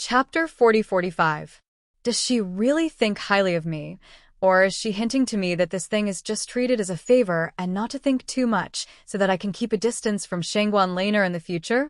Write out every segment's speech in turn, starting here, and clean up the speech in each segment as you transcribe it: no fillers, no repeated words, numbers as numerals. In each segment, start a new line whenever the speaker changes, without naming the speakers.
Chapter 40-45. Does she really think highly of me? Or is she hinting to me that this thing is just treated as a favor and not to think too much so that I can keep a distance from Shangguan Laner in the future?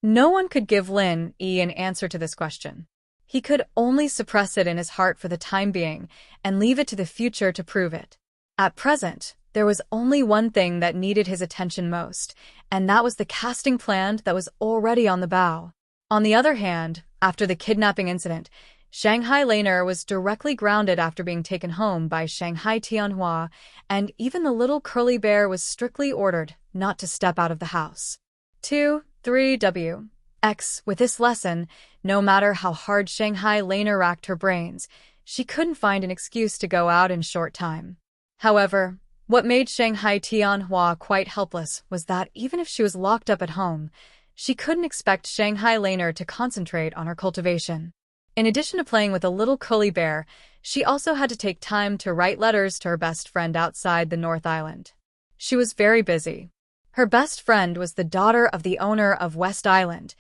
No one could give Lin Yi an answer to this question. He could only suppress it in his heart for the time being and leave it to the future to prove it. At present, there was only one thing that needed his attention most, and that was the casting plan that was already on the bow. On the other hand, after the kidnapping incident, Shanghai Laner was directly grounded after being taken home by Shanghai Tianhua, and even the little curly bear was strictly ordered not to step out of the house. 2-3 X. With this lesson, no matter how hard Shanghai Laner racked her brains, she couldn't find an excuse to go out in short time. However, what made Shanghai Tianhua quite helpless was that even if she was locked up at home, she couldn't expect Shanghai Laner to concentrate on her cultivation. In addition to playing with a little curly bear, she also had to take time to write letters to her best friend outside the North Island. She was very busy. Her best friend was the daughter of the owner of West Island,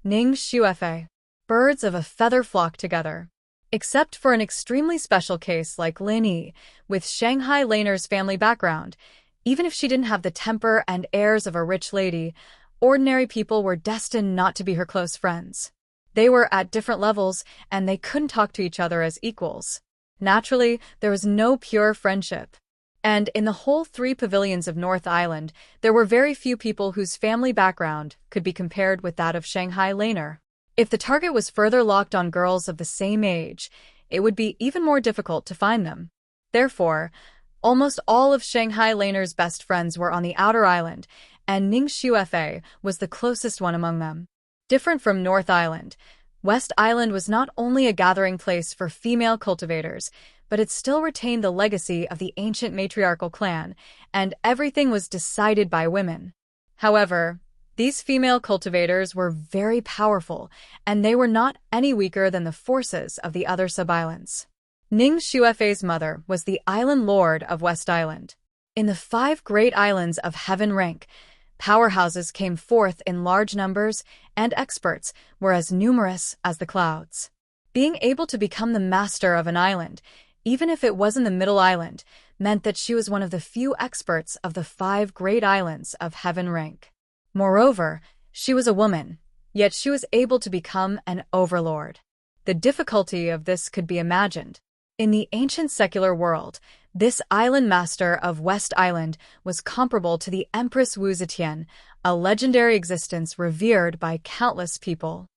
Ning Xuefei. Birds of a feather flock together. Except for an extremely special case like Lin Yi, with Shanghai Laner's family background, even if she didn't have the temper and airs of a rich lady, ordinary people were destined not to be her close friends. They were at different levels, and they couldn't talk to each other as equals. Naturally, there was no pure friendship. And in the whole 3 pavilions of North Island, there were very few people whose family background could be compared with that of Shanghai Laner. If the target was further locked on girls of the same age, it would be even more difficult to find them. Therefore, almost all of Shanghai Laner's best friends were on the outer island, and Ning Xuefei was the closest one among them. Different from North Island, West Island was not only a gathering place for female cultivators, but it still retained the legacy of the ancient matriarchal clan, and everything was decided by women. However, these female cultivators were very powerful, and they were not any weaker than the forces of the other sub-islands. Ning Xuefei's mother was the island lord of West Island. In the 5 great islands of heaven rank, powerhouses came forth in large numbers, and experts were as numerous as the clouds. Being able to become the master of an island, even if it was in the middle island, meant that she was one of the few experts of the 5 great islands of heaven rank. Moreover, she was a woman, yet she was able to become an overlord. The difficulty of this could be imagined. In the ancient secular world, this island master of West Island was comparable to the Empress Wu Zetian, a legendary existence revered by countless people.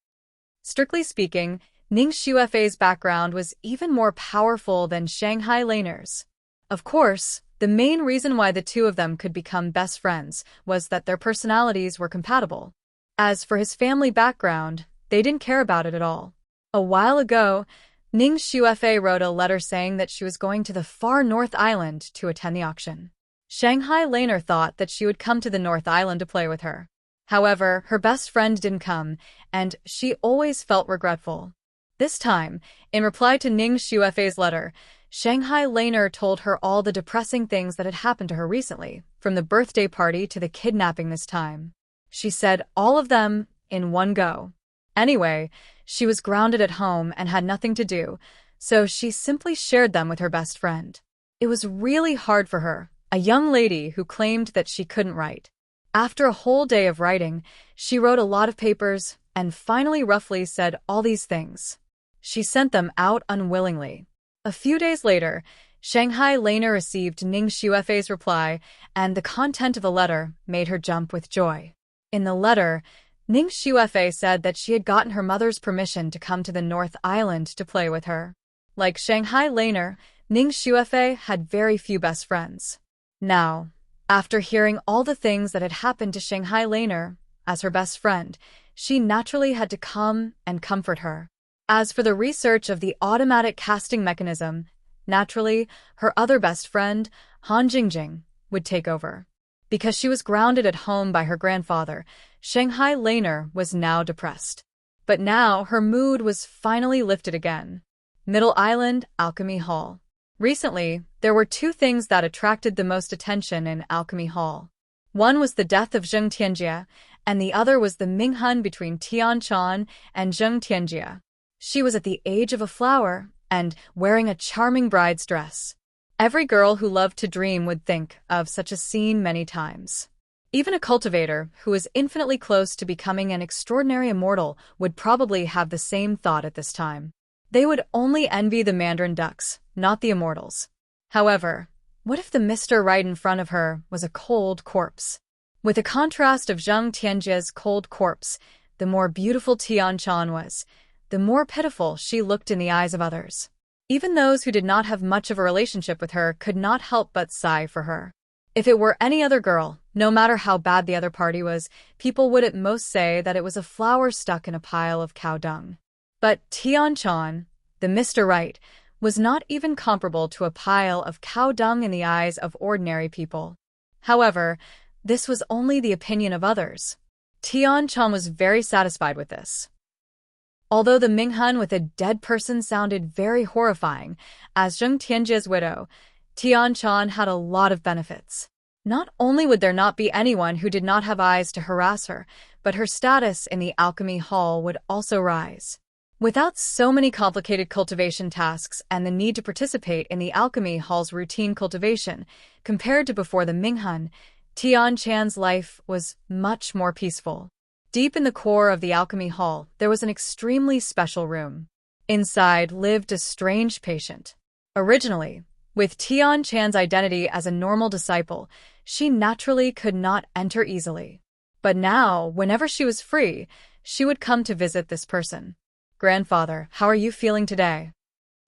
Strictly speaking, Ning Xuefei's background was even more powerful than Shanghai Laner's. Of course, the main reason why the two of them could become best friends was that their personalities were compatible. As for his family background, they didn't care about it at all. A while ago, Ning Xuefei wrote a letter saying that she was going to the far North Island to attend the auction. Shanghai Laner thought that she would come to the North Island to play with her. However, her best friend didn't come, and she always felt regretful. This time, in reply to Ning Xuefei's letter, Shanghai Laner told her all the depressing things that had happened to her recently, from the birthday party to the kidnapping this time. She said all of them in one go. Anyway, she was grounded at home and had nothing to do, so she simply shared them with her best friend. It was really hard for her, a young lady who claimed that she couldn't write. After a whole day of writing, she wrote a lot of papers and finally roughly said all these things. She sent them out unwillingly. A few days later, Shanghai Laner received Ning Xuefei's reply, and the content of the letter made her jump with joy. In the letter, Ning Xuefei said that she had gotten her mother's permission to come to the North Island to play with her. Like Shanghai Laner, Ning Xuefei had very few best friends. Now, after hearing all the things that had happened to Shanghai Laner, as her best friend, she naturally had to come and comfort her. As for the research of the automatic casting mechanism, naturally, her other best friend, Han Jingjing, would take over. Because she was grounded at home by her grandfather, Shanghai Laner was now depressed. But now her mood was finally lifted again. Middle Island Alchemy Hall. Recently, there were 2 things that attracted the most attention in Alchemy Hall. One was the death of Zheng Tianjie, and the other was the Minghun between Tian Chan and Zheng Tianjie. She was at the age of a flower and wearing a charming bride's dress. Every girl who loved to dream would think of such a scene many times. Even a cultivator who is infinitely close to becoming an extraordinary immortal would probably have the same thought at this time. They would only envy the mandarin ducks, not the immortals. However, what if the Mr. Right in front of her was a cold corpse? With the contrast of Zheng Tianjie's cold corpse, the more beautiful Tianchan was, the more pitiful she looked in the eyes of others. Even those who did not have much of a relationship with her could not help but sigh for her. If it were any other girl, no matter how bad the other party was, people would at most say that it was a flower stuck in a pile of cow dung. But Tianchan, the Mr. Right, was not even comparable to a pile of cow dung in the eyes of ordinary people. However, this was only the opinion of others. Tianchan was very satisfied with this. Although the Minghun with a dead person sounded very horrifying, as Zheng Tianjie's widow, Tianchan had a lot of benefits. Not only would there not be anyone who did not have eyes to harass her, but her status in the alchemy hall would also rise. Without so many complicated cultivation tasks and the need to participate in the alchemy hall's routine cultivation, compared to before the Minghun, Tianchan's life was much more peaceful. Deep in the core of the alchemy hall, there was an extremely special room. Inside lived a strange patient. Originally, with Tianchan's identity as a normal disciple, she naturally could not enter easily. But now, whenever she was free, she would come to visit this person. "Grandfather, how are you feeling today?"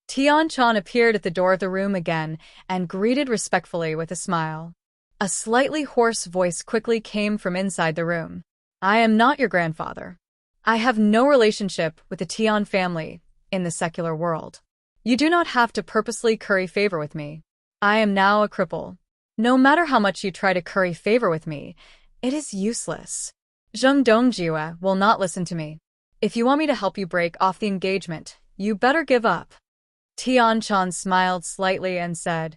Tianchan appeared at the door of the room again and greeted respectfully with a smile. A slightly hoarse voice quickly came from inside the room. "I am not your grandfather. I have no relationship with the Tian family in the secular world. You do not have to purposely curry favor with me. I am now a cripple. No matter how much you try to curry favor with me, it is useless. Zheng Dongjue will not listen to me. If you want me to help you break off the engagement, you better give up." Tianchan smiled slightly and said,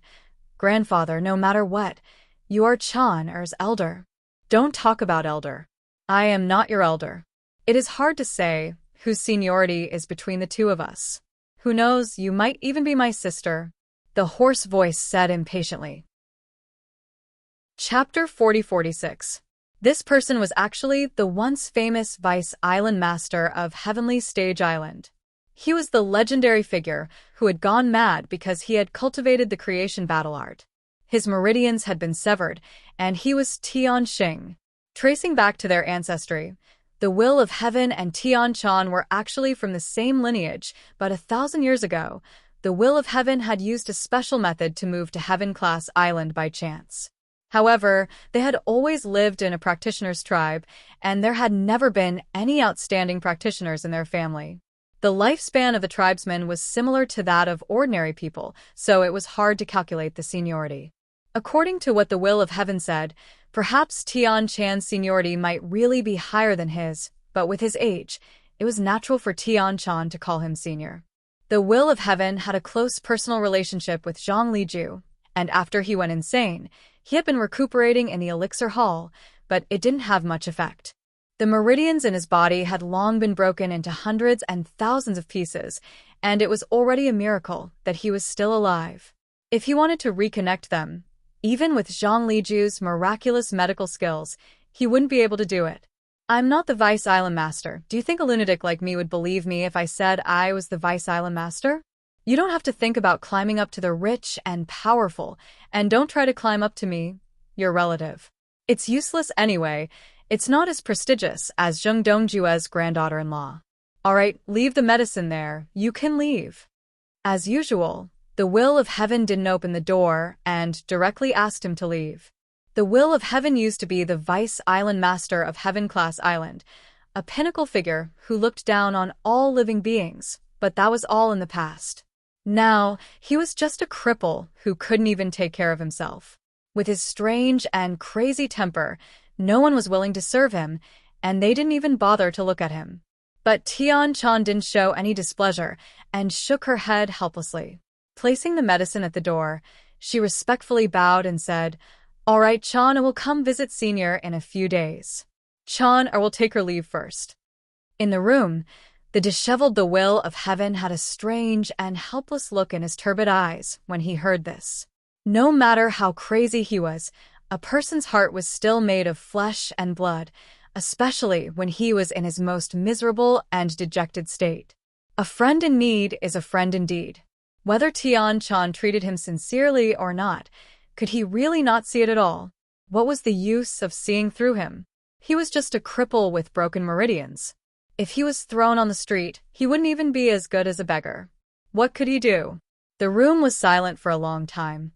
"Grandfather, no matter what, you are Chan Er's elder. Don't talk about elder. I am not your elder. It is hard to say whose seniority is between the two of us. Who knows, you might even be my sister," the hoarse voice said impatiently. Chapter 4046. This person was actually the once famous Vice Island Master of Heavenly Stage Island. He was the legendary figure who had gone mad because he had cultivated the creation battle art. His meridians had been severed, and he was Tianxing. Tracing back to their ancestry, the Will of Heaven and Tianchan were actually from the same lineage, but 1,000 years ago, the Will of Heaven had used a special method to move to Heaven-class Island by chance. However, they had always lived in a practitioner's tribe, and there had never been any outstanding practitioners in their family. The lifespan of the tribesmen was similar to that of ordinary people, so it was hard to calculate the seniority. According to what the Will of Heaven said, perhaps Tianchan's seniority might really be higher than his, but with his age, it was natural for Tianchan to call him senior. The Will of Heaven had a close personal relationship with Zhang Liju, and after he went insane, he had been recuperating in the Elixir Hall, but it didn't have much effect. The meridians in his body had long been broken into hundreds and thousands of pieces, and it was already a miracle that he was still alive. If he wanted to reconnect them, even with Zhang Liju's miraculous medical skills, he wouldn't be able to do it. "I'm not the Vice Island Master. Do you think a lunatic like me would believe me if I said I was the Vice Island Master? You don't have to think about climbing up to the rich and powerful, and don't try to climb up to me, your relative. It's useless anyway. It's not as prestigious as Zheng Dongjue's granddaughter-in-law. All right, leave the medicine there. You can leave." As usual, the Will of Heaven didn't open the door and directly asked him to leave. The Will of Heaven used to be the Vice Island Master of Heaven-class Island, a pinnacle figure who looked down on all living beings, but that was all in the past. Now, he was just a cripple who couldn't even take care of himself. With his strange and crazy temper, no one was willing to serve him, and they didn't even bother to look at him. But Tianchan didn't show any displeasure and shook her head helplessly. Placing the medicine at the door, she respectfully bowed and said, "All right, Chan, I will come visit Senior in a few days. Chan, I will take her leave first." In the room, The disheveled the will of heaven had a strange and helpless look in his turbid eyes when he heard this. No matter how crazy he was, a person's heart was still made of flesh and blood, especially when he was in his most miserable and dejected state. A friend in need is a friend indeed. Whether Tian-chan treated him sincerely or not, could he really not see it at all? What was the use of seeing through him? He was just a cripple with broken meridians. If he was thrown on the street, he wouldn't even be as good as a beggar. What could he do? The room was silent for a long time.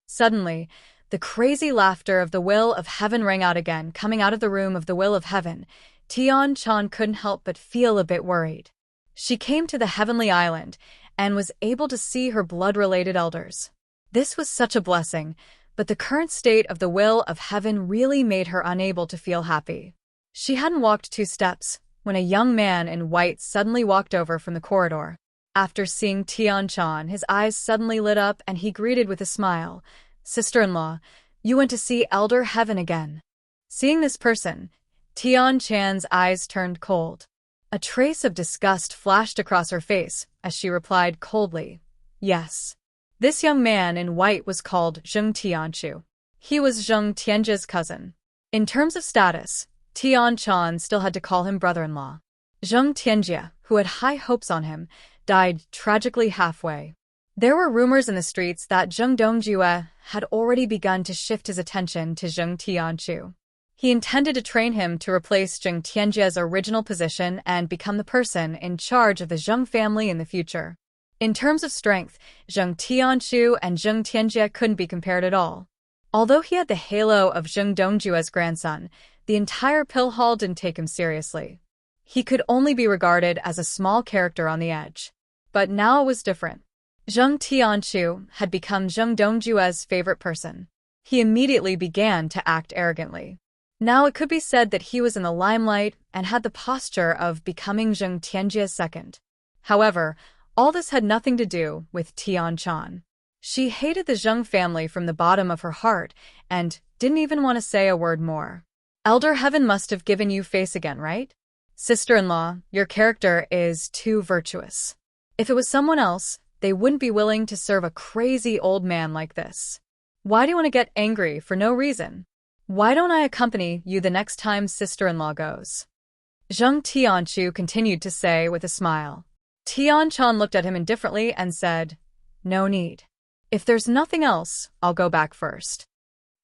Suddenly, the crazy laughter of the will of heaven rang out again. Coming out of the room of the will of heaven, Tian-chan couldn't help but feel a bit worried. She came to the heavenly island and was able to see her blood-related elders. This was such a blessing, but the current state of the will of heaven really made her unable to feel happy. She hadn't walked 2 steps when a young man in white suddenly walked over from the corridor. After seeing Tian-chan, his eyes suddenly lit up and he greeted with a smile. "Sister-in-law, you went to see Elder Heaven again." Seeing this person, Tian-chan's eyes turned cold. A trace of disgust flashed across her face as she replied coldly, "Yes." This young man in white was called Zheng Tianchu. He was Zheng Tianjie's cousin. In terms of status, Tian-chan still had to call him brother-in-law. Zheng Tianjie, who had high hopes on him, died tragically halfway. There were rumors in the streets that Zheng Dongjue had already begun to shift his attention to Zheng Tianchu. He intended to train him to replace Zheng Tianjie's original position and become the person in charge of the Zheng family in the future. In terms of strength, Zheng Tianchu and Zheng Tianjie couldn't be compared at all. Although he had the halo of Zheng Dongjue's grandson, the entire pill hall didn't take him seriously. He could only be regarded as a small character on the edge. But now it was different. Zheng Tianchu had become Zheng Dongjue's favorite person. He immediately began to act arrogantly. Now it could be said that he was in the limelight and had the posture of becoming Zheng Tianjie's second. However, all this had nothing to do with Tian-chan. She hated the Zheng family from the bottom of her heart and didn't even want to say a word more. "Elder Heaven must have given you face again, right? Sister-in-law, your character is too virtuous. If it was someone else, they wouldn't be willing to serve a crazy old man like this. Why do you want to get angry for no reason? Why don't I accompany you the next time sister-in-law goes?" Zheng Tianchu continued to say with a smile. Tian-chan looked at him indifferently and said, "No need. If there's nothing else, I'll go back first."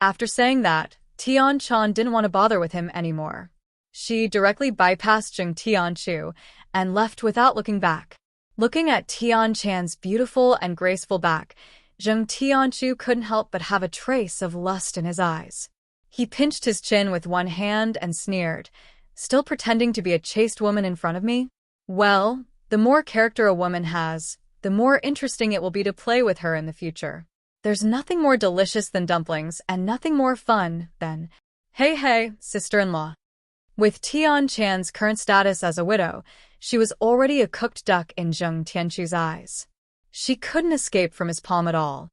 After saying that, Tian-chan didn't want to bother with him anymore. She directly bypassed Zheng Tianchu and left without looking back. Looking at Tian-chan's beautiful and graceful back, Zheng Tianchu couldn't help but have a trace of lust in his eyes. He pinched his chin with one hand and sneered, "Still pretending to be a chaste woman in front of me? Well, the more character a woman has, the more interesting it will be to play with her in the future. There's nothing more delicious than dumplings and nothing more fun than, hey, sister-in-law." With Tian-chan's current status as a widow, she was already a cooked duck in Zheng Tianchu's eyes. She couldn't escape from his palm at all.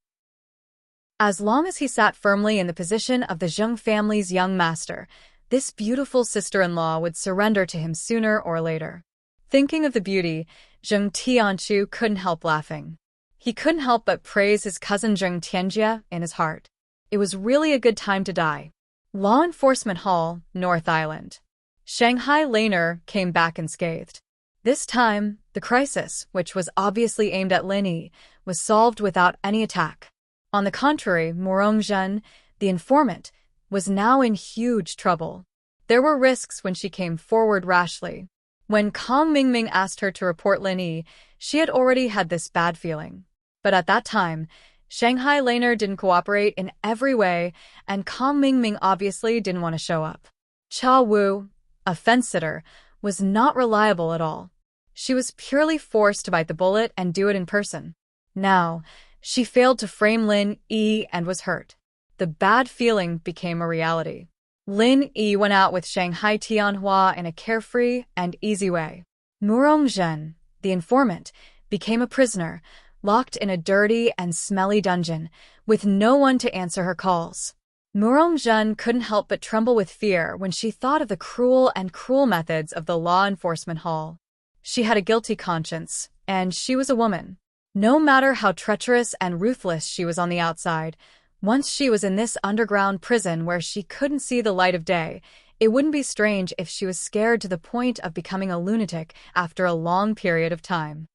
As long as he sat firmly in the position of the Zheng family's young master, this beautiful sister-in-law would surrender to him sooner or later. Thinking of the beauty, Zheng Tianchu couldn't help laughing. He couldn't help but praise his cousin Zheng Tianjie in his heart. It was really a good time to die. Law Enforcement Hall, North Island. Shanghai Laner came back unscathed. This time, the crisis, which was obviously aimed at Lin Yi, was solved without any attack. On the contrary, Morongzhen, the informant, was now in huge trouble. There were risks when she came forward rashly. When Kong Mingming asked her to report Lin Yi, she had already had this bad feeling. But at that time, Shanghai Laner didn't cooperate in every way, and Kong Mingming obviously didn't want to show up. Cha Wu, a fence-sitter, was not reliable at all. She was purely forced to bite the bullet and do it in person. Now, she failed to frame Lin Yi and was hurt. The bad feeling became a reality. Lin Yi went out with Shanghai Tianhua in a carefree and easy way. Morongzhen, the informant, became a prisoner, locked in a dirty and smelly dungeon, with no one to answer her calls. Morongzhen couldn't help but tremble with fear when she thought of the cruel methods of the Law Enforcement Hall. She had a guilty conscience, and she was a woman. No matter how treacherous and ruthless she was on the outside, once she was in this underground prison where she couldn't see the light of day, it wouldn't be strange if she was scared to the point of becoming a lunatic after a long period of time.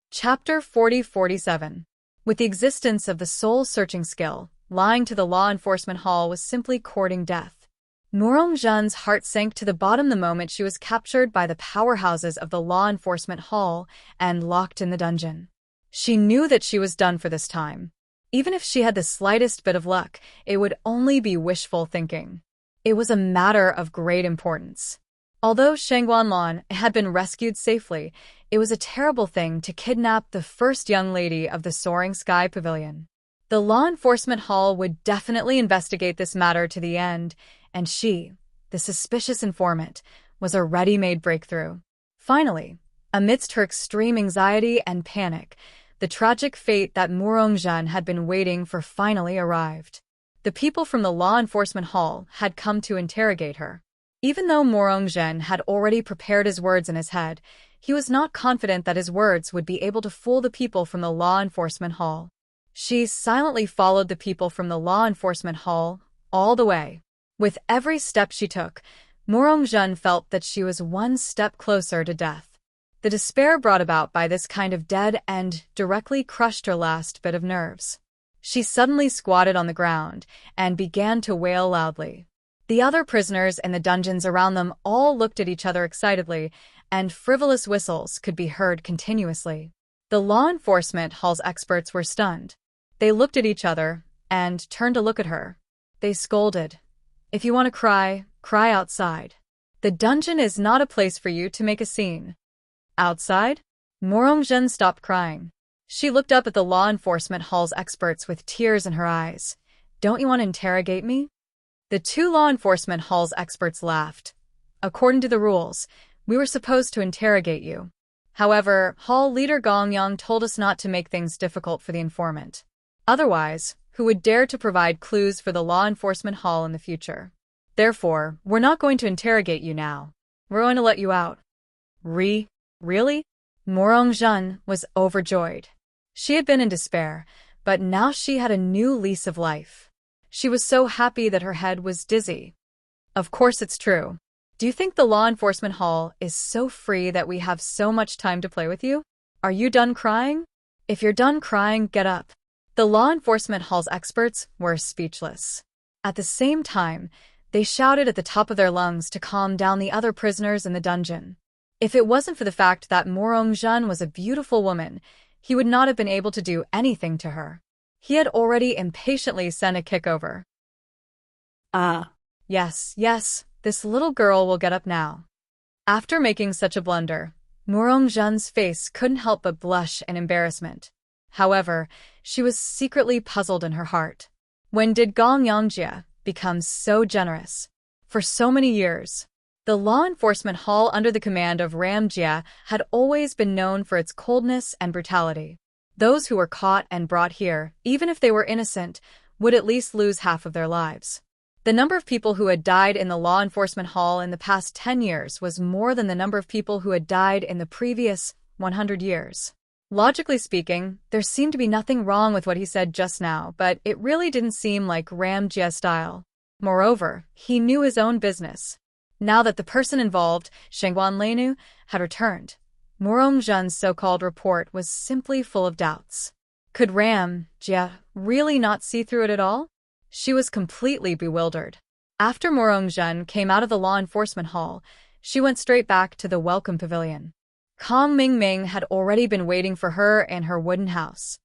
Chapter 40-47. With the existence of the soul-searching skill, lying to the law enforcement hall was simply courting death. Morongjeon's heart sank to the bottom the moment she was captured by the powerhouses of the law enforcement hall and locked in the dungeon. She knew that she was done for this time. Even if she had the slightest bit of luck, it would only be wishful thinking. It was a matter of great importance. Although Shangguanlan had been rescued safely, it was a terrible thing to kidnap the first young lady of the Soaring Sky Pavilion. The law enforcement hall would definitely investigate this matter to the end, and she, the suspicious informant, was a ready-made breakthrough. Finally, amidst her extreme anxiety and panic, the tragic fate that Morongjeon had been waiting for finally arrived. The people from the law enforcement hall had come to interrogate her. Even though Morongjeon had already prepared his words in his head, he was not confident that his words would be able to fool the people from the law enforcement hall. She silently followed the people from the law enforcement hall all the way. With every step she took, Morongjeon felt that she was one step closer to death. The despair brought about by this kind of dead end directly crushed her last bit of nerves. She suddenly squatted on the ground and began to wail loudly. The other prisoners in the dungeons around them all looked at each other excitedly, and frivolous whistles could be heard continuously. The law enforcement hall's experts were stunned. They looked at each other and turned to look at her. They scolded. "If you want to cry, cry outside. The dungeon is not a place for you to make a scene." Outside? Morongjeon stopped crying. She looked up at the law enforcement hall's experts with tears in her eyes. "Don't you want to interrogate me?" The two law enforcement hall's experts laughed. "According to the rules, we were supposed to interrogate you. However, Hall Leader Gongyang told us not to make things difficult for the informant. Otherwise, who would dare to provide clues for the law enforcement hall in the future? Therefore, we're not going to interrogate you now. We're going to let you out." Really? Morongjeon was overjoyed. She had been in despair, but now she had a new lease of life. She was so happy that her head was dizzy. "Of course it's true. Do you think the law enforcement hall is so free that we have so much time to play with you? Are you done crying? If you're done crying, get up." The law enforcement hall's experts were speechless. At the same time, they shouted at the top of their lungs to calm down the other prisoners in the dungeon. If it wasn't for the fact that Morongjeon was a beautiful woman, he would not have been able to do anything to her. He had already impatiently sent a kick over. Yes, this little girl will get up now." After making such a blunder, Morongjeon's face couldn't help but blush in embarrassment. However, she was secretly puzzled in her heart. When did Gongyang become so generous? For so many years, the law enforcement hall under the command of Ram Jia had always been known for its coldness and brutality. Those who were caught and brought here, even if they were innocent, would at least lose half of their lives. The number of people who had died in the law enforcement hall in the past 10 years was more than the number of people who had died in the previous 100 years. Logically speaking, there seemed to be nothing wrong with what he said just now, but it really didn't seem like Ram Jia's style. Moreover, he knew his own business. Now that the person involved, Shangguanlan, had returned, Morongjeon's so-called report was simply full of doubts. Could Ram Jia really not see through it at all? She was completely bewildered. After Morongjeon came out of the law enforcement hall, she went straight back to the welcome pavilion. Kong Mingming had already been waiting for her in her wooden house.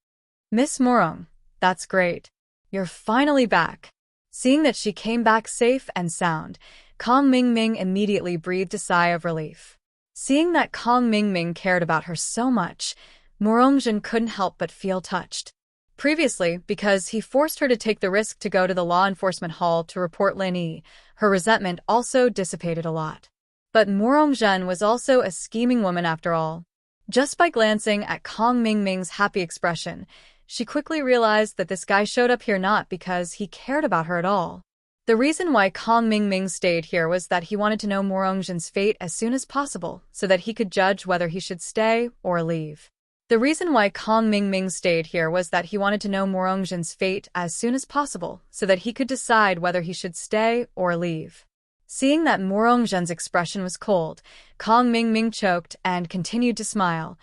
"Miss Morong, that's great. You're finally back." Seeing that she came back safe and sound, Kong Mingming immediately breathed a sigh of relief. Seeing that Kong Mingming cared about her so much, Morongjeon couldn't help but feel touched. Previously, because he forced her to take the risk to go to the law enforcement hall to report Lin Yi, her resentment also dissipated a lot. But Morongjeon was also a scheming woman after all. Just by glancing at Kong Mingming's happy expression, she quickly realized that this guy showed up here not because he cared about her at all. The reason why Kong Mingming stayed here was that he wanted to know Morongjin's fate as soon as possible so that he could judge whether he should stay or leave. The reason why Kong Mingming stayed here was that he wanted to know Morongjin's fate as soon as possible so that he could decide whether he should stay or leave. Seeing that Morongjin's expression was cold, Kong Mingming choked and continued to smile.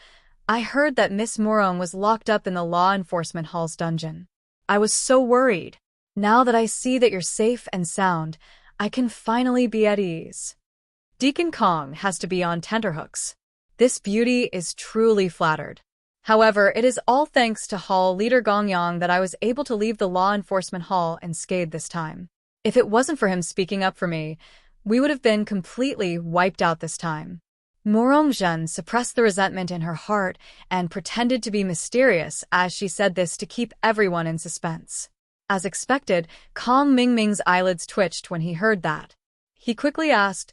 I heard that Miss Morong was locked up in the law enforcement hall's dungeon. I was so worried. Now that I see that you're safe and sound, I can finally be at ease. Deacon Kong has to be on tenterhooks. This beauty is truly flattered. However, it is all thanks to Hall Leader Gongyang that I was able to leave the law enforcement hall unscathed this time. If it wasn't for him speaking up for me, we would have been completely wiped out this time. Morongjin suppressed the resentment in her heart and pretended to be mysterious as she said this to keep everyone in suspense. As expected, Kong Mingming's eyelids twitched when he heard that. He quickly asked,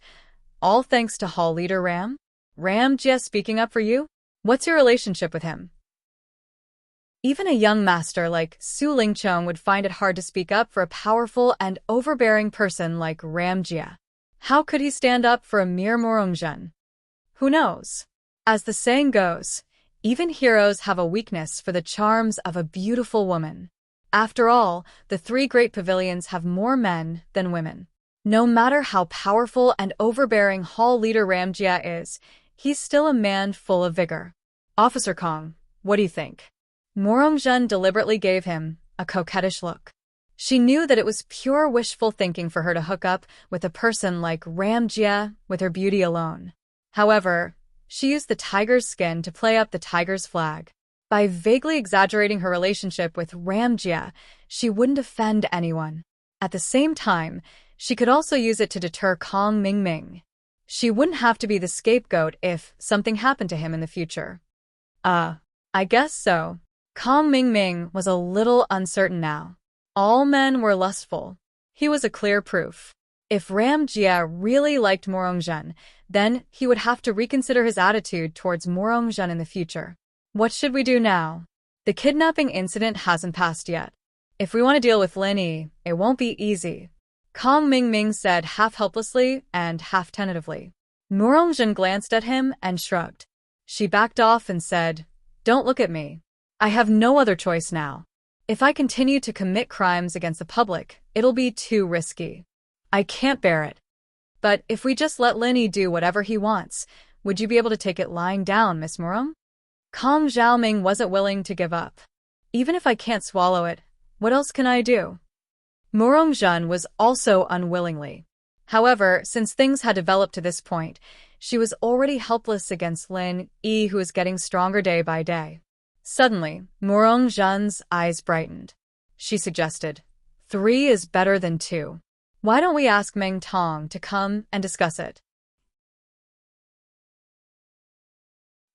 "All thanks to Hall Leader Ram? Ram Jia speaking up for you? What's your relationship with him?" Even a young master like Su Lingchong would find it hard to speak up for a powerful and overbearing person like Ram Jia. How could he stand up for a mere Morongjin? Who knows? As the saying goes, even heroes have a weakness for the charms of a beautiful woman. After all, the three great pavilions have more men than women. No matter how powerful and overbearing Hall Leader Ram Jia is, he's still a man full of vigor. "Officer Kong, what do you think?" Morongjin deliberately gave him a coquettish look. She knew that it was pure wishful thinking for her to hook up with a person like Ram Jia with her beauty alone. However, she used the tiger's skin to play up the tiger's flag. By vaguely exaggerating her relationship with Ram Jia, she wouldn't offend anyone. At the same time, she could also use it to deter Kong Mingming. She wouldn't have to be the scapegoat if something happened to him in the future. I guess so. Kong Mingming was a little uncertain now. All men were lustful. He was a clear proof. If Ram Jia really liked Morongjin, then he would have to reconsider his attitude towards Morongjin in the future. What should we do now? The kidnapping incident hasn't passed yet. If we want to deal with Lin Yi, it won't be easy. Kong Mingming said half helplessly and half tentatively. Morongjin glanced at him and shrugged. She backed off and said, "Don't look at me. I have no other choice now. If I continue to commit crimes against the public, it'll be too risky. I can't bear it. But if we just let Lin Yi do whatever he wants, would you be able to take it lying down, Miss Morong?" Kong Xiaoming wasn't willing to give up. "Even if I can't swallow it, what else can I do?" Morongjin was also unwillingly. However, since things had developed to this point, she was already helpless against Lin Yi, who was getting stronger day by day. Suddenly, Morongjin's eyes brightened. She suggested, 3 is better than 2. Why don't we ask Meng Tong to come and discuss it?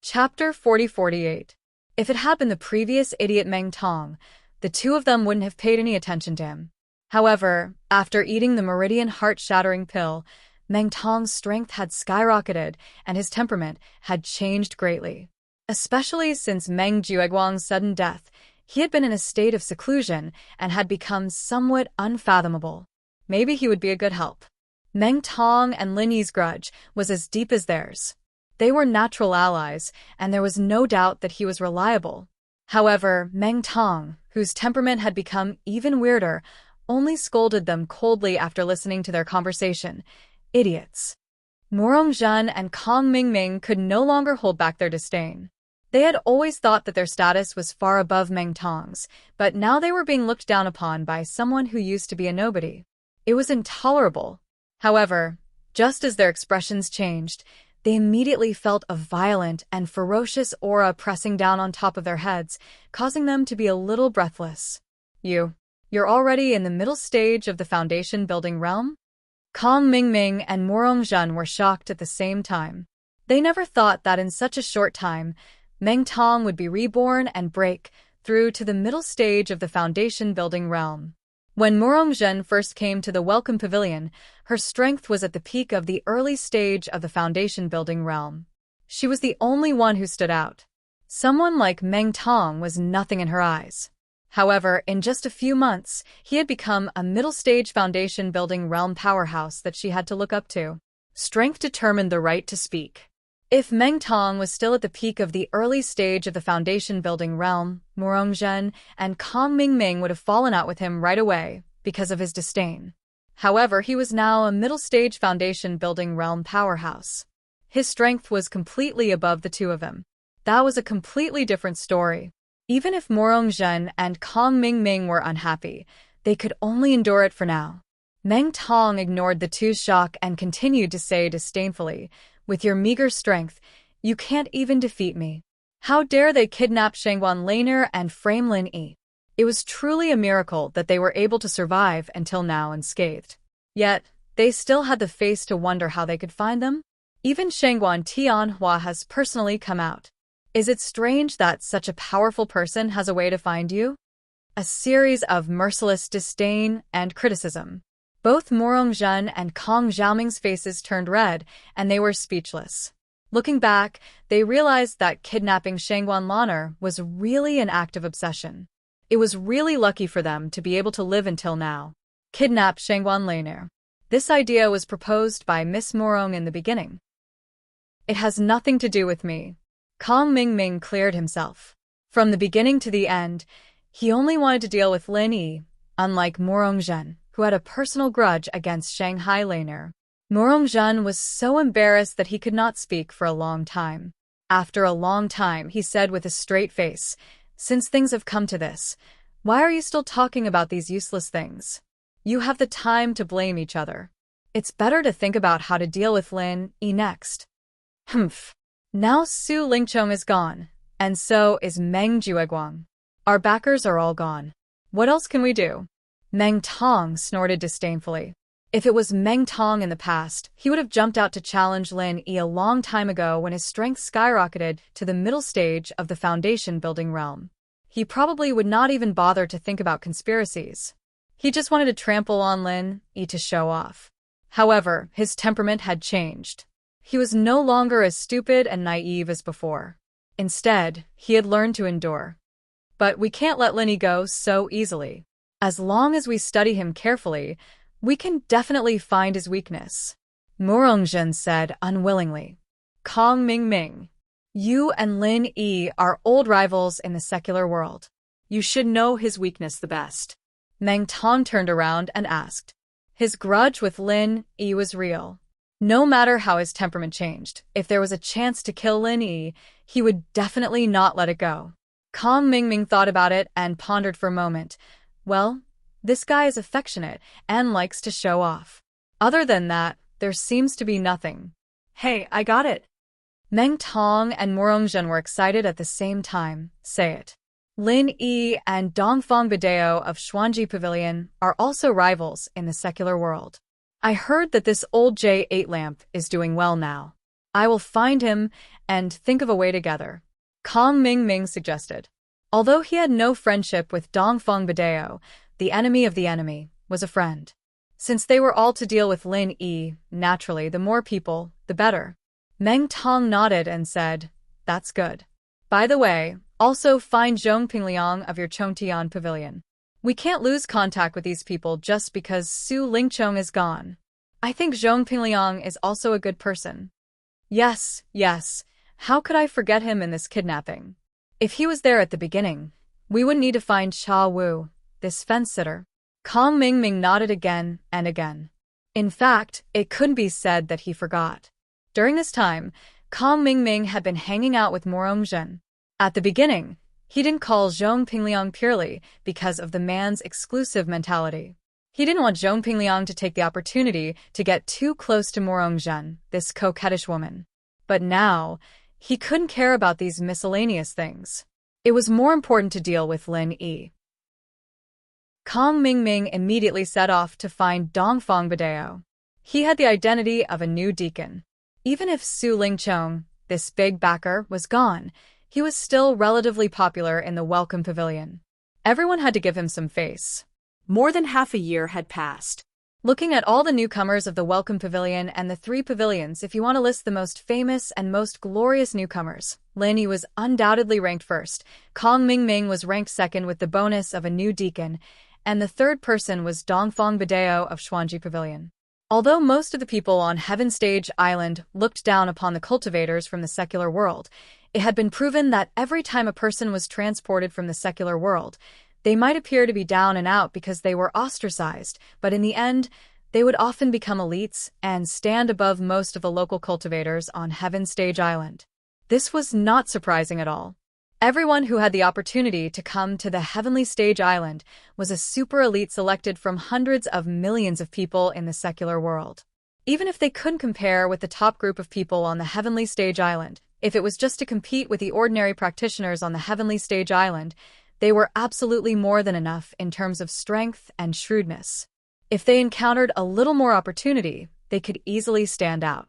Chapter 40-48. If it had been the previous idiot Meng Tong, the two of them wouldn't have paid any attention to him. However, after eating the Meridian heart-shattering pill, Meng Tong's strength had skyrocketed and his temperament had changed greatly. Especially since Meng Jueguang's sudden death, he had been in a state of seclusion and had become somewhat unfathomable. Maybe he would be a good help. Meng Tong and Lin Yi's grudge was as deep as theirs. They were natural allies, and there was no doubt that he was reliable. However, Meng Tong, whose temperament had become even weirder, only scolded them coldly after listening to their conversation. Idiots. Morongjin and Kong Mingming could no longer hold back their disdain. They had always thought that their status was far above Meng Tong's, but now they were being looked down upon by someone who used to be a nobody. It was intolerable. However, just as their expressions changed, they immediately felt a violent and ferocious aura pressing down on top of their heads, causing them to be a little breathless. You're already in the middle stage of the foundation building realm? Kong Mingming and Morongjin were shocked at the same time. They never thought that in such a short time, Meng Tong would be reborn and break through to the middle stage of the foundation building realm. When Morongjin first came to the Welcome Pavilion, her strength was at the peak of the early stage of the foundation building realm. She was the only one who stood out. Someone like Meng Tong was nothing in her eyes. However, in just a few months, he had become a middle-stage foundation-building realm powerhouse that she had to look up to. Strength determined the right to speak. If Meng Tong was still at the peak of the early stage of the foundation-building realm, Morongzhen and Kong Mingming would have fallen out with him right away because of his disdain. However, he was now a middle-stage foundation-building realm powerhouse. His strength was completely above the two of them. That was a completely different story. Even if Morongzhen and Kong Mingming were unhappy, they could only endure it for now. Meng Tong ignored the two's shock and continued to say disdainfully, "With your meager strength, you can't even defeat me. How dare they kidnap Shangguan Laner and frame Lin Yi?" It was truly a miracle that they were able to survive until now unscathed. Yet, they still had the face to wonder how they could find them. Even Shangguan Tianhua has personally come out. Is it strange that such a powerful person has a way to find you? A series of merciless disdain and criticism. Both Morongzhen and Kong Xiaoming's faces turned red, and they were speechless. Looking back, they realized that kidnapping Shangguan Laner was really an act of obsession. It was really lucky for them to be able to live until now. Kidnap Shangguan Laner. This idea was proposed by Miss Morong in the beginning. It has nothing to do with me. Kong Mingming cleared himself. From the beginning to the end, he only wanted to deal with Lin Yi, unlike Morongzhen, who had a personal grudge against Shanghai Laner. Morongzhen was so embarrassed that he could not speak for a long time. After a long time, he said with a straight face, "Since things have come to this, why are you still talking about these useless things? You have the time to blame each other. It's better to think about how to deal with Lin Yi next." Humph. Now Su Lingchong is gone, and so is Meng Jueguang. Our backers are all gone. What else can we do? Meng Tong snorted disdainfully. If it was Meng Tong in the past, he would have jumped out to challenge Lin Yi a long time ago when his strength skyrocketed to the middle stage of the foundation-building realm. He probably would not even bother to think about conspiracies. He just wanted to trample on Lin Yi to show off. However, his temperament had changed. He was no longer as stupid and naive as before. Instead, he had learned to endure. But we can't let Lin Yi go so easily. As long as we study him carefully, we can definitely find his weakness. Morongzhen said unwillingly. Kong Mingming, you and Lin Yi are old rivals in the secular world. You should know his weakness the best. Meng Tong turned around and asked. His grudge with Lin Yi was real. No matter how his temperament changed, if there was a chance to kill Lin Yi, he would definitely not let it go. Kong Mingming thought about it and pondered for a moment. Well, this guy is affectionate and likes to show off. Other than that, there seems to be nothing. Hey, I got it. Meng Tong and Morongzhen were excited at the same time. Say it. Lin Yi and Dongfang Bideo of Xuanji Pavilion are also rivals in the secular world. I heard that this old J8 lamp is doing well now. I will find him and think of a way together. Kong Mingming suggested. Although he had no friendship with Dongfang Bideo, the enemy of the enemy, was a friend. Since they were all to deal with Lin Yi, naturally the more people, the better. Meng Tong nodded and said, "That's good. By the way, also find Zhong Pingliang of your Chongtian Pavilion. We can't lose contact with these people just because Su Lingchong is gone. I think Zhong Pingliang is also a good person." Yes. How could I forget him in this kidnapping? If he was there at the beginning, we wouldn't need to find Xia Wu, this fence-sitter. Kong Mingming nodded again and again. In fact, it couldn't be said that he forgot. During this time, Kong Mingming had been hanging out with Morongzhen. At the beginning, he didn't call Zhong Pingliang purely because of the man's exclusive mentality. He didn't want Zhong Pingliang to take the opportunity to get too close to Morongzhen, this coquettish woman. But now, he couldn't care about these miscellaneous things. It was more important to deal with Lin Yi. Kong Mingming immediately set off to find Dongfang Bideo. He had the identity of a new deacon. Even if Su Lingchong, this big backer, was gone, he was still relatively popular in the Welcome Pavilion. Everyone had to give him some face. More than half a year had passed. Looking at all the newcomers of the Welcome Pavilion and the 3 pavilions, if you want to list the most famous and most glorious newcomers, Lin Yi was undoubtedly ranked first, Kong Mingming was ranked second with the bonus of a new deacon, and the third person was Dongfang Badeo of Xuanji Pavilion. Although most of the people on Heaven Stage Island looked down upon the cultivators from the secular world, it had been proven that every time a person was transported from the secular world, they might appear to be down and out because they were ostracized, but in the end, they would often become elites and stand above most of the local cultivators on Heaven Stage Island. This was not surprising at all. Everyone who had the opportunity to come to the Heavenly Stage Island was a super elite selected from hundreds of millions of people in the secular world. Even if they couldn't compare with the top group of people on the Heavenly Stage Island, if it was just to compete with the ordinary practitioners on the Heavenly Stage Island, they were absolutely more than enough in terms of strength and shrewdness. If they encountered a little more opportunity, they could easily stand out.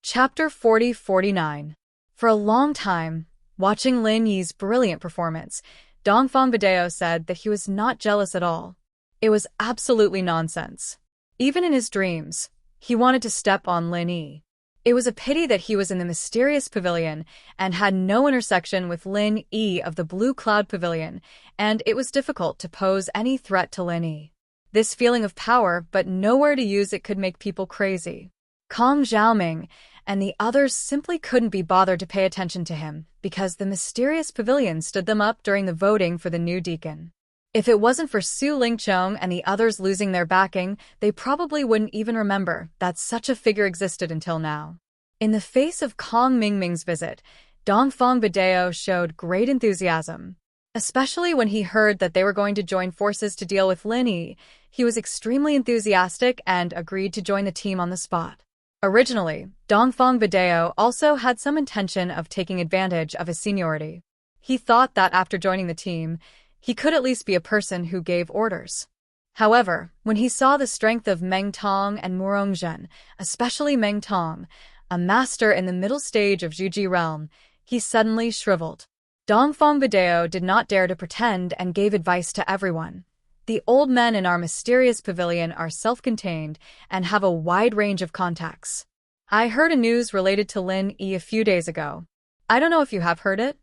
Chapter 40-49. For a long time, watching Lin Yi's brilliant performance, Dongfang Badeo said that he was not jealous at all. It was absolutely nonsense. Even in his dreams, he wanted to step on Lin Yi. It was a pity that he was in the mysterious pavilion and had no intersection with Lin Yi of the Blue Cloud Pavilion, and it was difficult to pose any threat to Lin Yi. This feeling of power, but nowhere to use it, could make people crazy. Kong Xiaoming and the others simply couldn't be bothered to pay attention to him because the mysterious pavilion stood them up during the voting for the new deacon. If it wasn't for Su Lingchong and the others losing their backing, they probably wouldn't even remember that such a figure existed until now. In the face of Kong Mingming's visit, Dongfang Badeo showed great enthusiasm. Especially when he heard that they were going to join forces to deal with Lin Yi, he was extremely enthusiastic and agreed to join the team on the spot. Originally, Dongfang Badeo also had some intention of taking advantage of his seniority. He thought that after joining the team, he could at least be a person who gave orders. However, when he saw the strength of Meng Tong and Murongzhen, especially Meng Tong, a master in the middle stage of Zhuji realm, he suddenly shriveled. Dongfang Badeo did not dare to pretend and gave advice to everyone. The old men in our mysterious pavilion are self-contained and have a wide range of contacts. I heard a news related to Lin Yi a few days ago. I don't know if you have heard it.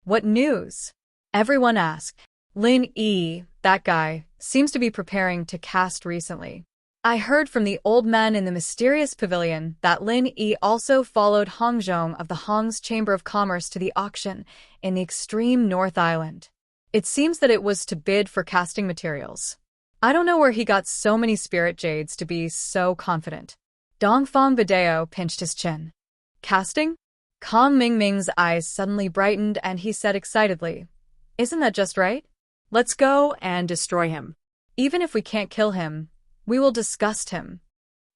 What news? Everyone asked. Lin Yi, that guy, seems to be preparing to cast recently. I heard from the old men in the mysterious pavilion that Lin Yi also followed Hongzhong of the Hong's Chamber of Commerce to the auction in the extreme North Island. It seems that it was to bid for casting materials. I don't know where he got so many spirit jades to be so confident. Dongfang Badeo pinched his chin. Casting? Kong Mingming's eyes suddenly brightened and he said excitedly, "Isn't that just right? Let's go and destroy him. Even if we can't kill him, we will disgust him."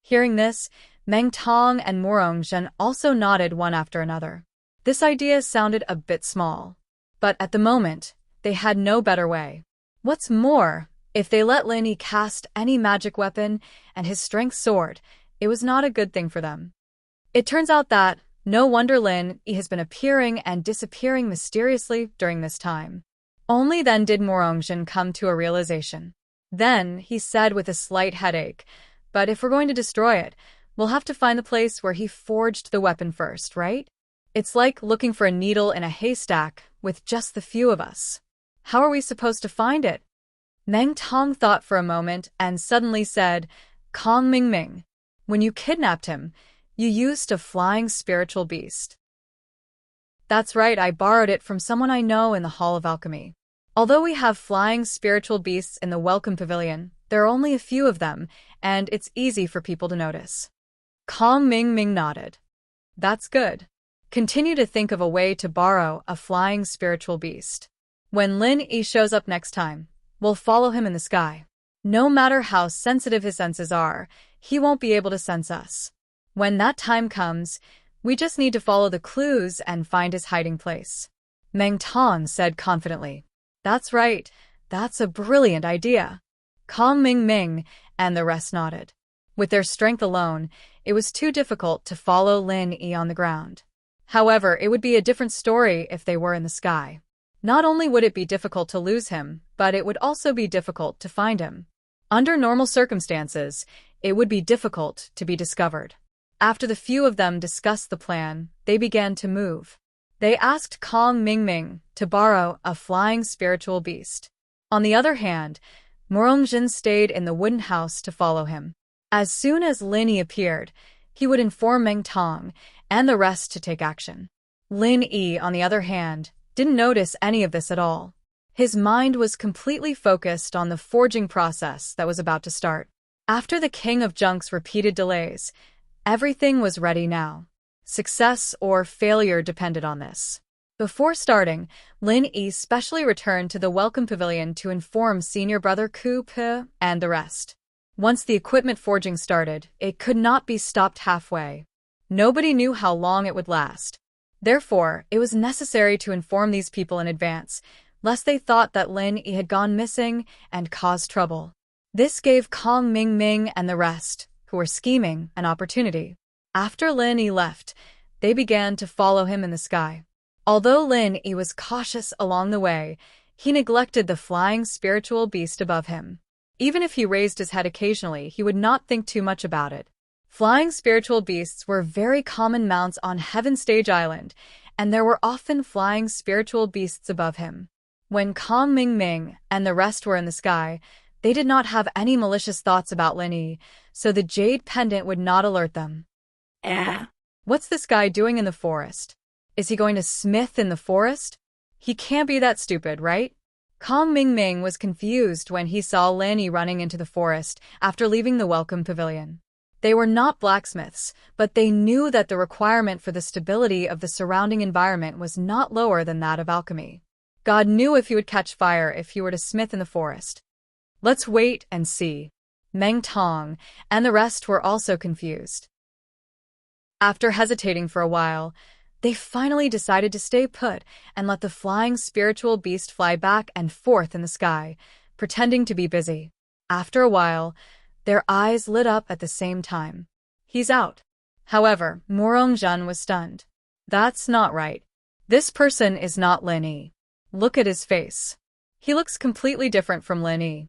Hearing this, Meng Tong and Murongzhen also nodded one after another. This idea sounded a bit small, but at the moment, they had no better way. What's more, if they let Lin Yi cast any magic weapon and his strength soared, it was not a good thing for them. It turns out that, no wonder Lin Yi has been appearing and disappearing mysteriously during this time. Only then did Murongzhen come to a realization. Then, he said with a slight headache, "But if we're going to destroy it, we'll have to find the place where he forged the weapon first, right? It's like looking for a needle in a haystack with just the few of us. How are we supposed to find it?" Meng Tong thought for a moment and suddenly said, "Kong Mingming, when you kidnapped him, you used a flying spiritual beast." "That's right, I borrowed it from someone I know in the Hall of Alchemy. Although we have flying spiritual beasts in the Welcome Pavilion, there are only a few of them, and it's easy for people to notice." Kong Mingming nodded. "That's good. Continue to think of a way to borrow a flying spiritual beast. When Lin Yi shows up next time, we'll follow him in the sky. No matter how sensitive his senses are, he won't be able to sense us. When that time comes, we just need to follow the clues and find his hiding place." Meng Tong said confidently. "That's right. That's a brilliant idea." Kong Mingming and the rest nodded. With their strength alone, it was too difficult to follow Lin Yi on the ground. However, it would be a different story if they were in the sky. Not only would it be difficult to lose him, but it would also be difficult to find him. Under normal circumstances, it would be difficult to be discovered. After the few of them discussed the plan, they began to move. They asked Kong Mingming to borrow a flying spiritual beast. On the other hand, Morongjin stayed in the wooden house to follow him. As soon as Lin Yi appeared, he would inform Meng Tong and the rest to take action. Lin Yi, on the other hand, didn't notice any of this at all. His mind was completely focused on the forging process that was about to start. After the King of Junk's repeated delays, everything was ready now. Success or failure depended on this. Before starting, Lin Yi specially returned to the Welcome Pavilion to inform senior brother Ku Pe and the rest. Once the equipment forging started, it could not be stopped halfway. Nobody knew how long it would last. Therefore, it was necessary to inform these people in advance, lest they thought that Lin Yi had gone missing and caused trouble. This gave Kong Mingming and the rest, who were scheming, an opportunity. After Lin Yi left, they began to follow him in the sky. Although Lin Yi was cautious along the way, he neglected the flying spiritual beast above him. Even if he raised his head occasionally, he would not think too much about it. Flying spiritual beasts were very common mounts on Heaven Stage Island, and there were often flying spiritual beasts above him. When Kong Mingming and the rest were in the sky, they did not have any malicious thoughts about Lin Yi, so the jade pendant would not alert them. What's this guy doing in the forest? Is he going to smith in the forest? He can't be that stupid, right? Kong Mingming was confused when he saw Lin Yi running into the forest after leaving the Welcome Pavilion. They were not blacksmiths, but they knew that the requirement for the stability of the surrounding environment was not lower than that of alchemy. God knew if he would catch fire if he were to smith in the forest. Let's wait and see. Meng Tong and the rest were also confused. After hesitating for a while, they finally decided to stay put and let the flying spiritual beast fly back and forth in the sky, pretending to be busy. After a while, their eyes lit up at the same time. He's out. However, Morongjin was stunned. That's not right. This person is not Lin Yi. Look at his face. He looks completely different from Lin Yi.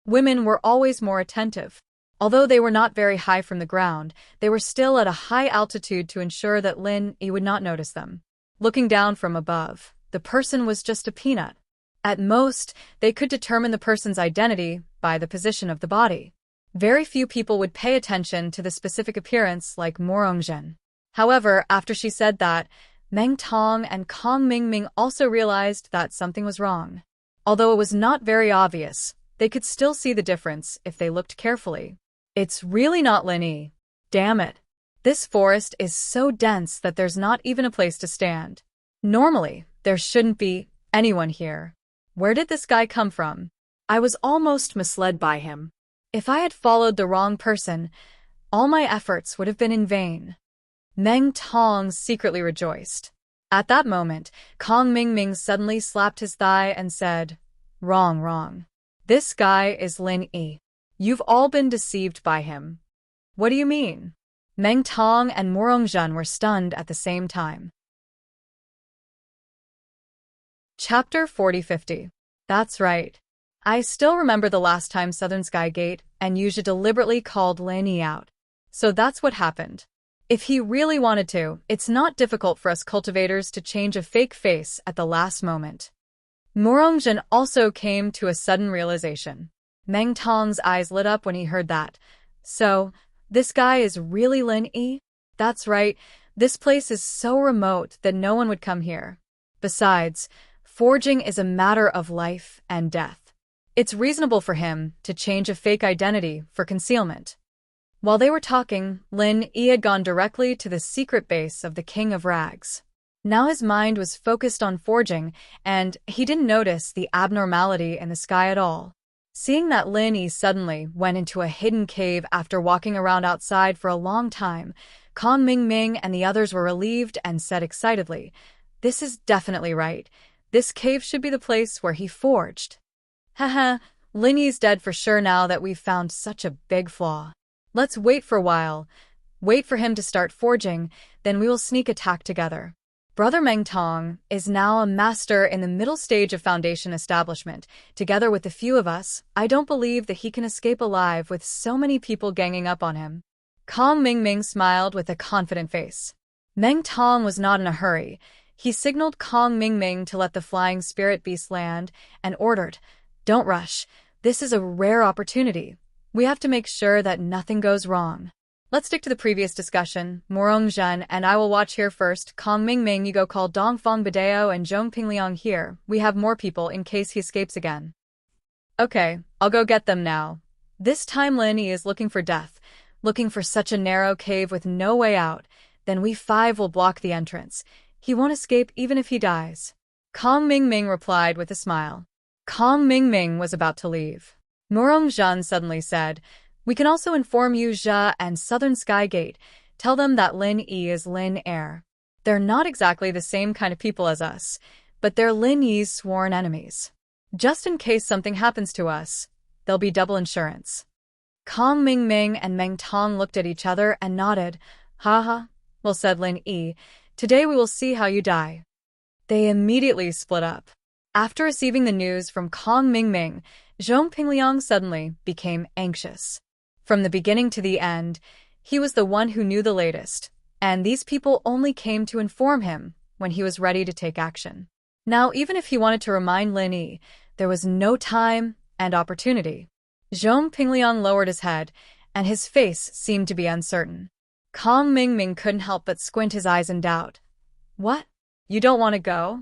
Women were always more attentive. Although they were not very high from the ground, they were still at a high altitude to ensure that Lin Yi would not notice them. Looking down from above, the person was just a peanut. At most, they could determine the person's identity by the position of the body. Very few people would pay attention to the specific appearance like Morongjin. However, after she said that, Meng Tong and Kong Mingming also realized that something was wrong. Although it was not very obvious, they could still see the difference if they looked carefully. It's really not Lin Yi. Damn it. This forest is so dense that there's not even a place to stand. Normally, there shouldn't be anyone here. Where did this guy come from? I was almost misled by him. If I had followed the wrong person, all my efforts would have been in vain. Meng Tong secretly rejoiced. At that moment, Kong Mingming suddenly slapped his thigh and said, Wrong. This guy is Lin Yi. You've all been deceived by him. What do you mean? Meng Tong and Morongjin were stunned at the same time. Chapter 40-50. That's right. I still remember the last time Southern Sky Gate and Yuja deliberately called Lin Yi out. So that's what happened. If he really wanted to, it's not difficult for us cultivators to change a fake face at the last moment. Morongjin also came to a sudden realization. Meng Tong's eyes lit up when he heard that. So, this guy is really Lin Yi? That's right, this place is so remote that no one would come here. Besides, forging is a matter of life and death. It's reasonable for him to change a fake identity for concealment. While they were talking, Lin Yi had gone directly to the secret base of the King of Rags. Now his mind was focused on forging, and he didn't notice the abnormality in the sky at all. Seeing that Lin Yi suddenly went into a hidden cave after walking around outside for a long time, Kong Mingming and the others were relieved and said excitedly, This is definitely right. This cave should be the place where he forged. Haha, Lin Yi's dead for sure now that we've found such a big flaw. Let's wait for a while. Wait for him to start forging, then we will sneak attack together. Brother Meng Tong is now a master in the middle stage of Foundation establishment. Together with the few of us, I don't believe that he can escape alive with so many people ganging up on him." Kong Mingming smiled with a confident face. Meng Tong was not in a hurry. He signaled Kong Mingming to let the flying spirit beast land and ordered, "Don't rush. This is a rare opportunity. We have to make sure that nothing goes wrong. Let's stick to the previous discussion. Morong Zhen and I will watch here first. Kong Mingming, you go call Dongfang Badeo and Zhong Pingliang here. We have more people in case he escapes again." "Okay, I'll go get them now." This time Lin Yi is looking for death, looking for such a narrow cave with no way out. Then we 5 will block the entrance. He won't escape even if he dies. Kong Mingming replied with a smile. Kong Mingming was about to leave. Morong Zhen suddenly said, "We can also inform Yu Zhe and Southern Sky Gate. Tell them that Lin Yi is Lin Heir. They're not exactly the same kind of people as us, but they're Lin Yi's sworn enemies. Just in case something happens to us, there'll be double insurance." Kong Mingming and Meng Tong looked at each other and nodded. "Haha, well said, Lin Yi. Today we will see how you die." They immediately split up. After receiving the news from Kong Mingming, Zhong Pingliang suddenly became anxious. From the beginning to the end, he was the one who knew the latest, and these people only came to inform him when he was ready to take action. Now, even if he wanted to remind Lin Yi, there was no time and opportunity. Zhong Pingliang lowered his head, and his face seemed to be uncertain. Kong Mingming couldn't help but squint his eyes in doubt. "What? You don't want to go?"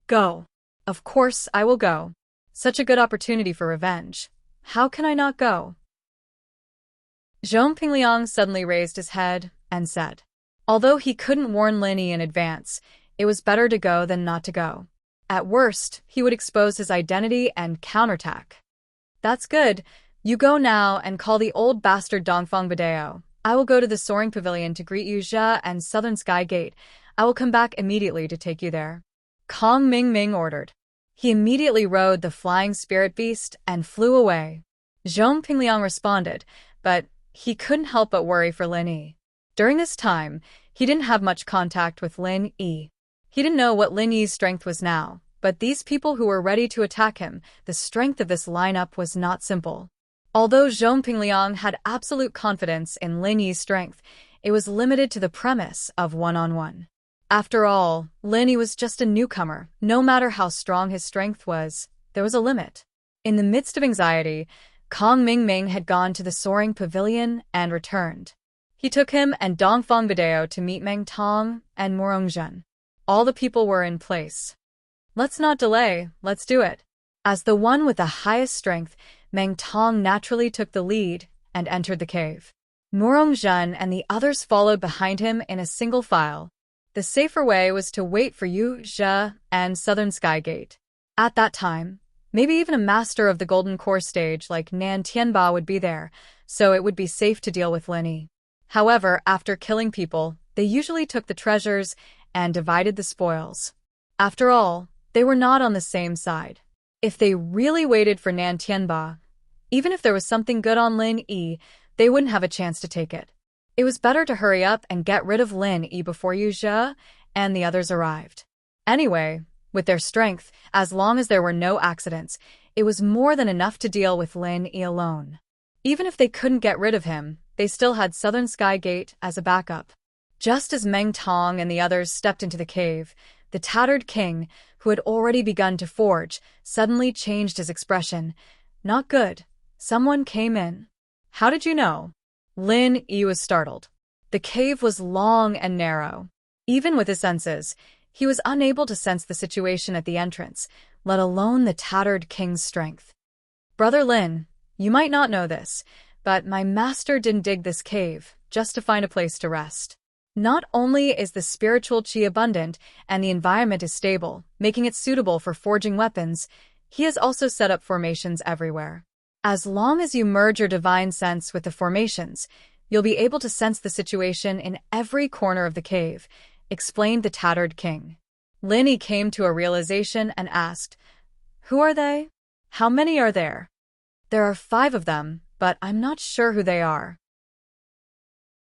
"Go. Of course I will go. Such a good opportunity for revenge. How can I not go?" Zhong Pingliang suddenly raised his head and said, although he couldn't warn Lin Yi in advance, it was better to go than not to go. At worst, he would expose his identity and counterattack. "That's good. You go now and call the old bastard Dongfang Badeo. I will go to the Soaring Pavilion to greet Yu Zhe and Southern Sky Gate. I will come back immediately to take you there." Kong Mingming ordered. He immediately rode the flying spirit beast and flew away. Zhong Pingliang responded, but he couldn't help but worry for Lin Yi. During this time, he didn't have much contact with Lin Yi. He didn't know what Lin Yi's strength was now, but these people who were ready to attack him, the strength of this lineup was not simple. Although Zhong Pingliang had absolute confidence in Lin Yi's strength, it was limited to the premise of one-on-one. After all, Lin Yi was just a newcomer. No matter how strong his strength was, there was a limit. In the midst of anxiety, Kong Mingming had gone to the Soaring Pavilion and returned. He took him and Dongfang Badeo to meet Meng Tong and Morong Zhen. All the people were in place. "Let's not delay, let's do it." As the one with the highest strength, Meng Tong naturally took the lead and entered the cave. Morong Zhen and the others followed behind him in a single file. The safer way was to wait for Yu Zhe and Southern Sky Gate. At that time, maybe even a master of the Golden Core stage like Nan Tianba would be there, so it would be safe to deal with Lin Yi. However, after killing people, they usually took the treasures and divided the spoils. After all, they were not on the same side. If they really waited for Nan Tianba, even if there was something good on Lin Yi, they wouldn't have a chance to take it. It was better to hurry up and get rid of Lin Yi before Yu Zhe and the others arrived. Anyway, with their strength, as long as there were no accidents, it was more than enough to deal with Lin Yi alone. Even if they couldn't get rid of him, they still had Southern Sky Gate as a backup. Just as Meng Tong and the others stepped into the cave, the tattered king, who had already begun to forge, suddenly changed his expression. "Not good. Someone came in." "How did you know?" Lin Yi was startled. The cave was long and narrow. Even with his senses, he was unable to sense the situation at the entrance, let alone the tattered king's strength. "Brother Lin, you might not know this, but my master didn't dig this cave just to find a place to rest. Not only is the spiritual qi abundant and the environment is stable, making it suitable for forging weapons, he has also set up formations everywhere. As long as you merge your divine sense with the formations, you'll be able to sense the situation in every corner of the cave," explained the tattered king. Lin Yi came to a realization and asked, "Who are they? How many are there?" "There are 5 of them, but I'm not sure who they are."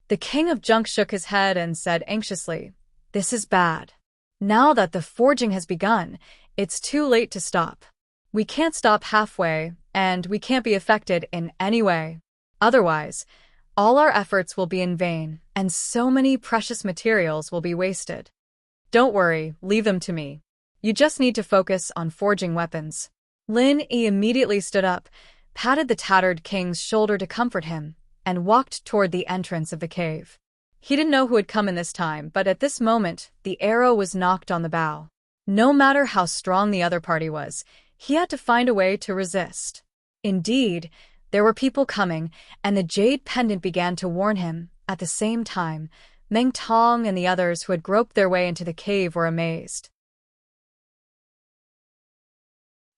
The king of Junk shook his head and said anxiously, "This is bad. Now that the forging has begun, it's too late to stop. We can't stop halfway, and we can't be affected in any way. Otherwise, all our efforts will be in vain, and so many precious materials will be wasted. Don't worry, leave them to me. You just need to focus on forging weapons. Lin Yi immediately stood up, patted the tattered king's shoulder to comfort him, and walked toward the entrance of the cave. He didn't know who had come in this time, but at this moment, the arrow was knocked on the bow. No matter how strong the other party was, he had to find a way to resist. Indeed, there were people coming, and the jade pendant began to warn him. At the same time, Meng Tong and the others who had groped their way into the cave were amazed.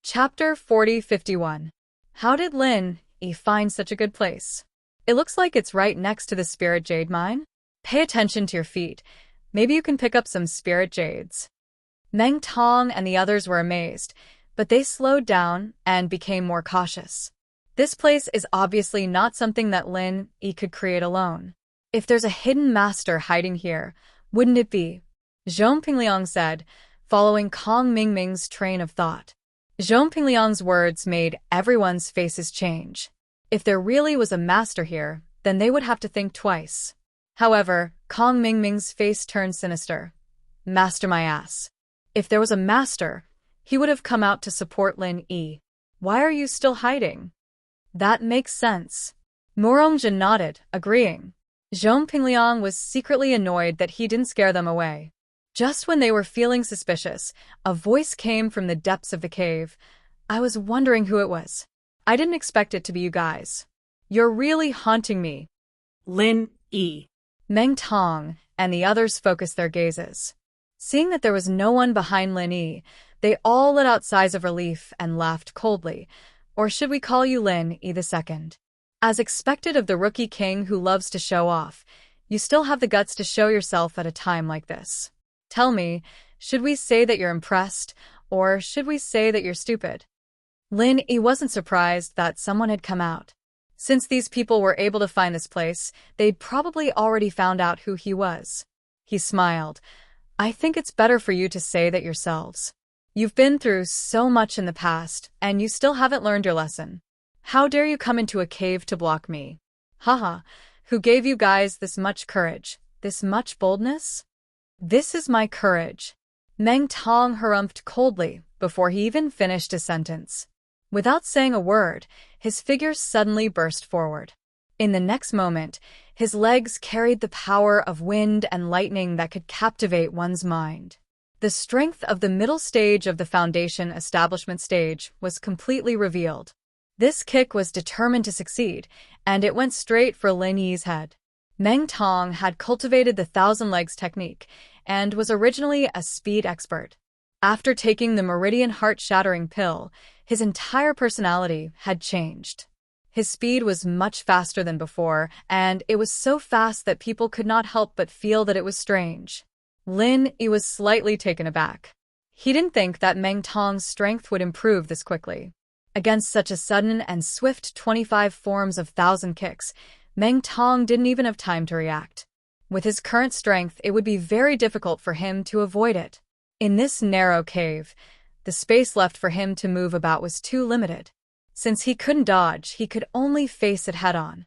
Chapter 40-51. How did Lin Yi find such a good place? It looks like it's right next to the spirit jade mine. Pay attention to your feet. Maybe you can pick up some spirit jades. Meng Tong and the others were amazed, but they slowed down and became more cautious. This place is obviously not something that Lin Yi could create alone. If there's a hidden master hiding here, wouldn't it be? Zhong Pingliang said, following Kong Mingming's train of thought. Zhong Pingliang's words made everyone's faces change. If there really was a master here, then they would have to think twice. However, Kong Mingming's face turned sinister. Master my ass. If there was a master, he would have come out to support Lin Yi. Why are you still hiding? That makes sense. Morongjin nodded, agreeing. Zhong Pingliang was secretly annoyed that he didn't scare them away. Just when they were feeling suspicious, a voice came from the depths of the cave. I was wondering who it was. I didn't expect it to be you guys. You're really haunting me.
Lin Yi.
Meng Tong and the others focused their gazes. Seeing that there was no one behind Lin Yi, they all let out sighs of relief and laughed coldly. Or should we call you Lin Yi II? As expected of the rookie king who loves to show off, you still have the guts to show yourself at a time like this. Tell me, should we say that you're impressed, or should we say that you're stupid? Lin Yi wasn't surprised that someone had come out. Since these people were able to find this place, they'd probably already found out who he was. He smiled. I think it's better for you to say that yourselves. You've been through so much in the past, and you still haven't learned your lesson. How dare you come into a cave to block me? Haha, who gave you guys this much courage, this much boldness? This is my courage. Meng Tong harumphed coldly before he even finished his sentence. Without saying a word, his figure suddenly burst forward. In the next moment, his legs carried the power of wind and lightning that could captivate one's mind. The strength of the middle stage of the foundation establishment stage was completely revealed. This kick was determined to succeed, and it went straight for Lin Yi's head. Meng Tong had cultivated the thousand legs technique and was originally a speed expert. After taking the Meridian heart-shattering pill, his entire personality had changed. His speed was much faster than before, and it was so fast that people could not help but feel that it was strange. Lin Yi was slightly taken aback. He didn't think that Meng Tong's strength would improve this quickly. Against such a sudden and swift 25 forms of thousand kicks, Meng Tong didn't even have time to react. With his current strength, it would be very difficult for him to avoid it. In this narrow cave, the space left for him to move about was too limited. Since he couldn't dodge, he could only face it head-on.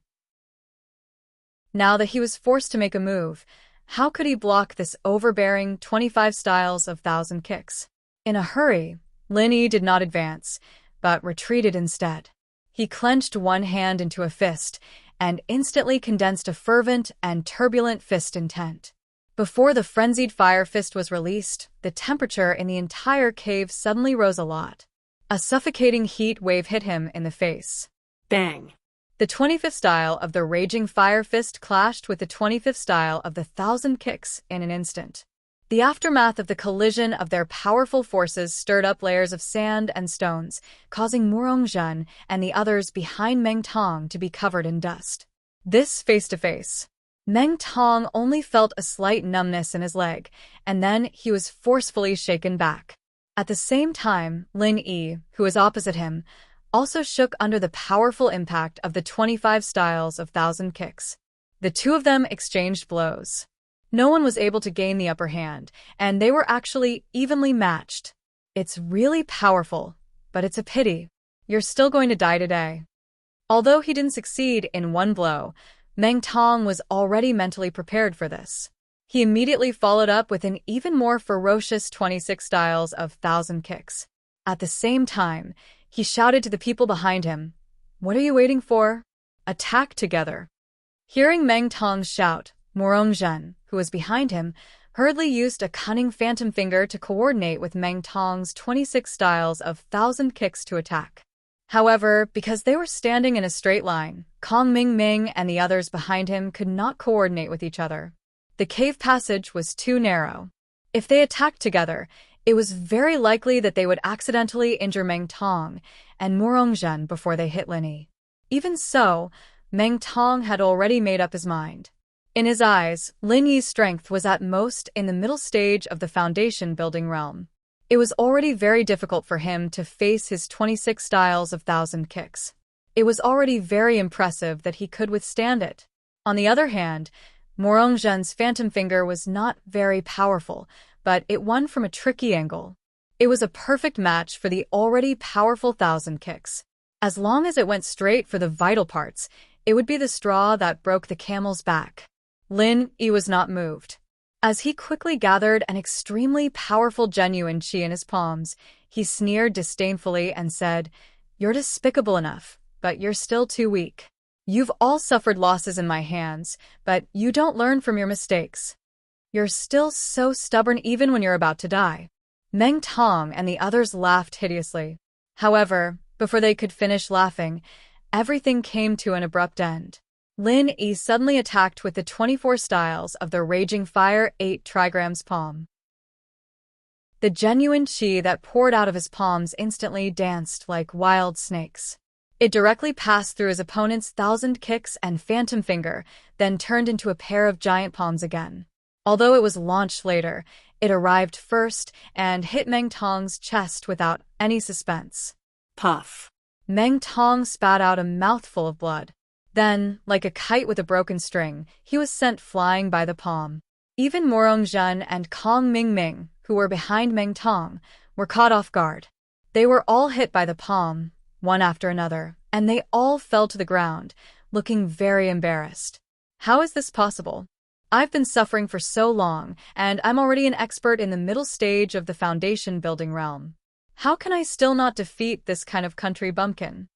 Now that he was forced to make a move, how could he block this overbearing 25 styles of thousand kicks? In a hurry, Lin Yi did not advance, but retreated instead. He clenched one hand into a fist and instantly condensed a fervent and turbulent fist intent. Before the frenzied fire fist was released, the temperature in the entire cave suddenly rose a lot. A suffocating heat wave hit him in the face.
Bang!
The 25th style of the raging fire fist clashed with the 25th style of the thousand kicks in an instant. The aftermath of the collision of their powerful forces stirred up layers of sand and stones, causing Morongjin and the others behind Meng Tong to be covered in dust. This face-to-face. Meng Tong only felt a slight numbness in his leg, and then he was forcefully shaken back. At the same time, Lin Yi, who was opposite him, also shook under the powerful impact of the 25 styles of thousand kicks. The two of them exchanged blows. No one was able to gain the upper hand, and they were actually evenly matched. It's really powerful, but it's a pity. You're still going to die today. Although he didn't succeed in one blow, Meng Tong was already mentally prepared for this. He immediately followed up with an even more ferocious 26 styles of 1,000 kicks. At the same time, he shouted to the people behind him, "What are you waiting for? Attack together." Hearing Meng Tong's shout, Morongzhen, who was behind him, hurriedly used a cunning phantom finger to coordinate with Meng Tong's 26 styles of 1,000 kicks to attack. However, because they were standing in a straight line, Kong Ming Ming and the others behind him could not coordinate with each other. The cave passage was too narrow. If they attacked together, it was very likely that they would accidentally injure Meng Tong and Morongzhen before they hit Lin Yi. Even so, Meng Tong had already made up his mind. In his eyes, Lin Yi's strength was at most in the middle stage of the foundation-building realm. It was already very difficult for him to face his 26 styles of 1,000 kicks. It was already very impressive that he could withstand it. On the other hand, Morongzhen's phantom finger was not very powerful, but it won from a tricky angle. It was a perfect match for the already powerful 1,000 kicks. As long as it went straight for the vital parts, it would be the straw that broke the camel's back. Lin Yi was not moved. As he quickly gathered an extremely powerful genuine qi in his palms, he sneered disdainfully and said, "You're despicable enough, but you're still too weak. You've all suffered losses in my hands, but you don't learn from your mistakes. You're still so stubborn even when you're about to die." Meng Tong and the others laughed hideously. However, before they could finish laughing, everything came to an abrupt end. Lin Yi suddenly attacked with the 24 styles of the Raging Fire 8 trigrams palm. The genuine qi that poured out of his palms instantly danced like wild snakes. It directly passed through his opponent's 1,000 kicks and phantom finger, then turned into a pair of giant palms again. Although it was launched later, it arrived first and hit Meng Tong's chest without any suspense.
Puff.
Meng Tong spat out a mouthful of blood. Then, like a kite with a broken string, he was sent flying by the palm. Even Morongzhen and Kong Ming Ming, who were behind Meng Tong, were caught off guard. They were all hit by the palm, one after another, and they all fell to the ground, looking very embarrassed. How is this possible? I've been suffering for so long, and I'm already an expert in the middle stage of the foundation-building realm. How can I still not defeat this kind of country bumpkin?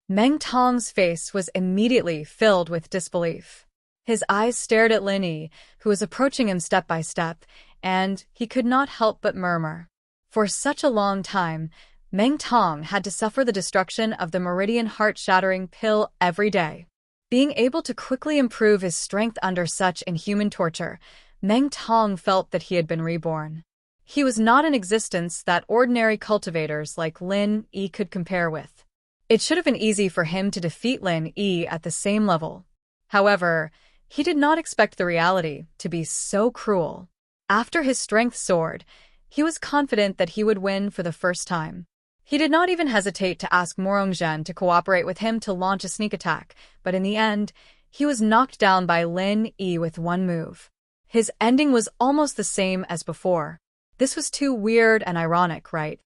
Meng Tong's face was immediately filled with disbelief. His eyes stared at Lin Yi, who was approaching him step by step, and he could not help but murmur. For such a long time, Meng Tong had to suffer the destruction of the Meridian heart-shattering pill every day. Being able to quickly improve his strength under such inhuman torture, Meng Tong felt that he had been reborn. He was not an existence that ordinary cultivators like Lin Yi could compare with. It should have been easy for him to defeat Lin Yi at the same level. However, he did not expect the reality to be so cruel. After his strength soared, he was confident that he would win for the first time. He did not even hesitate to ask Morongzhen to cooperate with him to launch a sneak attack, but in the end, he was knocked down by Lin Yi with one move. His ending was almost the same as before. This was too weird and ironic, right?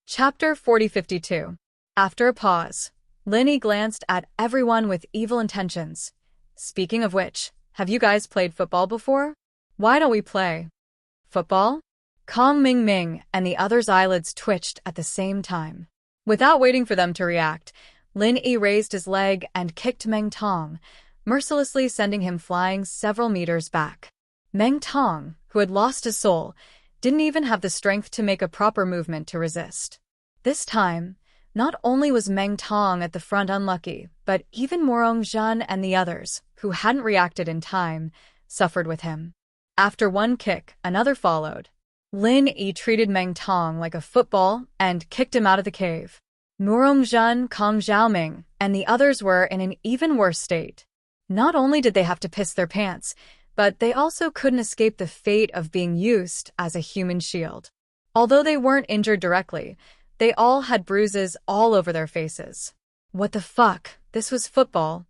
Chapter 4052. After a pause, Lin Yi glanced at everyone with evil intentions. "Speaking of which, have you guys played football before? Why don't we play?" "Football?" Kong Ming Ming and the others' eyelids twitched at the same time. Without waiting for them to react, Lin Yi raised his leg and kicked Meng Tong, mercilessly sending him flying several meters back. Meng Tong, who had lost his soul, didn't even have the strength to make a proper movement to resist. This time, not only was Meng Tong at the front unlucky, but even Morongzhen and the others, who hadn't reacted in time, suffered with him. After one kick, another followed. Lin Yi treated Meng Tong like a football and kicked him out of the cave. Morongzhen, Kong Xiaoming, and the others were in an even worse state. Not only did they have to piss their pants, but they also couldn't escape the fate of being used as a human shield. Although they weren't injured directly, they all had bruises all over their faces. What the fuck? This was football.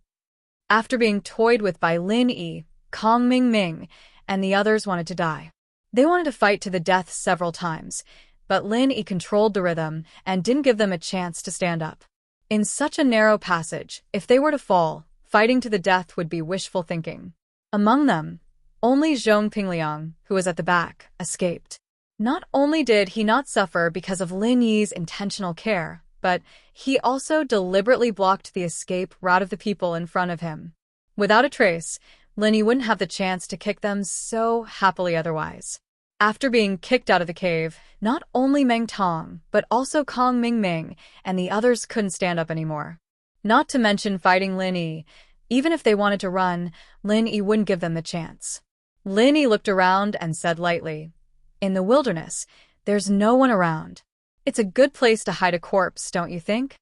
After being toyed with by Lin Yi, Kong Ming and the others wanted to die. They wanted to fight to the death several times, but Lin Yi controlled the rhythm and didn't give them a chance to stand up. In such a narrow passage, if they were to fall, fighting to the death would be wishful thinking. Among them, only Zhong Pingliang, who was at the back, escaped. Not only did he not suffer because of Lin Yi's intentional care, but he also deliberately blocked the escape route of the people in front of him. Without a trace, Lin Yi wouldn't have the chance to kick them so happily otherwise. After being kicked out of the cave, not only Meng Tong, but also Kong Ming and the others couldn't stand up anymore. Not to mention fighting Lin Yi. Even if they wanted to run, Lin Yi wouldn't give them the chance. Lin Yi looked around and said lightly, "In the wilderness, there's no one around. It's a good place to hide a corpse, don't you think?"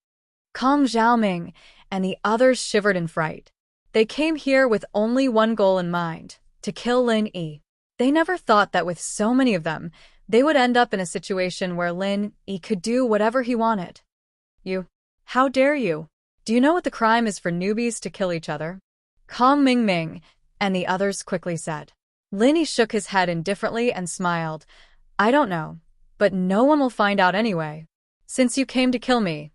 Kong Xiaoming and the others shivered in fright. They came here with only one goal in mind, to kill Lin Yi. They never thought that with so many of them, they would end up in a situation where Lin Yi could do whatever he wanted. "You, how dare you? Do you know what the crime is for newbies to kill each other?" Kong Ming and the others quickly said. Lin Yi shook his head indifferently and smiled. "I don't know, but no one will find out anyway. Since you came to kill me,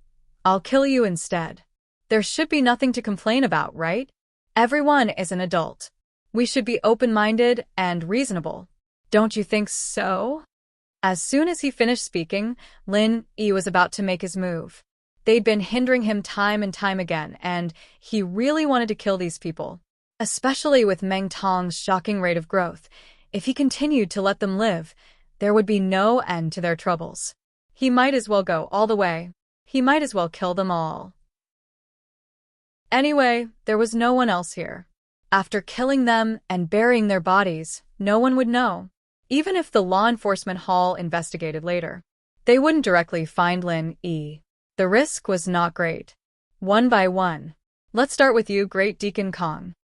I'll kill you instead. There should be nothing to complain about, right? Everyone is an adult. We should be open-minded and reasonable. Don't you think so?" As soon as he finished speaking, Lin Yi was about to make his move. They'd been hindering him time and time again, and he really wanted to kill these people. Especially with Meng Tong's shocking rate of growth. If he continued to let them live, there would be no end to their troubles. He might as well go all the way. He might as well kill them all. Anyway, there was no one else here. After killing them and burying their bodies, no one would know. Even if the law enforcement hall investigated later, they wouldn't directly find Lin Yi. The risk was not great. One by one. Let's start with you, Great Deacon Kong.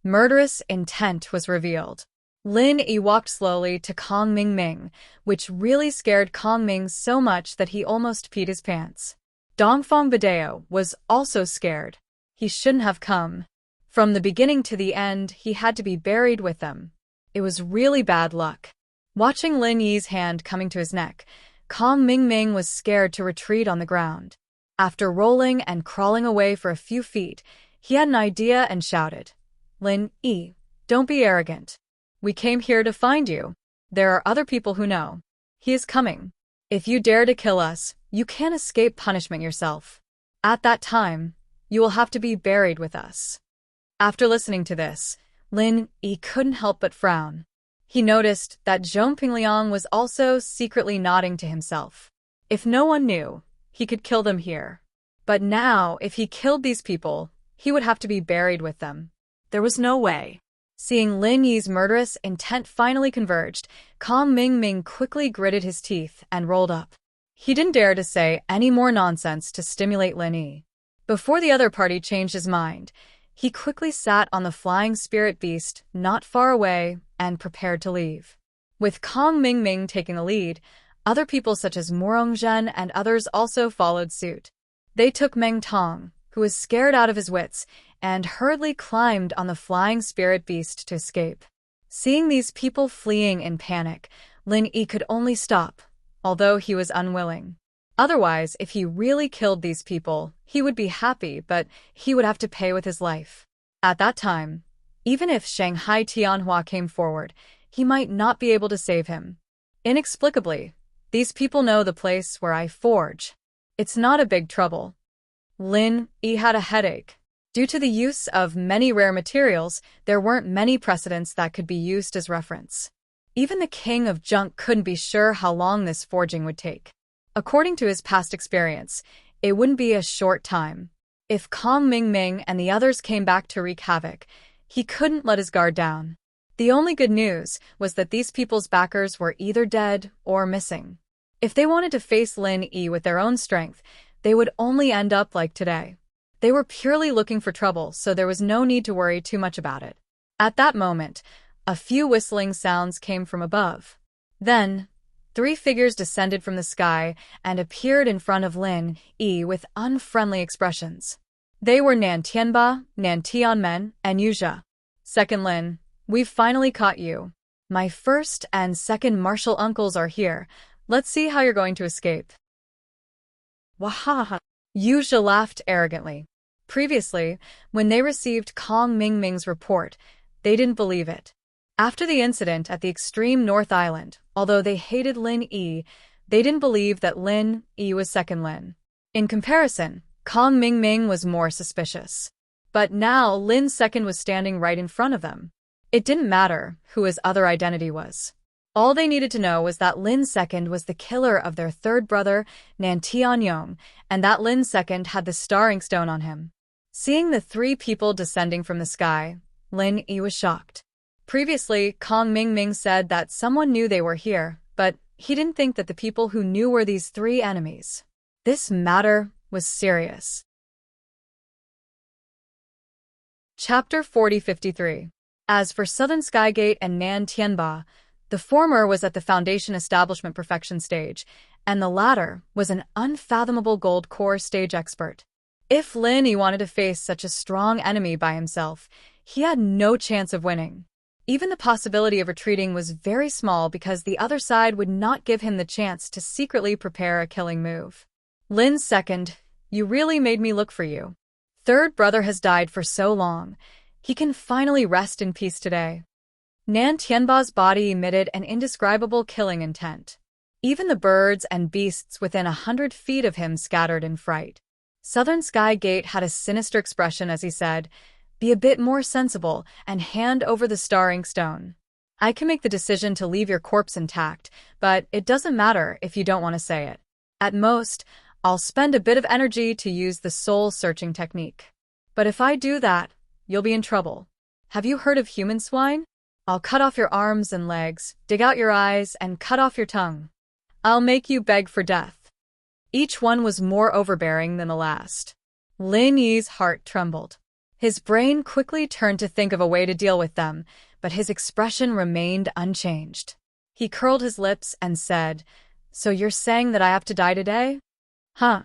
Murderous intent was revealed. Lin Yi walked slowly to Kong Ming, which really scared Kong Ming so much that he almost peed his pants. Dongfang Badeo was also scared. He shouldn't have come. From the beginning to the end, he had to be buried with them. It was really bad luck. Watching Lin Yi's hand coming to his neck, Kong Ming was scared to retreat on the ground. After rolling and crawling away for a few feet, he had an idea and shouted, "Lin Yi, don't be arrogant. We came here to find you. There are other people who know. He is coming. If you dare to kill us, you can't escape punishment yourself. At that time, you will have to be buried with us." After listening to this, Lin Yi couldn't help but frown. He noticed that Zhong Pingliang was also secretly nodding to himself. If no one knew, he could kill them here. But now, if he killed these people, he would have to be buried with them. There was no way. Seeing Lin Yi's murderous intent finally converged, Kong Ming quickly gritted his teeth and rolled up. He didn't dare to say any more nonsense to stimulate Lin Yi. Before the other party changed his mind, he quickly sat on the flying spirit beast not far away and prepared to leave. With Kong Ming taking the lead, other people such as Morongzhen and others also followed suit. They took Meng Tong, who was scared out of his wits, and hurriedly climbed on the flying spirit beast to escape. Seeing these people fleeing in panic, Lin Yi could only stop, although he was unwilling. Otherwise, if he really killed these people, he would be happy, but he would have to pay with his life. At that time, even if Shanghai Tianhua came forward, he might not be able to save him. Inexplicably, these people know the place where I forge. It's not a big trouble. Lin Yi had a headache. Due to the use of many rare materials, there weren't many precedents that could be used as reference. Even the king of junk couldn't be sure how long this forging would take. According to his past experience, it wouldn't be a short time. If Kong Ming and the others came back to wreak havoc, he couldn't let his guard down. The only good news was that these people's backers were either dead or missing. If they wanted to face Lin Yi with their own strength, they would only end up like today. They were purely looking for trouble, so there was no need to worry too much about it. At that moment, a few whistling sounds came from above. Then, 3 figures descended from the sky and appeared in front of Lin Yi with unfriendly expressions. They were Nan Tianba, Nan Tianmen, and Yuzha. Second Lin, we've finally caught you. My first and second martial uncles are here. Let's see how you're going to escape. Wahaha. Yuzha laughed arrogantly. Previously, when they received Kong Mingming's report, they didn't believe it. After the incident at the extreme North Island, although they hated Lin Yi, they didn't believe that Lin Yi was second Lin. In comparison, Kong Mingming was more suspicious. But now Lin's second was standing right in front of them. It didn't matter who his other identity was. All they needed to know was that Lin's second was the killer of their third brother, Nan Tianyong, and that Lin's second had the starring stone on him. Seeing the three people descending from the sky, Lin Yi was shocked. Previously, Kong Mingming said that someone knew they were here, but he didn't think that the people who knew were these three enemies. This matter was serious. Chapter 4053. As for Southern Skygate and Nan Tianba, the former was at the Foundation Establishment Perfection stage, and the latter was an unfathomable gold core stage expert. If Lin Yi wanted to face such a strong enemy by himself, he had no chance of winning. Even the possibility of retreating was very small because the other side would not give him the chance to secretly prepare a killing move. Lin's second, you really made me look for you. Third brother has died for so long. He can finally rest in peace today. Nan Tianba's body emitted an indescribable killing intent. Even the birds and beasts within 100 feet of him scattered in fright. Southern Sky Gate had a sinister expression as he said, "Be a bit more sensible and hand over the starring stone. I can make the decision to leave your corpse intact, but it doesn't matter if you don't want to say it. At most, I'll spend a bit of energy to use the soul-searching technique. But if I do that, you'll be in trouble. Have you heard of human swine? I'll cut off your arms and legs, dig out your eyes, and cut off your tongue. I'll make you beg for death." Each one was more overbearing than the last. Lin Yi's heart trembled. His brain quickly turned to think of a way to deal with them, but his expression remained unchanged. He curled his lips and said, "So you're saying that I have to die today? Huh,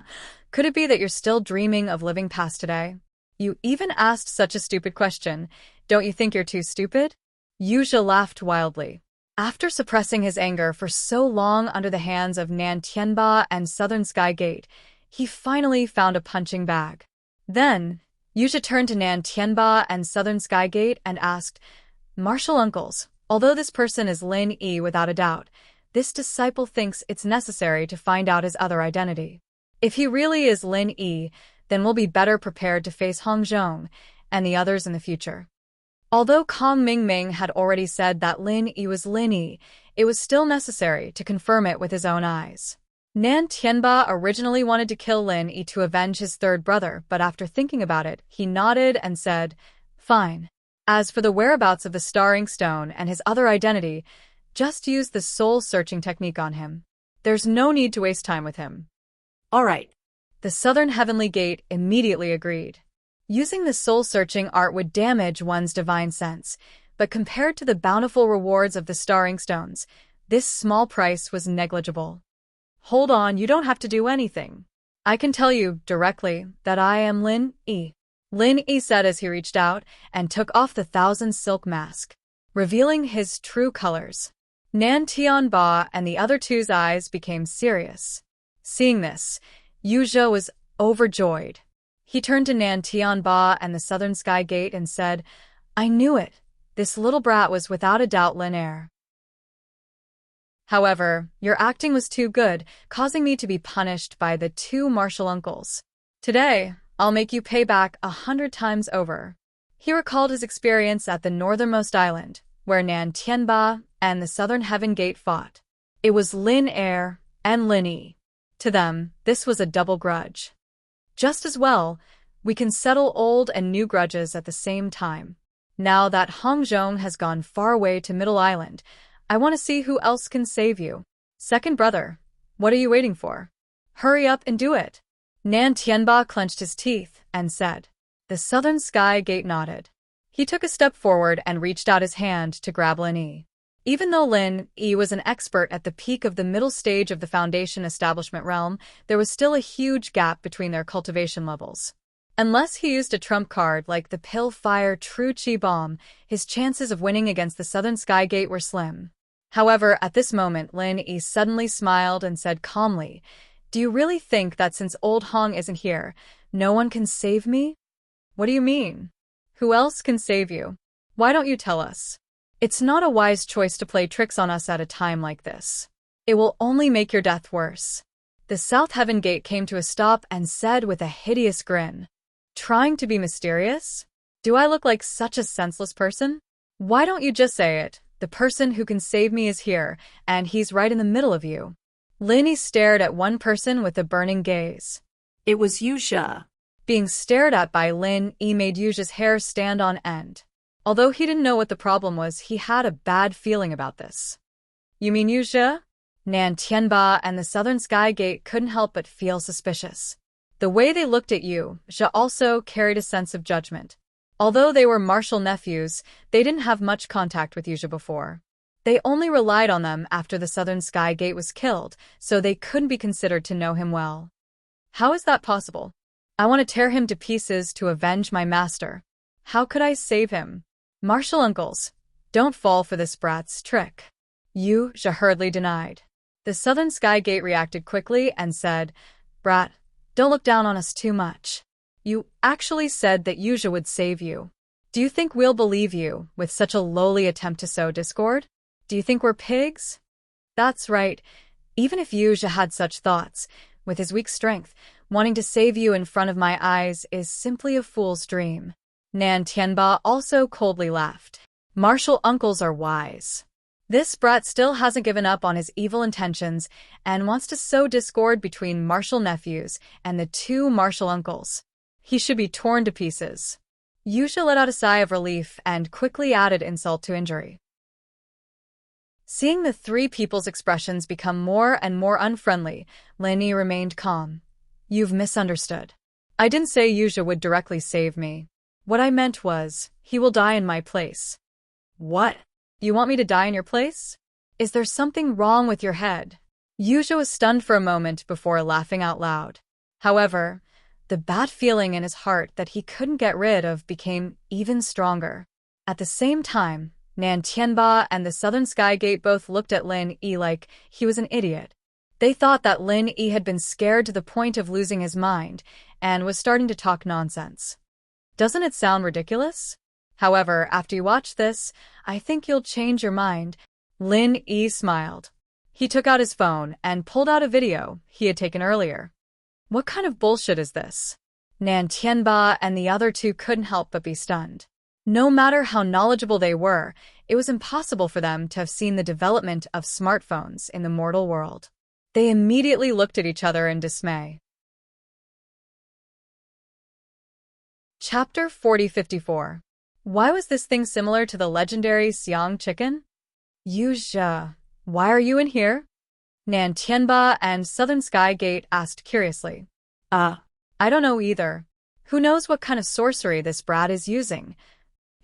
could it be that you're still dreaming of living past today? You even asked such a stupid question. Don't you think you're too stupid?" Yuzha laughed wildly. After suppressing his anger for so long under the hands of Nan Tianba and Southern Sky Gate, he finally found a punching bag. Then, Yuzha turned to Nan Tianba and Southern Sky Gate and asked, "Martial uncles, although this person is Lin Yi without a doubt, this disciple thinks it's necessary to find out his other identity. If he really is Lin Yi, then we'll be better prepared to face Hong Zhong and the others in the future." Although Kong Mingming had already said that Lin Yi was Lin Yi, it was still necessary to confirm it with his own eyes. Nan Tianba originally wanted to kill Lin Yi to avenge his third brother, but after thinking about it, he nodded and said, "Fine. As for the whereabouts of the starring stone and his other identity, just use the soul-searching technique on him. There's no need to waste time with him."
All right.
The Southern Heavenly Gate immediately agreed. Using the soul-searching art would damage one's divine sense, but compared to the bountiful rewards of the starring stones, this small price was negligible. "Hold on, you don't have to do anything. I can tell you directly that I am Lin Yi," Lin Yi said as he reached out and took off the 1,000 silk mask, revealing his true colors. Nan Tianba and the other two's eyes became serious. Seeing this, Yuzha was overjoyed. He turned to Nan Tianba and the Southern Sky Gate and said, "I knew it. This little brat was without a doubt Lin Heir. However, your acting was too good, causing me to be punished by the two martial uncles. Today, I'll make you pay back 100 times over." He recalled his experience at the northernmost island, where Nan Tianba and the Southern Heaven Gate fought. It was Lin Heir and Lin Yi. To them, this was a double grudge. Just as well, we can settle old and new grudges at the same time. Now that Hong Zhong has gone far away to Middle Island, I want to see who else can save you. Second brother, what are you waiting for? Hurry up and do it." Nan Tianba clenched his teeth and said. The Southern Sky Gate nodded. He took a step forward and reached out his hand to grab Lin Yi. Even though Lin Yi was an expert at the peak of the middle stage of the Foundation establishment realm, there was still a huge gap between their cultivation levels. Unless he used a trump card like the Pill Fire True Chi Bomb, his chances of winning against the Southern Sky Gate were slim. However, at this moment, Lin Yi suddenly smiled and said calmly, "Do you really think that since old Hong isn't here, no one can save me?" "What do you mean? Who else can save you? Why don't you tell us?" "It's not a wise choice to play tricks on us at a time like this. It will only make your death worse." The South Heaven Gate came to a stop and said with a hideous grin, "Trying to be mysterious? Do I look like such a senseless person? Why don't you just say it? The person who can save me is here, and he's right in the middle of you." Lin Yi stared at one person with a burning gaze.
It was Yuzha.
Being stared at by Lin Yi made Yuzha's hair stand on end. Although he didn't know what the problem was, he had a bad feeling about this. "You mean Yuzha?" Nan Tianba and the Southern Sky Gate couldn't help but feel suspicious. The way they looked at Yuzha also carried a sense of judgment. Although they were martial nephews, they didn't have much contact with Yuzha before. They only relied on them after the Southern Sky Gate was killed, so they couldn't be considered to know him well. "How is that possible? I want to tear him to pieces to avenge my master. How could I save him?" "Martial uncles, don't fall for this brat's trick," Yuzha hurriedly denied. The Southern Sky Gate reacted quickly and said, "Brat, don't look down on us too much. You actually said that Yuzha would save you. Do you think we'll believe you with such a lowly attempt to sow discord? Do you think we're pigs?" "That's right. Even if Yuzha had such thoughts, with his weak strength, wanting to save you in front of my eyes is simply a fool's dream." Nan Tianba also coldly laughed. "Martial uncles are wise. This brat still hasn't given up on his evil intentions and wants to sow discord between martial nephews and the two martial uncles. He should be torn to pieces." Yuzha let out a sigh of relief and quickly added insult to injury. Seeing the three people's expressions become more and more unfriendly, Lin Yi remained calm. "You've misunderstood. I didn't say Yuzha would directly save me. What I meant was, he will die in my place." "What? You want me to die in your place? Is there something wrong with your head?" Yuzha was stunned for a moment before laughing out loud. However, the bad feeling in his heart that he couldn't get rid of became even stronger. At the same time, Nan Tianba and the Southern Sky Gate both looked at Lin Yi like he was an idiot. They thought that Lin Yi had been scared to the point of losing his mind and was starting to talk nonsense. Doesn't it sound ridiculous? However, after you watch this, I think you'll change your mind. Lin Yi smiled. He took out his phone and pulled out a video he had taken earlier. What kind of bullshit is this? Nan Tianba and the other two couldn't help but be stunned. No matter how knowledgeable they were, it was impossible for them to have seen the development of smartphones in the mortal world. They immediately looked at each other in dismay. Chapter 4054. Why was this thing similar to the legendary Xiang chicken? Yuzha, why are you in here? Nan Tianba and Southern Sky Gate asked curiously. I don't know either. Who knows what kind of sorcery this brat is using?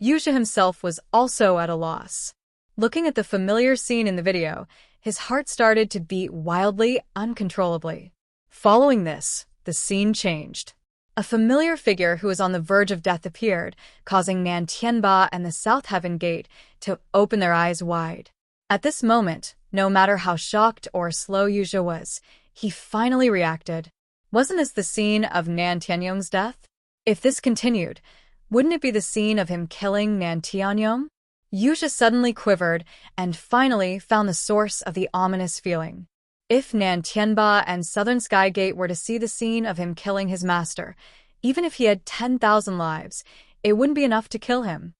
Yuzha himself was also at a loss. Looking at the familiar scene in the video, his heart started to beat wildly, uncontrollably. Following this, the scene changed. A familiar figure who was on the verge of death appeared, causing Nan Tianba and the South Heaven Gate to open their eyes wide. At this moment, no matter how shocked or slow Yuzha was, he finally reacted. Wasn't this the scene of Nan Tianyong's death? If this continued, wouldn't it be the scene of him killing Nan Tianyong? Yuzha suddenly quivered and finally found the source of the ominous feeling. If Nan Tianba and Southern Sky Gate were to see the scene of him killing his master, even if he had 10,000 lives, it wouldn't be enough to kill him.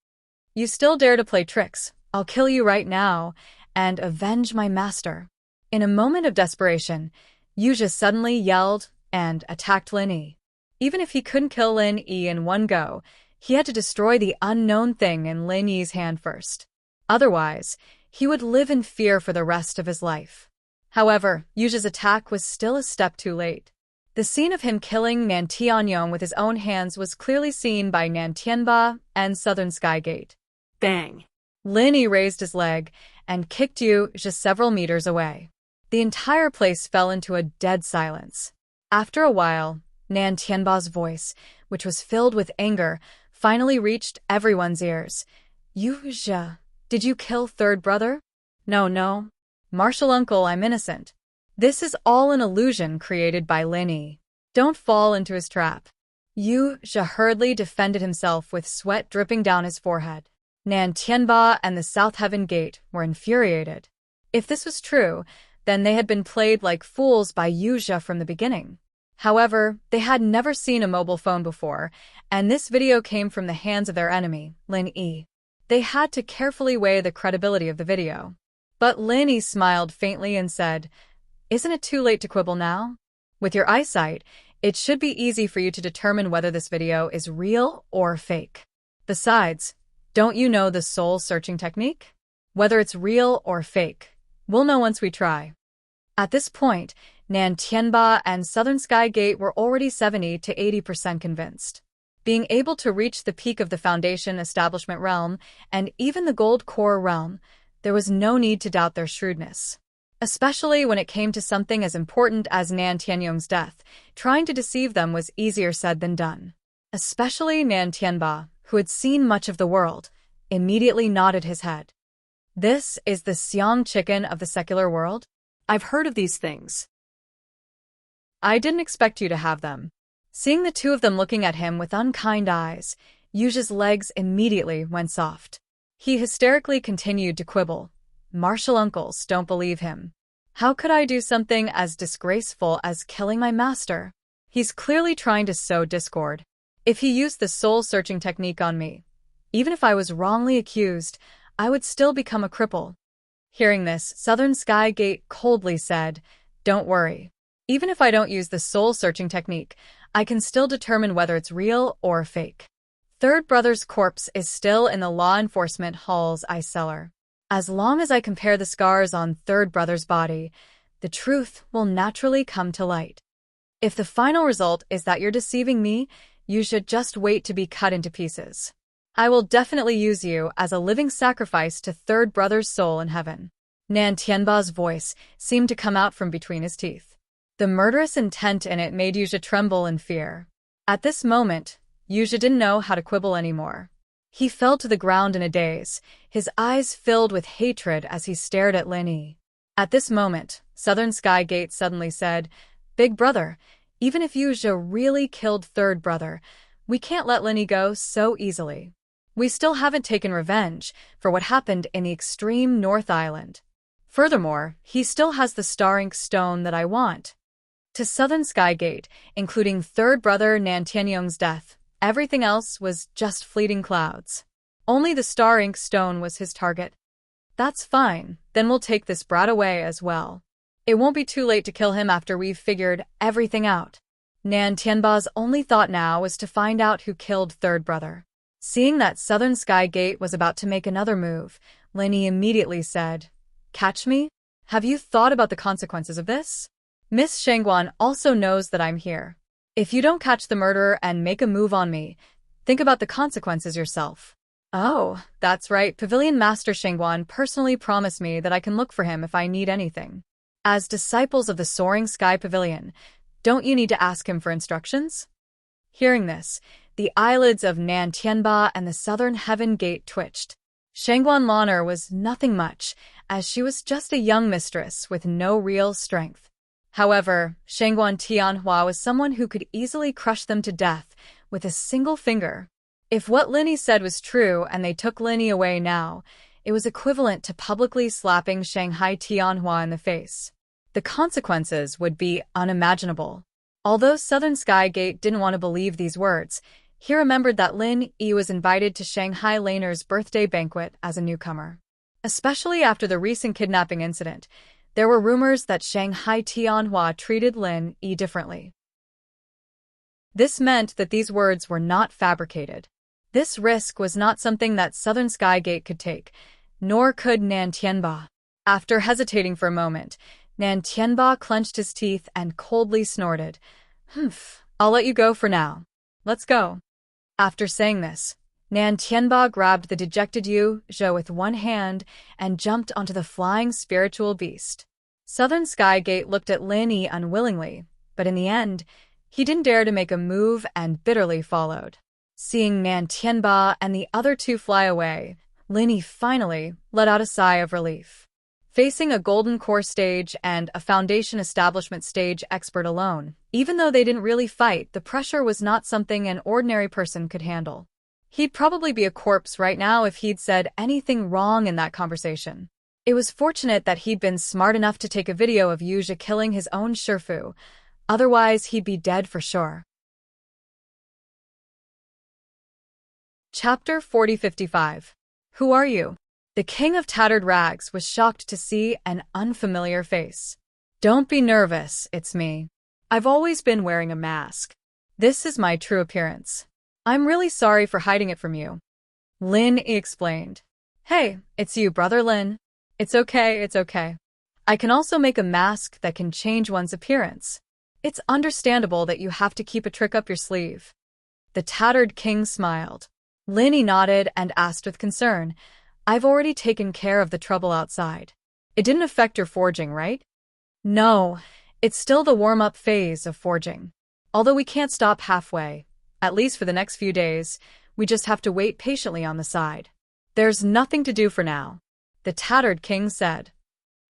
You still dare to play tricks? I'll kill you right now and avenge my master. In a moment of desperation, Yuzha suddenly yelled and attacked Lin Yi. Even if he couldn't kill Lin Yi in one go, he had to destroy the unknown thing in Lin Yi's hand first. Otherwise, he would live in fear for the rest of his life. However, Yuzha's attack was still a step too late. The scene of him killing Nan Tianyong with his own hands was clearly seen by Nan Tianba and Southern Sky Gate.
Bang!
Lin Yi raised his leg and kicked Yuzha several meters away. The entire place fell into a dead silence. After a while, Nan Tianba's voice, which was filled with anger, finally reached everyone's ears. You, Zhe, did you kill third brother? No. Martial uncle, I'm innocent. This is all an illusion created by Lin Yi. Don't fall into his trap. Yu Zhe hurriedly defended himself with sweat dripping down his forehead. Nan Tianba and the South Heaven Gate were infuriated. If this was true, then they had been played like fools by Yu Zhe from the beginning. However, they had never seen a mobile phone before, and this video came from the hands of their enemy, Lin Yi. They had to carefully weigh the credibility of the video. But Lin Yi smiled faintly and said, "Isn't it too late to quibble now? With your eyesight, it should be easy for you to determine whether this video is real or fake. Besides, don't you know the soul-searching technique? Whether it's real or fake, we'll know once we try." At this point, Nan Tianba and Southern Sky Gate were already 70 to 80% convinced. Being able to reach the peak of the Foundation Establishment realm and even the Gold Core realm, there was no need to doubt their shrewdness. Especially when it came to something as important as Nan Tianyong's death, trying to deceive them was easier said than done. Especially Nan Tianba, who had seen much of the world, immediately nodded his head. This is the Xiang chicken of the secular world?
I've heard of these things.
I didn't expect you to have them. Seeing the two of them looking at him with unkind eyes, Yuja's legs immediately went soft. He hysterically continued to quibble. Martial uncles don't believe him. How could I do something as disgraceful as killing my master? He's clearly trying to sow discord. If he used the soul-searching technique on me, even if I was wrongly accused, I would still become a cripple. Hearing this, Southern Sky Gate coldly said, "Don't worry. Even if I don't use the soul-searching technique, I can still determine whether it's real or fake. Third brother's corpse is still in the law enforcement hall's ice cellar. As long as I compare the scars on third brother's body, the truth will naturally come to light. If the final result is that you're deceiving me, you should just wait to be cut into pieces. I will definitely use you as a living sacrifice to third brother's soul in heaven." Nan Tianba's voice seemed to come out from between his teeth. The murderous intent in it made Yuja tremble in fear. At this moment, Yuja didn't know how to quibble anymore. He fell to the ground in a daze, his eyes filled with hatred as he stared at Lin Yi. At this moment, Southern Sky Gate suddenly said, "Big brother, even if Yuja really killed third brother, we can't let Lin Yi go so easily. We still haven't taken revenge for what happened in the extreme North Island. Furthermore, he still has the Star Ink Stone that I want." To Southern Sky Gate, including third brother Nan Tianyong's death, everything else was just fleeting clouds. Only the Star Ink Stone was his target. "That's fine, then we'll take this brat away as well. It won't be too late to kill him after we've figured everything out." Nan Tianba's only thought now was to find out who killed third brother. Seeing that Southern Sky Gate was about to make another move, Lin Yi immediately said, "Catch me? Have you thought about the consequences of this? Miss Shangguan also knows that I'm here. If you don't catch the murderer and make a move on me, think about the consequences yourself." "Oh, that's right. Pavilion Master Shangguan personally promised me that I can look for him if I need anything. As disciples of the Soaring Sky Pavilion, don't you need to ask him for instructions?" Hearing this, the eyelids of Nan Tianba and the Southern Heaven Gate twitched. Shangguan Lan'er was nothing much, as she was just a young mistress with no real strength. However, Shangguan Tianhua was someone who could easily crush them to death with a single finger. If what Lin Yi said was true and they took Lin Yi away now, it was equivalent to publicly slapping Shanghai Tianhua in the face. The consequences would be unimaginable. Although Southern Sky Gate didn't want to believe these words, he remembered that Lin Yi was invited to Shanghai Laner's birthday banquet as a newcomer. Especially after the recent kidnapping incident, there were rumors that Shanghai Tianhua treated Lin Yi differently. This meant that these words were not fabricated. This risk was not something that Southern Sky Gate could take, nor could Nan Tianba. After hesitating for a moment, Nan Tianba clenched his teeth and coldly snorted. "Humph, I'll let you go for now. Let's go." After saying this, Nan Tianba grabbed the dejected Yu Zhe with one hand and jumped onto the flying spiritual beast. Southern Sky Gate looked at Lin Yi unwillingly, but in the end, He didn't dare to make a move and bitterly followed. Seeing Nan Tianba and the other two fly away, Linny finally let out a sigh of relief. Facing a golden core stage and a foundation establishment stage expert alone, even though they didn't really fight, the pressure was not something an ordinary person could handle. He'd probably be a corpse right now if he'd said anything wrong in that conversation. It was fortunate that he'd been smart enough to take a video of Yuzha killing his own Shifu, otherwise he'd be dead for sure. Chapter 4055. Who are you? The king of tattered rags was shocked to see an unfamiliar face. Don't be nervous, it's me. I've always been wearing a mask. This is my true appearance. I'm really sorry for hiding it from you. Lin explained. Hey, it's you, brother Lin. It's okay, it's okay. I can also make a mask that can change one's appearance. It's understandable that you have to keep a trick up your sleeve. The tattered king smiled. Linny nodded and asked with concern, I've already taken care of the trouble outside. It didn't affect your forging, right? No, it's still the warm-up phase of forging. Although we can't stop halfway, at least for the next few days, we just have to wait patiently on the side. There's nothing to do for now, the tattered king said.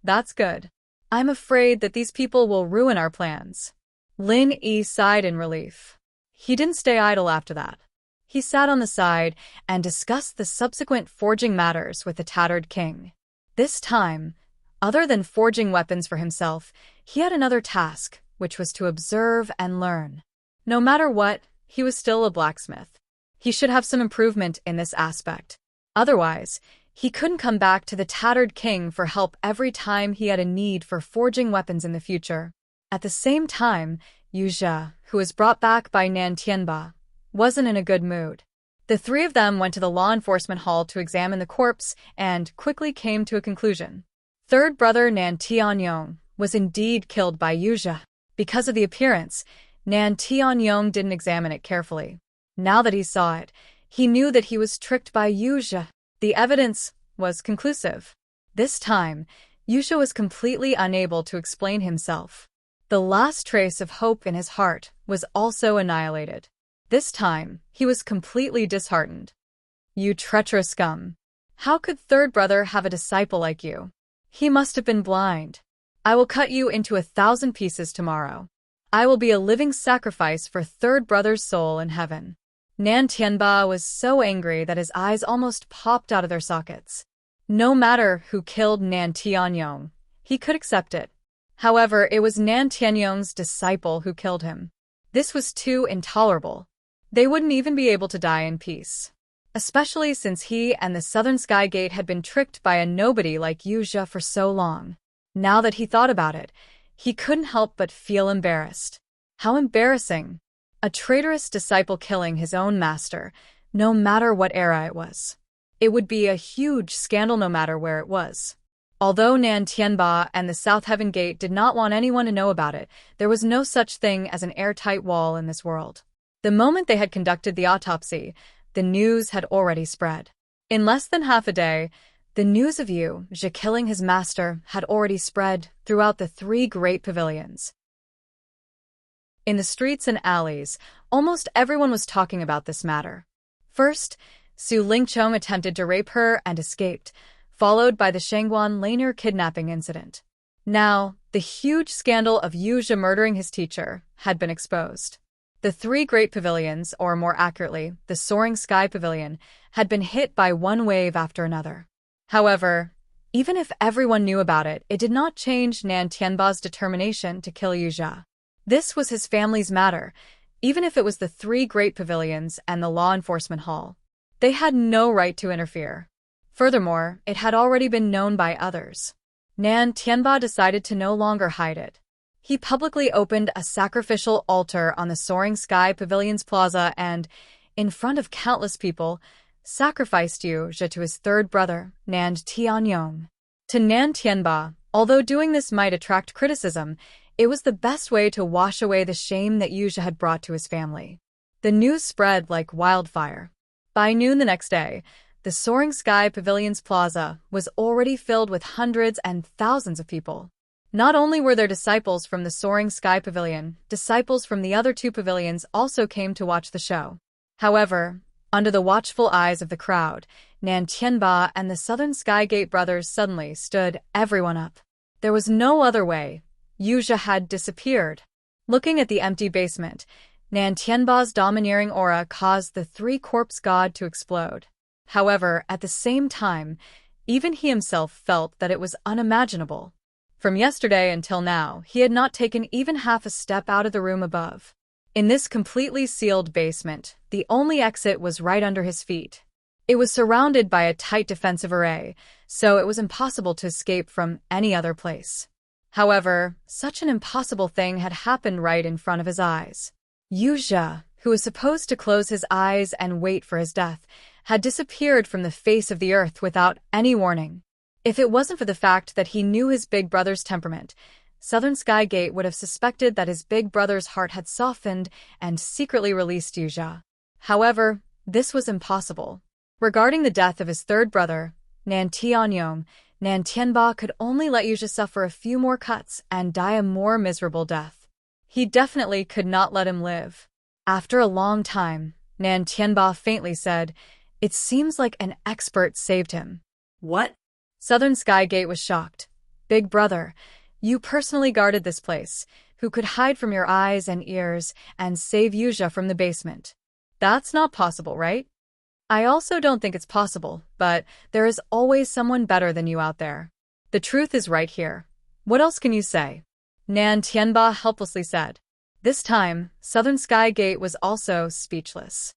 That's good. I'm afraid that these people will ruin our plans. Lin Yi sighed in relief. He didn't stay idle after that. He sat on the side and discussed the subsequent forging matters with the tattered king. This time, other than forging weapons for himself, he had another task, which was to observe and learn. No matter what, he was still a blacksmith. He should have some improvement in this aspect. Otherwise, he couldn't come back to the tattered king for help every time he had a need for forging weapons in the future. At the same time, Yuzha, who was brought back by Nan Tianba, wasn't in a good mood. The three of them went to the law enforcement hall to examine the corpse and quickly came to a conclusion. Third brother Nan Tianyong was indeed killed by Yuzha. Because of the appearance, Nan Tianyong didn't examine it carefully. Now that he saw it, he knew that he was tricked by Yuzha. The evidence was conclusive. This time, Yuzha was completely unable to explain himself. The last trace of hope in his heart was also annihilated. This time, he was completely disheartened. You treacherous scum. How could third brother have a disciple like you? He must have been blind. I will cut you into 1,000 pieces tomorrow. I will be a living sacrifice for third brother's soul in heaven. Nan Tianba was so angry that his eyes almost popped out of their sockets. No matter who killed Nan Tianyong, he could accept it. However, it was Nan Tianyong's disciple who killed him. This was too intolerable. They wouldn't even be able to die in peace. Especially since he and the Southern Sky Gate had been tricked by a nobody like Yuzha for so long. Now that he thought about it, he couldn't help but feel embarrassed. How embarrassing! A traitorous disciple killing his own master, no matter what era it was. It would be a huge scandal no matter where it was. Although Nan Tianba and the South Heaven Gate did not want anyone to know about it, there was no such thing as an airtight wall in this world. The moment they had conducted the autopsy, the news had already spread. In less than half a day, the news of Yuzha killing his master had already spread throughout the 3 great pavilions. In the streets and alleys, almost everyone was talking about this matter. First, Su Lingchong attempted to rape her and escaped, followed by the Shangguan Laner kidnapping incident. Now, the huge scandal of Yuzha murdering his teacher had been exposed. The 3 great pavilions, or more accurately, the Soaring Sky Pavilion, had been hit by one wave after another. However, even if everyone knew about it, it did not change Nan Tianba's determination to kill Yuzha. This was his family's matter, even if it was the 3 great pavilions and the law enforcement hall. They had no right to interfere. Furthermore, it had already been known by others. Nan Tianba decided to no longer hide it. He publicly opened a sacrificial altar on the Soaring Sky Pavilion's plaza and, in front of countless people, sacrificed Yuzha to his third brother, Nan Tianyong. To Nan Tianba, although doing this might attract criticism, it was the best way to wash away the shame that Yuzha had brought to his family. The news spread like wildfire. By noon the next day, the Soaring Sky Pavilion's plaza was already filled with hundreds and thousands of people. Not only were there disciples from the Soaring Sky Pavilion, disciples from the other two pavilions also came to watch the show. However, under the watchful eyes of the crowd, Nan Tianba and the Southern Sky Gate brothers suddenly stood everyone up. There was no other way. Yuzha had disappeared. Looking at the empty basement, Nan Tianba's domineering aura caused the three-corpse god to explode. However, at the same time, even he himself felt that it was unimaginable. From yesterday until now, he had not taken even half a step out of the room above. In this completely sealed basement, the only exit was right under his feet. It was surrounded by a tight defensive array, so it was impossible to escape from any other place. However, such an impossible thing had happened right in front of his eyes. Yuzha, who was supposed to close his eyes and wait for his death, had disappeared from the face of the earth without any warning. If it wasn't for the fact that he knew his big brother's temperament, Southern Sky Gate would have suspected that his big brother's heart had softened and secretly released Yuzha. However, this was impossible. Regarding the death of his third brother, Nan Tianyong, Nan Tianba could only let Yuzha suffer a few more cuts and die a more miserable death. He definitely could not let him live. After a long time, Nan Tianba faintly said, "It seems like an expert saved him."
What?
Southern Sky Gate was shocked. "Big brother, you personally guarded this place, who could hide from your eyes and ears and save Yuzha from the basement. That's not possible, right?" "I also don't think it's possible, but there is always someone better than you out there. The truth is right here. What else can you say?" Nan Tianba helplessly said. This time, Southern Sky Gate was also speechless.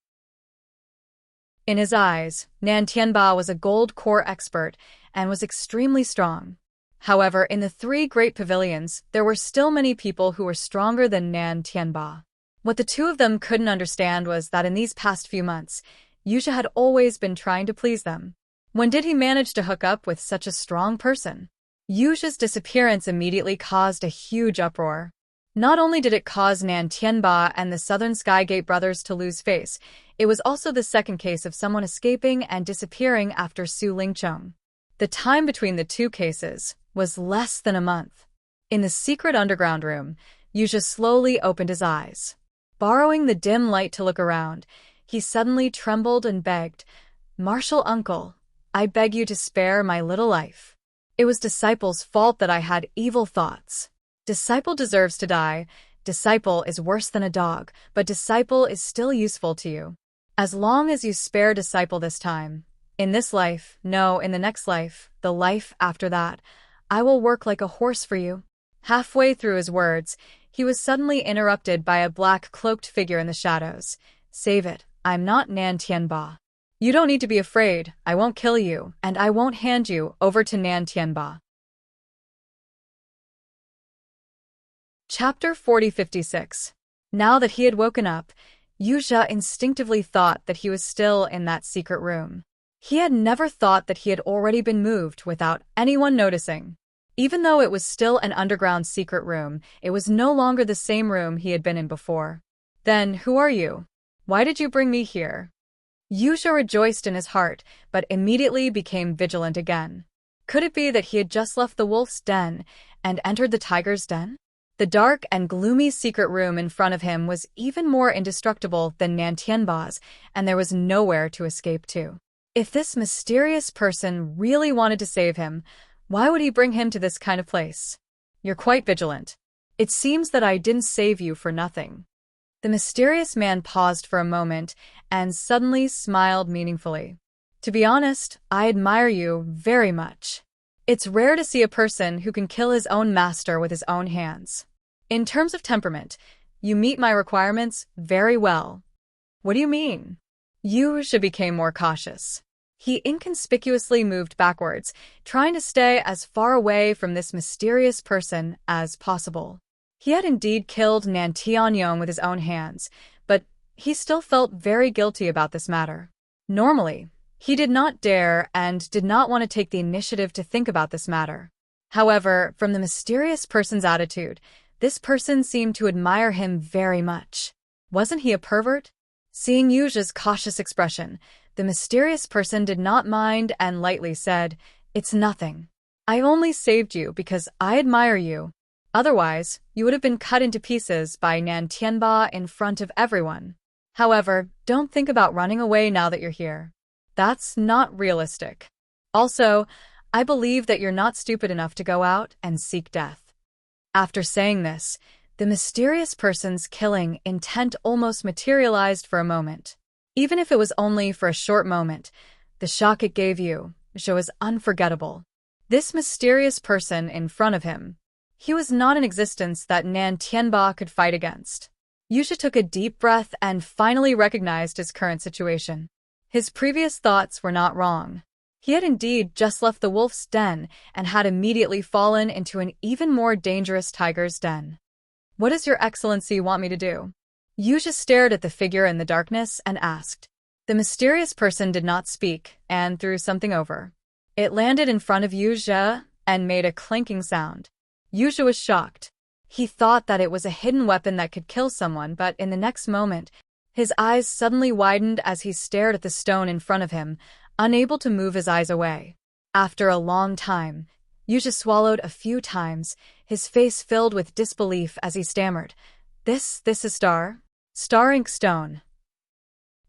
In his eyes, Nan Tianba was a gold core expert and was extremely strong. However, in the three great pavilions, there were still many people who were stronger than Nan Tianba. What the two of them couldn't understand was that in these past few months, Yuzha had always been trying to please them. When did he manage to hook up with such a strong person? Yuzha's disappearance immediately caused a huge uproar. Not only did it cause Nan Tianba and the Southern Sky Gate brothers to lose face, it was also the second case of someone escaping and disappearing after Su Lingcheng. The time between the two cases was less than a month. In the secret underground room, Yuzha slowly opened his eyes. Borrowing the dim light to look around, he suddenly trembled and begged, "Martial uncle, I beg you to spare my little life. It was Disciple's fault that I had evil thoughts. Disciple deserves to die. Disciple is worse than a dog, but Disciple is still useful to you. As long as you spare Disciple this time, in this life, no, in the next life, the life after that, I will work like a horse for you." Halfway through his words, he was suddenly interrupted by a black cloaked figure in the shadows. "Save it, I'm not Nan Tianba. You don't need to be afraid, I won't kill you, and I won't hand you over to Nan Tianba." Chapter 4056. Now that he had woken up, Yuzha instinctively thought that he was still in that secret room. He had never thought that he had already been moved without anyone noticing. Even though it was still an underground secret room, it was no longer the same room he had been in before. "Then who are you? Why did you bring me here?" Yuzha rejoiced in his heart, but immediately became vigilant again. Could it be that he had just left the wolf's den and entered the tiger's den? The dark and gloomy secret room in front of him was even more indestructible than Nan Tianba's, and there was nowhere to escape to. If this mysterious person really wanted to save him, why would he bring him to this kind of place? "You're quite vigilant. It seems that I didn't save you for nothing." The mysterious man paused for a moment and suddenly smiled meaningfully. "To be honest, I admire you very much. It's rare to see a person who can kill his own master with his own hands. In terms of temperament, you meet my requirements very well." "What do you mean?" Yuzha became more cautious. He inconspicuously moved backwards, trying to stay as far away from this mysterious person as possible. He had indeed killed Nan Tianyong with his own hands, but he still felt very guilty about this matter. Normally, he did not dare and did not want to take the initiative to think about this matter. However, from the mysterious person's attitude, this person seemed to admire him very much. Wasn't he a pervert? Seeing Yuzha's cautious expression, the mysterious person did not mind and lightly said, "It's nothing." I only saved you because I admire you. Otherwise, you would have been cut into pieces by Nan Tianba in front of everyone. However, don't think about running away now that you're here. That's not realistic. Also, I believe that you're not stupid enough to go out and seek death. After saying this, the mysterious person's killing intent almost materialized for a moment. Even if it was only for a short moment, the shock it gave you was unforgettable. This mysterious person in front of him, he was not an existence that Nan Tianba could fight against. Yusha took a deep breath and finally recognized his current situation. His previous thoughts were not wrong. He had indeed just left the wolf's den and had immediately fallen into an even more dangerous tiger's den. What does Your Excellency want me to do? Yusha stared at the figure in the darkness and asked. The mysterious person did not speak and threw something over. It landed in front of Yusha and made a clinking sound. Yusha was shocked. He thought that it was a hidden weapon that could kill someone, but in the next moment, his eyes suddenly widened as he stared at the stone in front of him, unable to move his eyes away. After a long time, Yusha swallowed a few times, his face filled with disbelief as he stammered, This is Starring stone.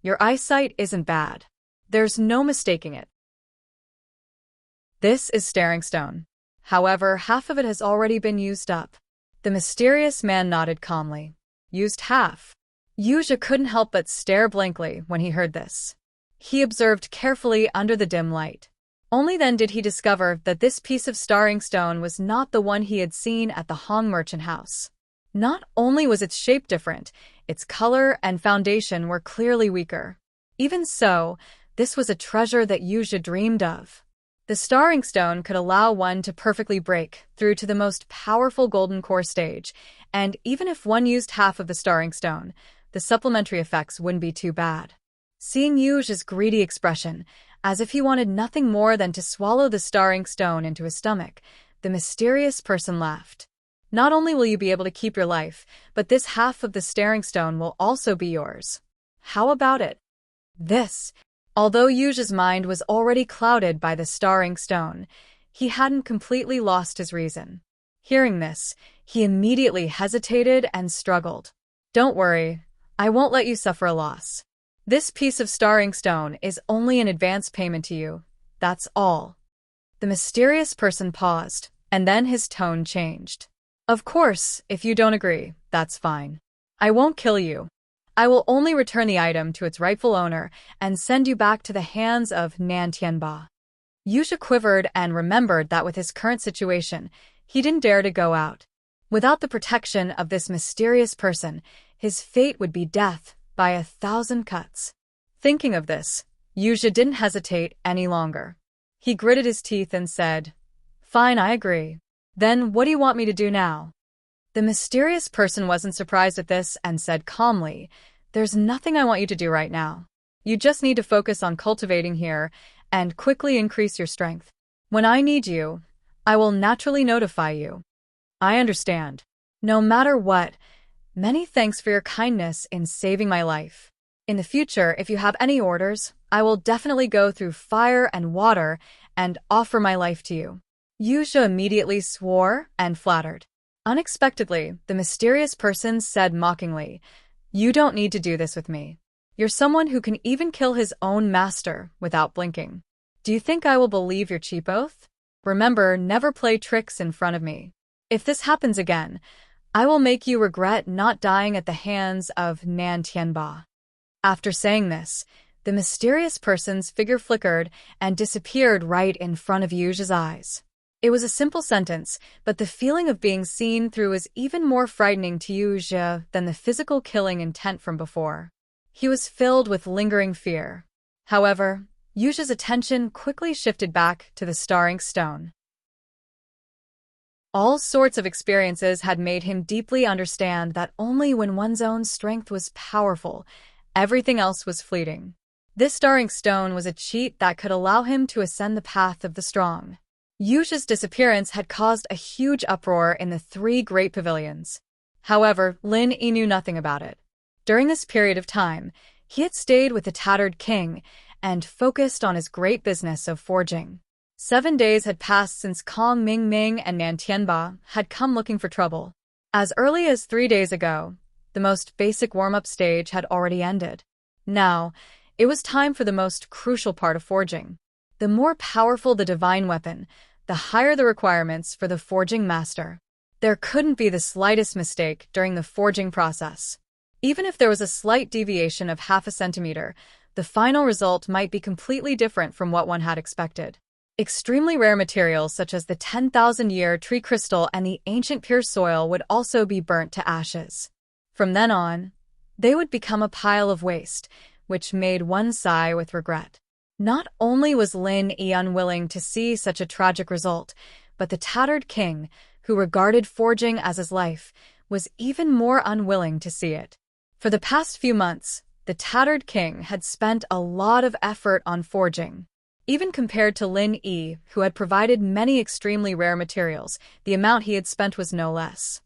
Your eyesight isn't bad. There's no mistaking it. This is staring stone. However, half of it has already been used up. The mysterious man nodded calmly. Used half. Yusha couldn't help but stare blankly when he heard this. He observed carefully under the dim light. Only then did he discover that this piece of starring stone was not the one he had seen at the Hong merchant house. Not only was its shape different, its color and foundation were clearly weaker. Even so, this was a treasure that Yusha dreamed of. The starring stone could allow one to perfectly break through to the most powerful golden core stage, and even if one used half of the starring stone, the supplementary effects wouldn't be too bad. Seeing Yusha's greedy expression, as if he wanted nothing more than to swallow the starring stone into his stomach, the mysterious person laughed. Not only will you be able to keep your life, but this half of the staring stone will also be yours. How about it? Although Yusha's mind was already clouded by the starring stone, he hadn't completely lost his reason. Hearing this, he immediately hesitated and struggled. Don't worry, I won't let you suffer a loss. This piece of starring stone is only an advance payment to you, that's all. The mysterious person paused, and then his tone changed. Of course, if you don't agree, that's fine. I won't kill you. I will only return the item to its rightful owner and send you back to the hands of Nan Tianba. Yusha quivered and remembered that with his current situation, he didn't dare to go out. Without the protection of this mysterious person, his fate would be death by 1,000 cuts. Thinking of this, Yusha didn't hesitate any longer. He gritted his teeth and said, Fine, I agree. Then what do you want me to do now? The mysterious person wasn't surprised at this and said calmly, There's nothing I want you to do right now. You just need to focus on cultivating here and quickly increase your strength. When I need you, I will naturally notify you. I understand. No matter what, many thanks for your kindness in saving my life. In the future, if you have any orders, I will definitely go through fire and water and offer my life to you. Yusha immediately swore and flattered. Unexpectedly, the mysterious person said mockingly, You don't need to do this with me. You're someone who can even kill his own master without blinking. Do you think I will believe your cheap oath? Remember, never play tricks in front of me. If this happens again, I will make you regret not dying at the hands of Nan Tianba. After saying this, the mysterious person's figure flickered and disappeared right in front of Yusha's eyes. It was a simple sentence, but the feeling of being seen through was even more frightening to Yusha than the physical killing intent from before. He was filled with lingering fear. However, Yusha's attention quickly shifted back to the starring stone. All sorts of experiences had made him deeply understand that only when one's own strength was powerful, everything else was fleeting. This starring stone was a cheat that could allow him to ascend the path of the strong. Yusha's disappearance had caused a huge uproar in the 3 great pavilions. However, Lin Yi knew nothing about it. During this period of time, he had stayed with the tattered king and focused on his great business of forging. 7 days had passed since Kong Ming and Nan Tianba had come looking for trouble. As early as 3 days ago, the most basic warm-up stage had already ended. Now, it was time for the most crucial part of forging. The more powerful the divine weapon, the higher the requirements for the forging master. There couldn't be the slightest mistake during the forging process. Even if there was a slight deviation of half a centimeter, the final result might be completely different from what one had expected. Extremely rare materials such as the 10,000-year tree crystal and the ancient pure soil would also be burnt to ashes. From then on, they would become a pile of waste, which made one sigh with regret. Not only was Lin Yi unwilling to see such a tragic result, but the tattered king, who regarded forging as his life, was even more unwilling to see it. For the past few months, the tattered king had spent a lot of effort on forging. Even compared to Lin Yi, who had provided many extremely rare materials, the amount he had spent was no less.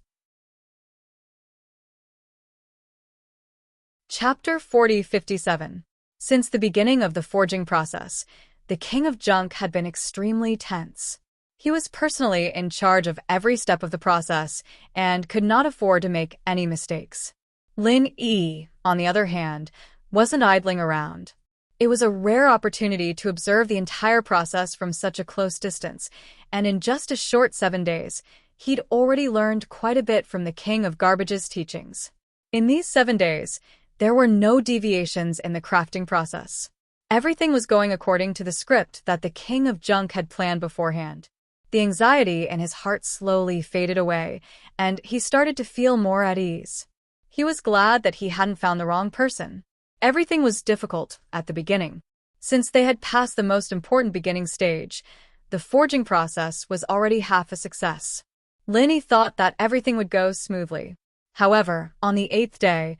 Chapter 4057. Since the beginning of the forging process, the King of Junk had been extremely tense. He was personally in charge of every step of the process and could not afford to make any mistakes. Lin Yi, on the other hand, wasn't idling around. It was a rare opportunity to observe the entire process from such a close distance, and in just a short 7 days, he'd already learned quite a bit from the King of Garbage's teachings. In these 7 days, there were no deviations in the crafting process. Everything was going according to the script that the King of Junk had planned beforehand. The anxiety in his heart slowly faded away, and he started to feel more at ease. He was glad that he hadn't found the wrong person. Everything was difficult at the beginning. Since they had passed the most important beginning stage, the forging process was already half a success. Lin Yi thought that everything would go smoothly. However, on the 8th day,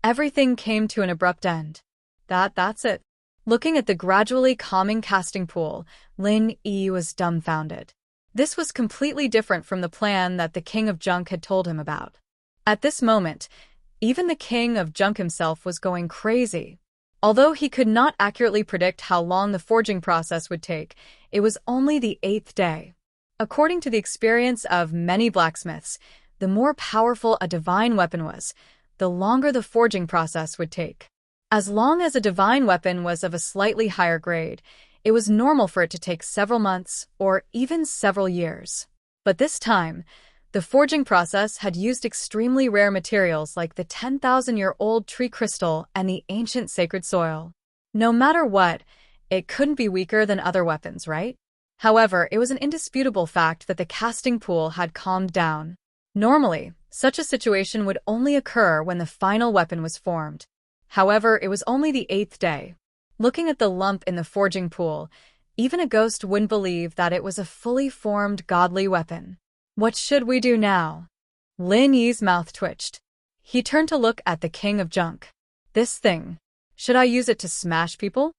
everything came to an abrupt end. That's it. Looking at the gradually calming casting pool, Lin Yi was dumbfounded. This was completely different from the plan that the King of Junk had told him about. At this moment, even the King of Junk himself was going crazy. Although he could not accurately predict how long the forging process would take, it was only the 8th day. According to the experience of many blacksmiths, the more powerful a divine weapon was, the longer the forging process would take. As long as a divine weapon was of a slightly higher grade, it was normal for it to take several months or even several years. But this time, the forging process had used extremely rare materials like the 10,000-year-old tree crystal and the ancient sacred soil. No matter what, it couldn't be weaker than other weapons, right? However, it was an indisputable fact that the casting pool had calmed down. Normally, such a situation would only occur when the final weapon was formed. However, it was only the 8th day. Looking at the lump in the forging pool, even a ghost wouldn't believe that it was a fully formed godly weapon. What should we do now? Lin Yi's mouth twitched. He turned to look at the King of Junk. This thing. Should I use it to smash people?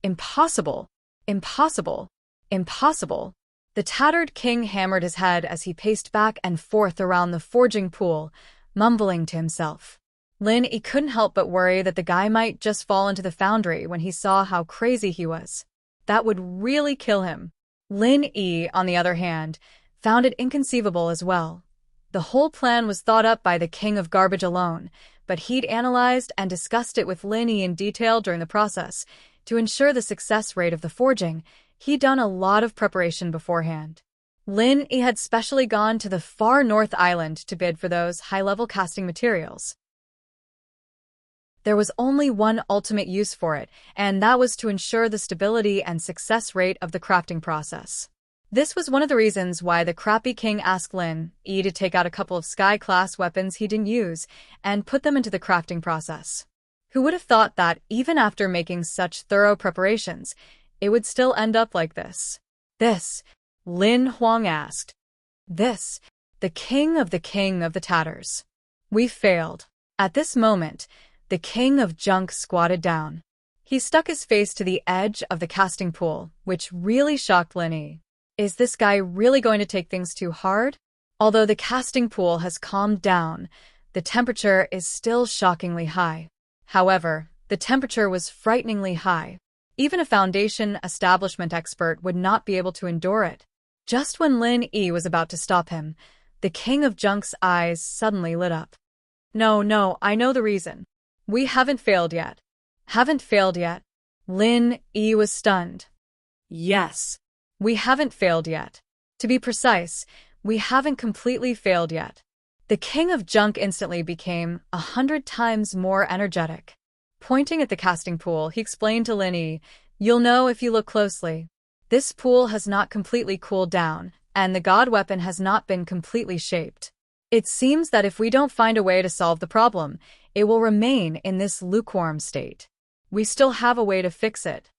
Impossible. Impossible. Impossible. The tattered king hammered his head as he paced back and forth around the forging pool, mumbling to himself. Lin Yi couldn't help but worry that the guy might just fall into the foundry when he saw how crazy he was. That would really kill him. Lin Yi, on the other hand, found it inconceivable as well. The whole plan was thought up by the King of Garbage alone, but he'd analyzed and discussed it with Lin Yi in detail during the process. To ensure the success rate of the forging, he'd done a lot of preparation beforehand. Lin Yi had specially gone to the far north island to bid for those high-level casting materials. There was only one ultimate use for it, and that was to ensure the stability and success rate of the crafting process. This was one of the reasons why the crappy king asked Lin Yi to take out a couple of sky-class weapons he didn't use and put them into the crafting process. Who would have thought that, even after making such thorough preparations, it would still end up like this? This, Lin Huang asked. This, the king of the tatters. We failed. At this moment, the King of Junk squatted down. He stuck his face to the edge of the casting pool, which really shocked Lin Yi. Is this guy really going to take things too hard? Although the casting pool has calmed down, the temperature is still shockingly high. However, the temperature was frighteningly high. Even a foundation establishment expert would not be able to endure it. Just when Lin Yi was about to stop him, the king of junk's eyes suddenly lit up. No, I know the reason. We haven't failed yet. Haven't failed yet. Lin Yi was stunned.
Yes.
We haven't failed yet. To be precise, we haven't completely failed yet. The king of junk instantly became 100 times more energetic. Pointing at the casting pool, he explained to Lin Yi, "You'll know if you look closely. This pool has not completely cooled down, and the god weapon has not been completely shaped. It seems that if we don't find a way to solve the problem, it will remain in this lukewarm state. We still have a way to fix it."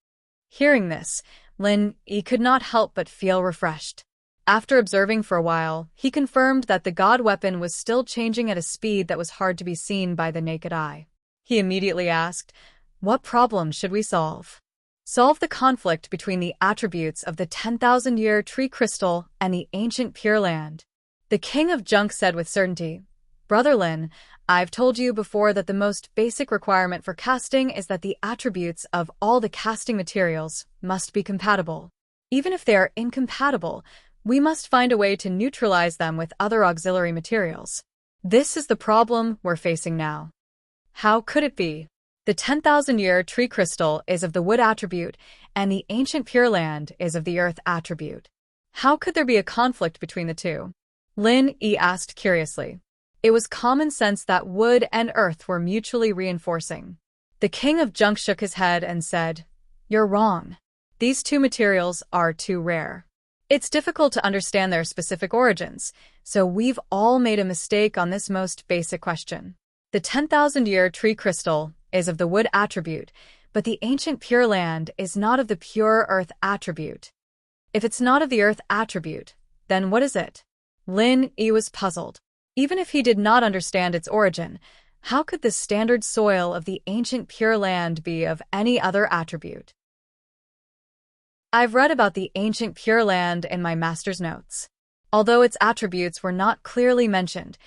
Hearing this, Lin Yi could not help but feel refreshed. After observing for a while, he confirmed that the god weapon was still changing at a speed that was hard to be seen by the naked eye. He immediately asked, "What problem should we solve?" "Solve the conflict between the attributes of the 10,000-year tree crystal and the ancient Pure Land." The king of junk said with certainty, "Brother Lin, I've told you before that the most basic requirement for casting is that the attributes of all the casting materials must be compatible. Even if they are incompatible, we must find a way to neutralize them with other auxiliary materials. This is the problem we're facing now." How could it be? The 10,000-year tree crystal is of the wood attribute, and the ancient Pure Land is of the earth attribute. How could there be a conflict between the two? Lin Yi asked curiously. It was common sense that wood and earth were mutually reinforcing. The king of junk shook his head and said, "You're wrong. These two materials are too rare. It's difficult to understand their specific origins, so we've all made a mistake on this most basic question. The 10,000-year tree crystal is of the wood attribute, but the ancient Pure Land is not of the pure earth attribute. If it's not of the earth attribute, then what is it?" Lin Yi was puzzled. Even if he did not understand its origin, how could the standard soil of the ancient Pure Land be of any other attribute? I've read about the ancient Pure Land in my master's notes. Although its attributes were not clearly mentioned,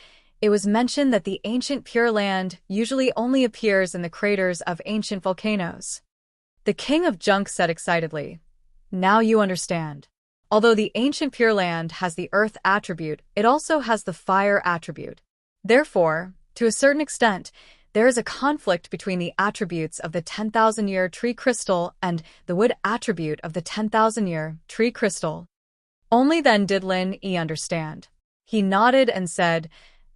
it was mentioned that the ancient Pure Land usually only appears in the craters of ancient volcanoes. The king of junk said excitedly, "Now you understand. Although the ancient Pure Land has the earth attribute, it also has the fire attribute. Therefore, to a certain extent, there is a conflict between the attributes of the 10,000-year tree crystal and the wood attribute of the 10,000-year tree crystal." Only then did Lin Yi understand. He nodded and said,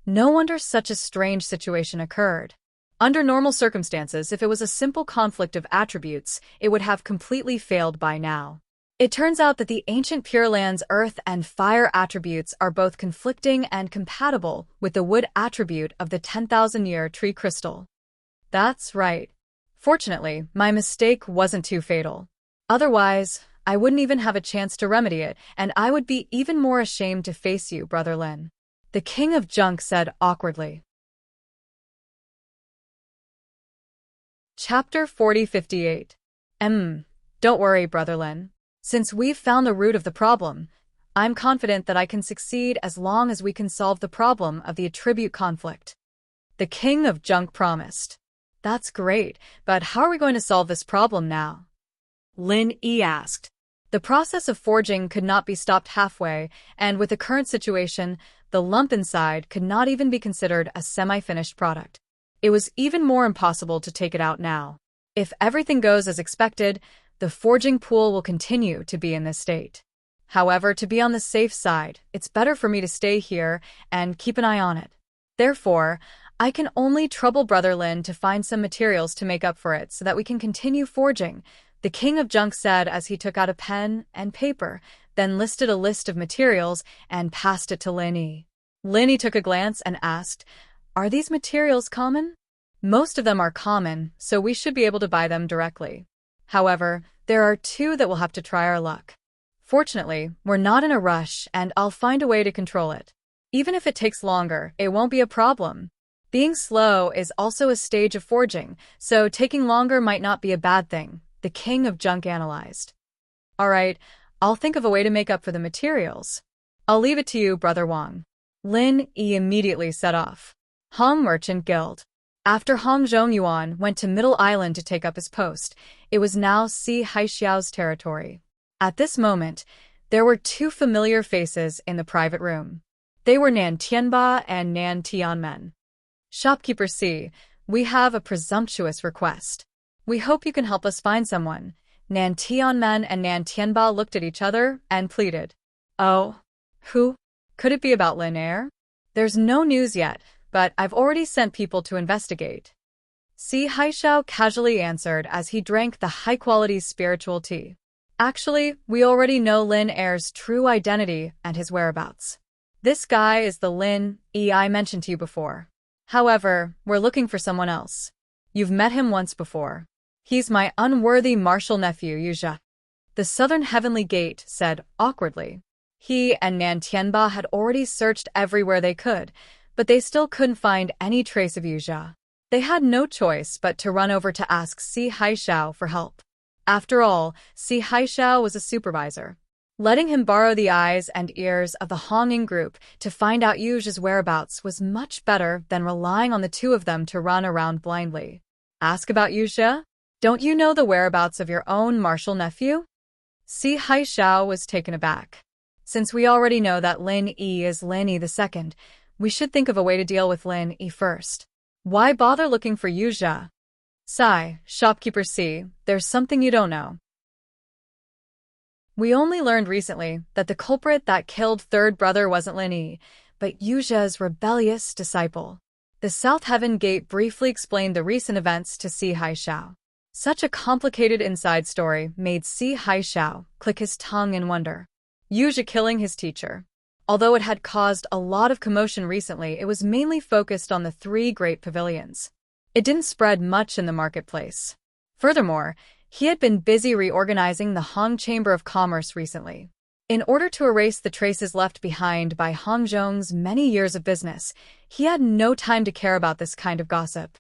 "No wonder such a strange situation occurred. Under normal circumstances, if it was a simple conflict of attributes, it would have completely failed by now. It turns out that the ancient Pure Land's earth and fire attributes are both conflicting and compatible with the wood attribute of the 10,000-year tree crystal." That's right. Fortunately, my mistake wasn't too fatal. Otherwise, I wouldn't even have a chance to remedy it, and I would be even more ashamed to face you, Brother Lin. The king of junk said awkwardly. Chapter 4058. Don't worry, Brother Lin. Since we've found the root of the problem, I'm confident that I can succeed as long as we can solve the problem of the attribute conflict. The king of junk promised. That's great, but how are we going to solve this problem now? Lin Yi asked. The process of forging could not be stopped halfway, and with the current situation, the lump inside could not even be considered a semi-finished product. It was even more impossible to take it out now. If everything goes as expected, the forging pool will continue to be in this state. However, to be on the safe side, it's better for me to stay here and keep an eye on it. Therefore, I can only trouble Brother Lin to find some materials to make up for it so that we can continue forging, the king of junk said as he took out a pen and paper, then listed a list of materials and passed it to Lin Yi. Lin Yi took a glance and asked, "Are these materials common?" "Most of them are common, so we should be able to buy them directly. However, there are two that we'll have to try our luck. Fortunately, we're not in a rush and I'll find a way to control it. Even if it takes longer, it won't be a problem. Being slow is also a stage of forging, so taking longer might not be a bad thing," the king of junk analyzed. "All right, I'll think of a way to make up for the materials. I'll leave it to you, Brother Wang." Lin Yi immediately set off. Hong Merchant Guild. After Hong Zhongyuan went to Middle Island to take up his post, it was now Si Haixiao's territory. At this moment, there were two familiar faces in the private room. They were Nan Tianba and Nan Tianmen. Shopkeeper Si, we have a presumptuous request. We hope you can help us find someone. Nan Tianmen and Nan Tianba looked at each other and pleaded. Oh, who? Could it be about Lin Er? There's no news yet, but I've already sent people to investigate. Si Haixiao casually answered as he drank the high-quality spiritual tea. Actually, we already know Lin Er's true identity and his whereabouts. This guy is the Lin E I mentioned to you before. However, we're looking for someone else. You've met him once before. He's my unworthy martial nephew, Yuzha. The Southern Heavenly Gate said awkwardly. He and Nan Tianba had already searched everywhere they could, but they still couldn't find any trace of Yuzha. They had no choice but to run over to ask Si Haixiao for help. After all, Si Haixiao was a supervisor. Letting him borrow the eyes and ears of the Honging group to find out Yuzha's whereabouts was much better than relying on the two of them to run around blindly. Ask about Yuzha? Don't you know the whereabouts of your own martial nephew? Si Haixiao was taken aback. Since we already know that Lin E is Lin E II, we should think of a way to deal with Lin E first. Why bother looking for Yuzha? Sigh, shopkeeper Si, there's something you don't know. We only learned recently that the culprit that killed third brother wasn't Lin E, but Yuzha's rebellious disciple. The South Heaven Gate briefly explained the recent events to Si Haixiao. Such a complicated inside story made Si Haixiao click his tongue in wonder. Yuzha killing his teacher. Although it had caused a lot of commotion recently, it was mainly focused on the three great pavilions. It didn't spread much in the marketplace. Furthermore, he had been busy reorganizing the Hong Chamber of Commerce recently. In order to erase the traces left behind by Hong Zhong's many years of business, he had no time to care about this kind of gossip.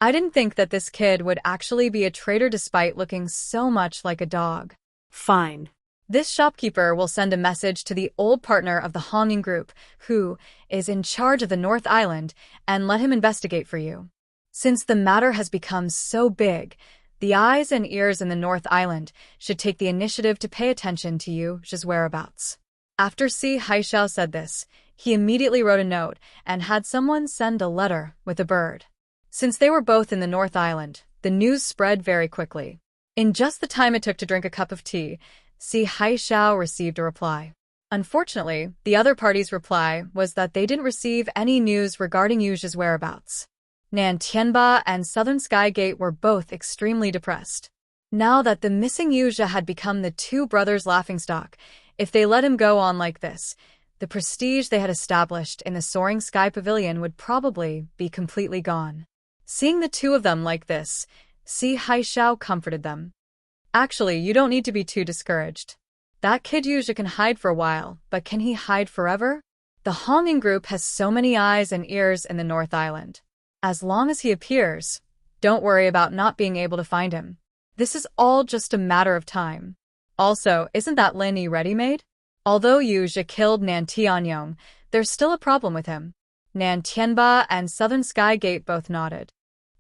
I didn't think that this kid would actually be a traitor despite looking so much like a dog.
Fine.
This shopkeeper will send a message to the old partner of the Honging group, who is in charge of the North Island, and let him investigate for you. Since the matter has become so big, the eyes and ears in the North Island should take the initiative to pay attention to Yuzha's whereabouts. After Si Haixiao said this, he immediately wrote a note and had someone send a letter with a bird. Since they were both in the North Island, the news spread very quickly. In just the time it took to drink a cup of tea, Si Haixiao received a reply. Unfortunately, the other party's reply was that they didn't receive any news regarding Yuzha's whereabouts. Nan Tianba and Southern Sky Gate were both extremely depressed. Now that the missing Yuzha had become the two brothers' laughingstock, if they let him go on like this, the prestige they had established in the Soaring Sky Pavilion would probably be completely gone. Seeing the two of them like this, Si Haixiao comforted them. Actually, you don't need to be too discouraged. That kid Yuzha can hide for a while, but can he hide forever? The Honging group has so many eyes and ears in the North Island. As long as he appears, don't worry about not being able to find him. This is all just a matter of time. Also, isn't that Lin E ready-made? Although Yuzha killed Nan Tianyong, there's still a problem with him. Nan Tianba and Southern Sky Gate both nodded.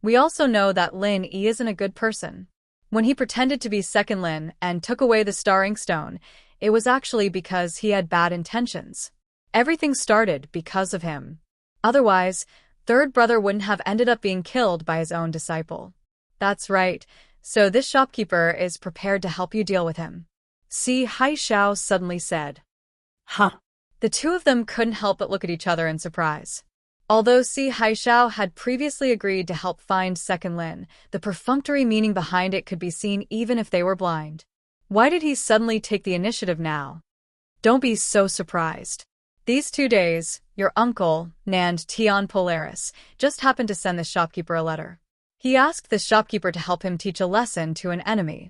We also know that Lin E isn't a good person. When he pretended to be Second Lin and took away the Star Ink Stone, it was actually because he had bad intentions. Everything started because of him. Otherwise, third brother wouldn't have ended up being killed by his own disciple. That's right, so this shopkeeper is prepared to help you deal with him. Si Haixiao suddenly said.
Huh.
The two of them couldn't help but look at each other in surprise. Although Si Haixiao had previously agreed to help find Second Lin, the perfunctory meaning behind it could be seen even if they were blind. Why did he suddenly take the initiative now? Don't be so surprised. These 2 days, your uncle, Nand Tian Polaris, just happened to send the shopkeeper a letter. He asked the shopkeeper to help him teach a lesson to an enemy.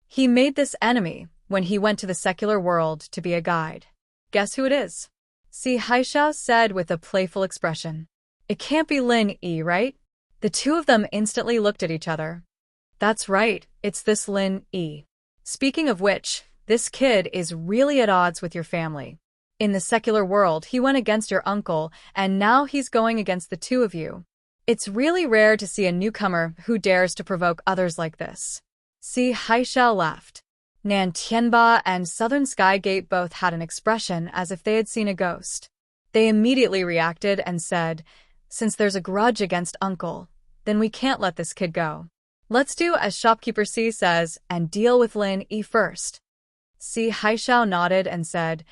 He made this enemy when he went to the secular world to be a guide. Guess who it is? Si Haixiao said with a playful expression. It can't be Lin E, right? The two of them instantly looked at each other. That's right, it's this Lin E. Speaking of which, this kid is really at odds with your family. In the secular world, he went against your uncle, and now he's going against the two of you. It's really rare to see a newcomer who dares to provoke others like this. Si Haishao laughed. Nan Tianba and Southern Sky Gate both had an expression as if they had seen a ghost. They immediately reacted and said, "Since there's a grudge against Uncle, then we can't let this kid go. Let's do as Shopkeeper C says and deal with Lin Yi first." Si Haishao nodded and said,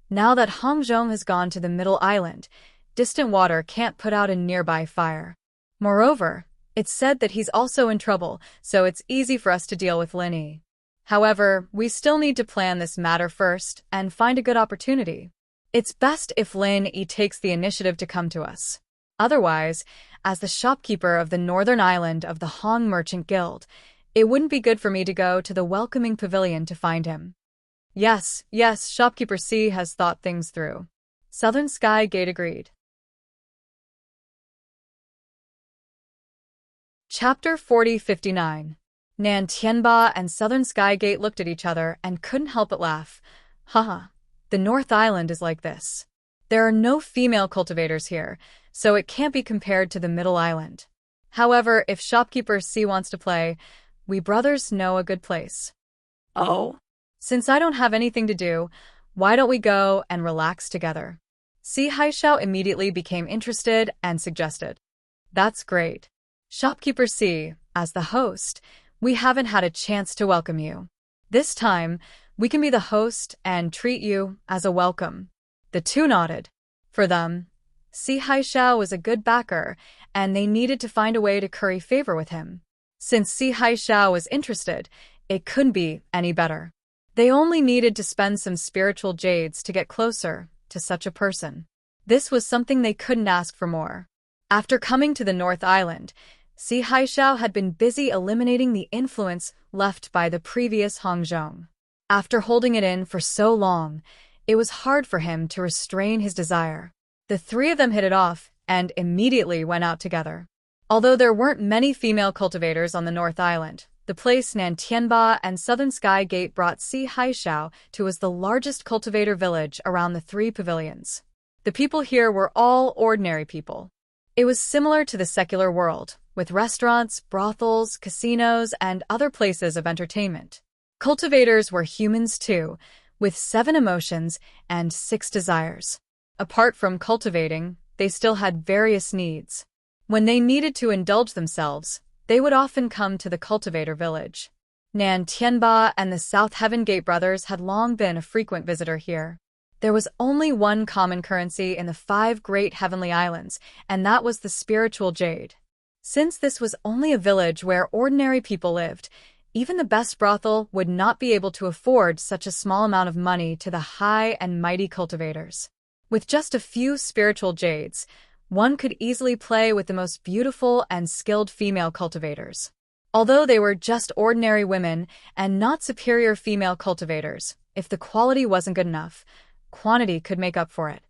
"Now that Hongzhong has gone to the Middle Island, distant water can't put out a nearby fire. Moreover, it's said that he's also in trouble, so it's easy for us to deal with Lin Yi. However, we still need to plan this matter first and find a good opportunity. It's best if Lin Yi takes the initiative to come to us. Otherwise, as the shopkeeper of the northern island of the Hong Merchant Guild, it wouldn't be good for me to go to the welcoming pavilion to find him." Yes, Shopkeeper C has thought things through. Southern Sky Gate agreed. Chapter 4059. Nan Tianba and Southern Sky Gate looked at each other and couldn't help but laugh. Haha, the North Island is like this. There are no female cultivators here, so it can't be compared to the Middle Island. However, if Shopkeeper C wants to play, we brothers know a good place.
Oh?
Since I don't have anything to do, why don't we go and relax together? Si Haishao immediately became interested and suggested. That's great. Shopkeeper C, as the host, we haven't had a chance to welcome you. This time, we can be the host and treat you as a welcome. The two nodded. For them, Si Haishao was a good backer, and they needed to find a way to curry favor with him. Since Si Haishao was interested, it couldn't be any better. They only needed to spend some spiritual jades to get closer to such a person. This was something they couldn't ask for more. After coming to the North Island, Si Haishao had been busy eliminating the influence left by the previous Hongzhong. After holding it in for so long, it was hard for him to restrain his desire. The three of them hit it off and immediately went out together. Although there weren't many female cultivators on the North Island, the place Nan Tianba and Southern Sky Gate brought Si Haishao to was the largest cultivator village around the three pavilions. The people here were all ordinary people. It was similar to the secular world, with restaurants, brothels, casinos, and other places of entertainment. Cultivators were humans too, with 7 emotions and 6 desires. Apart from cultivating, they still had various needs. When they needed to indulge themselves, they would often come to the cultivator village. Nan Tianba and the South Heaven Gate brothers had long been a frequent visitor here. There was only one common currency in the 5 great heavenly islands, and that was the spiritual jade. Since this was only a village where ordinary people lived, even the best brothel would not be able to afford such a small amount of money to the high and mighty cultivators. With just a few spiritual jades, one could easily play with the most beautiful and skilled female cultivators. Although they were just ordinary women and not superior female cultivators, if the quality wasn't good enough, quantity could make up for it.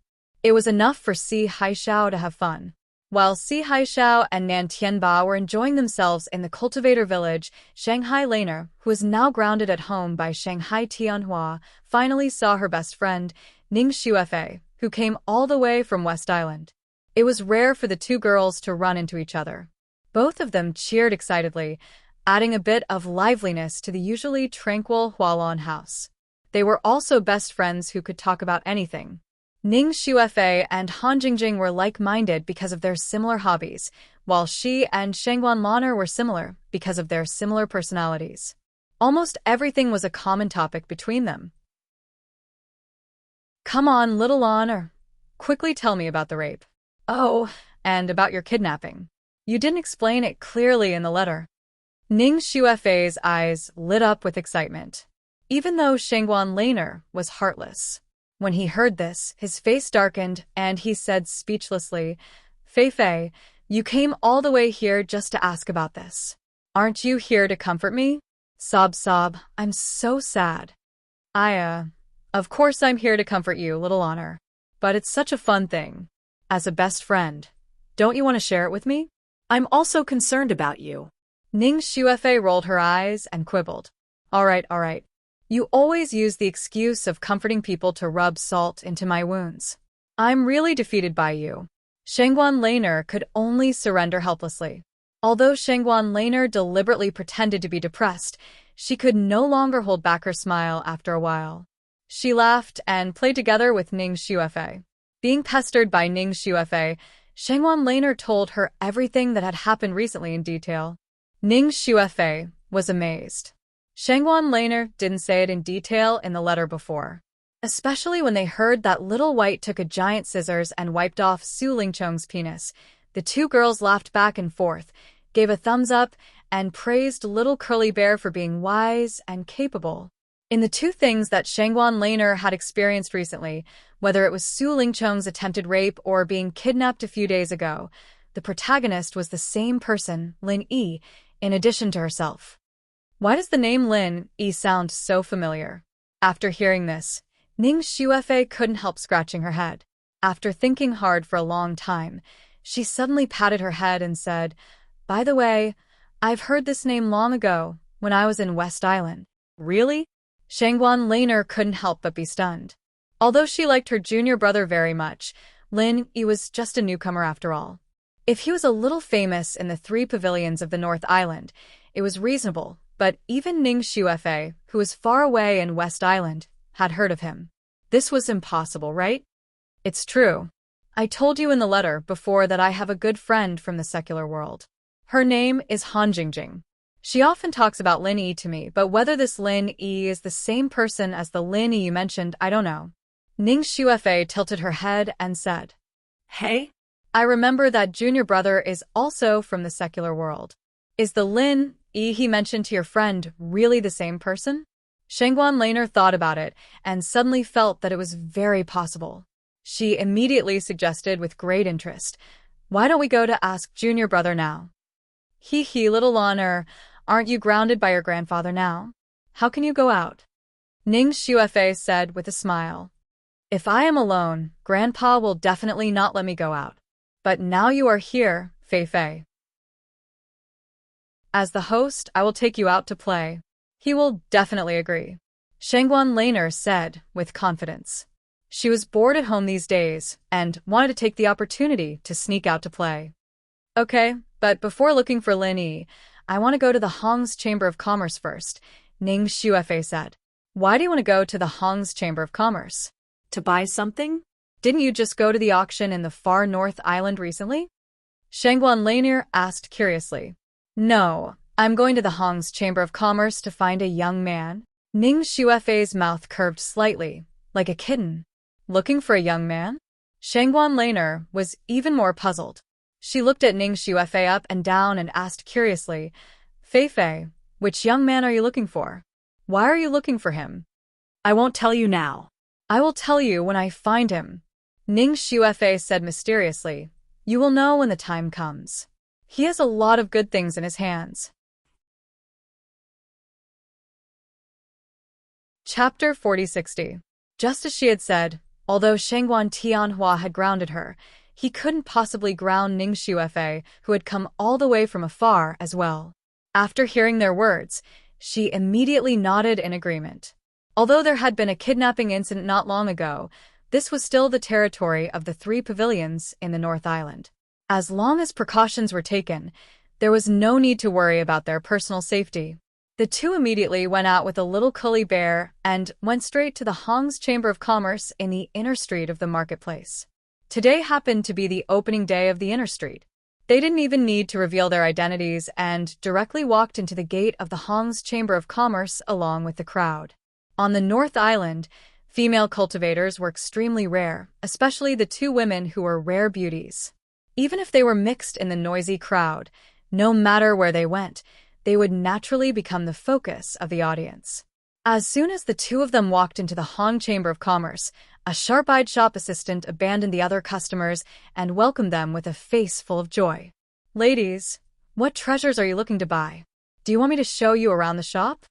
It was enough for Si Haishao to have fun. While Si Haishao and Nan Tianba were enjoying themselves in the cultivator village, Shanghai Laner, who was now grounded at home by Shanghai Tianhua, finally saw her best friend, Ning Xuefei, who came all the way from West Island. It was rare for the two girls to run into each other. Both of them cheered excitedly, adding a bit of liveliness to the usually tranquil Hualon house. They were also best friends who could talk about anything. Ning Xuefei and Han Jingjing were like-minded because of their similar hobbies, while she and Shangguan Laner were similar because of their similar personalities. Almost everything was a common topic between them. Come on, little Laner. Quickly tell me about the rape. Oh, and about your kidnapping. You didn't explain it clearly in the letter. Ning Xuefei's eyes lit up with excitement. Even though Shangguan Laner was heartless. When he heard this, his face darkened, and he said speechlessly, Fei, you came all the way here just to ask about this. Aren't you here to comfort me? Sob, I'm so sad. Of course I'm here to comfort you, little Honor. But it's such a fun thing. As a best friend, don't you want to share it with me?
I'm also concerned about you.
Ning Xuefei rolled her eyes and quibbled. All right. You always use the excuse of comforting people to rub salt into my wounds. I'm really defeated by you. Shangguan Laner could only surrender helplessly. Although Shangguan Laner deliberately pretended to be depressed, she could no longer hold back her smile after a while. She laughed and played together with Ning Xuefei. Being pestered by Ning Xuefei, Shangguan Laner told her everything that had happened recently in detail. Ning Xuefei was amazed. Shangguan Laner didn't say it in detail in the letter before. Especially when they heard that Little White took a giant scissors and wiped off Su Lingchong's penis. The two girls laughed back and forth, gave a thumbs up, and praised Little Curly Bear for being wise and capable. In the two things that Shangguan Laner had experienced recently, whether it was Su Lingchong's attempted rape or being kidnapped a few days ago, the protagonist was the same person, Lin Yi, in addition to herself. Why does the name Lin Yi sound so familiar? After hearing this, Ning Xuefei couldn't help scratching her head. After thinking hard for a long time, she suddenly patted her head and said, "By the way, I've heard this name long ago, when I was in West Island." Really? Shangguan Laner couldn't help but be stunned. Although she liked her junior brother very much, Lin Yi was just a newcomer after all. If he was a little famous in the 3 pavilions of the North Island, it was reasonable, but even Ning Xuefei, who was far away in West Island, had heard of him. This was impossible, right? It's true. I told you in the letter before that I have a good friend from the secular world. Her name is Han Jingjing. She often talks about Lin Yi to me, but whether this Lin Yi is the same person as the Lin Yi you mentioned, I don't know. Ning Xuefei tilted her head and said,
Hey?
I remember that junior brother is also from the secular world. Is the Lin Yi he mentioned to your friend really the same person? Shangguan Laner thought about it and suddenly felt that it was very possible. She immediately suggested with great interest, "Why don't we go to ask junior brother now?" Hee, little Laner, aren't you grounded by your grandfather now? How can you go out? Ning Xuefei said with a smile. If I am alone, Grandpa will definitely not let me go out. But now you are here, Fei Fei. As the host, I will take you out to play. He will definitely agree. Shangguan Laner said with confidence. She was bored at home these days and wanted to take the opportunity to sneak out to play. Okay, but before looking for Lin Yi, I want to go to the Hong's Chamber of Commerce first, Ning Xuefei said. Why do you want to go to the Hong's Chamber of Commerce?
To buy something?
Didn't you just go to the auction in the far north island recently? Shangguan Laner asked curiously. No, I'm going to the Hong's Chamber of Commerce to find a young man. Ning Xuefei's mouth curved slightly, like a kitten. Looking for a young man? Shangguan Laner was even more puzzled. She looked at Ning Xuefei up and down and asked curiously, Fei Fei, which young man are you looking for? Why are you looking for him?
I won't tell you now.
I will tell you when I find him. Ning Xuefei said mysteriously. You will know when the time comes. He has a lot of good things in his hands. Chapter 4060. Just as she had said, although Shangguan Tianhua had grounded her, he couldn't possibly ground Ning Xuefei, who had come all the way from afar as well. After hearing their words, she immediately nodded in agreement. Although there had been a kidnapping incident not long ago, this was still the territory of the 3 pavilions in the North Island. As long as precautions were taken, there was no need to worry about their personal safety. The two immediately went out with a little Curly Bear and went straight to the Hong's Chamber of Commerce in the inner street of the marketplace. Today happened to be the opening day of the inner street. They didn't even need to reveal their identities and directly walked into the gate of the Hong's Chamber of Commerce along with the crowd. On the North Island, female cultivators were extremely rare, especially the 2 women who were rare beauties. Even if they were mixed in the noisy crowd, no matter where they went, they would naturally become the focus of the audience. As soon as the 2 of them walked into the Hong Chamber of Commerce, a sharp-eyed shop assistant abandoned the other customers and welcomed them with a face full of joy. Ladies, what treasures are you looking to buy? Do you want me to show you around the shop?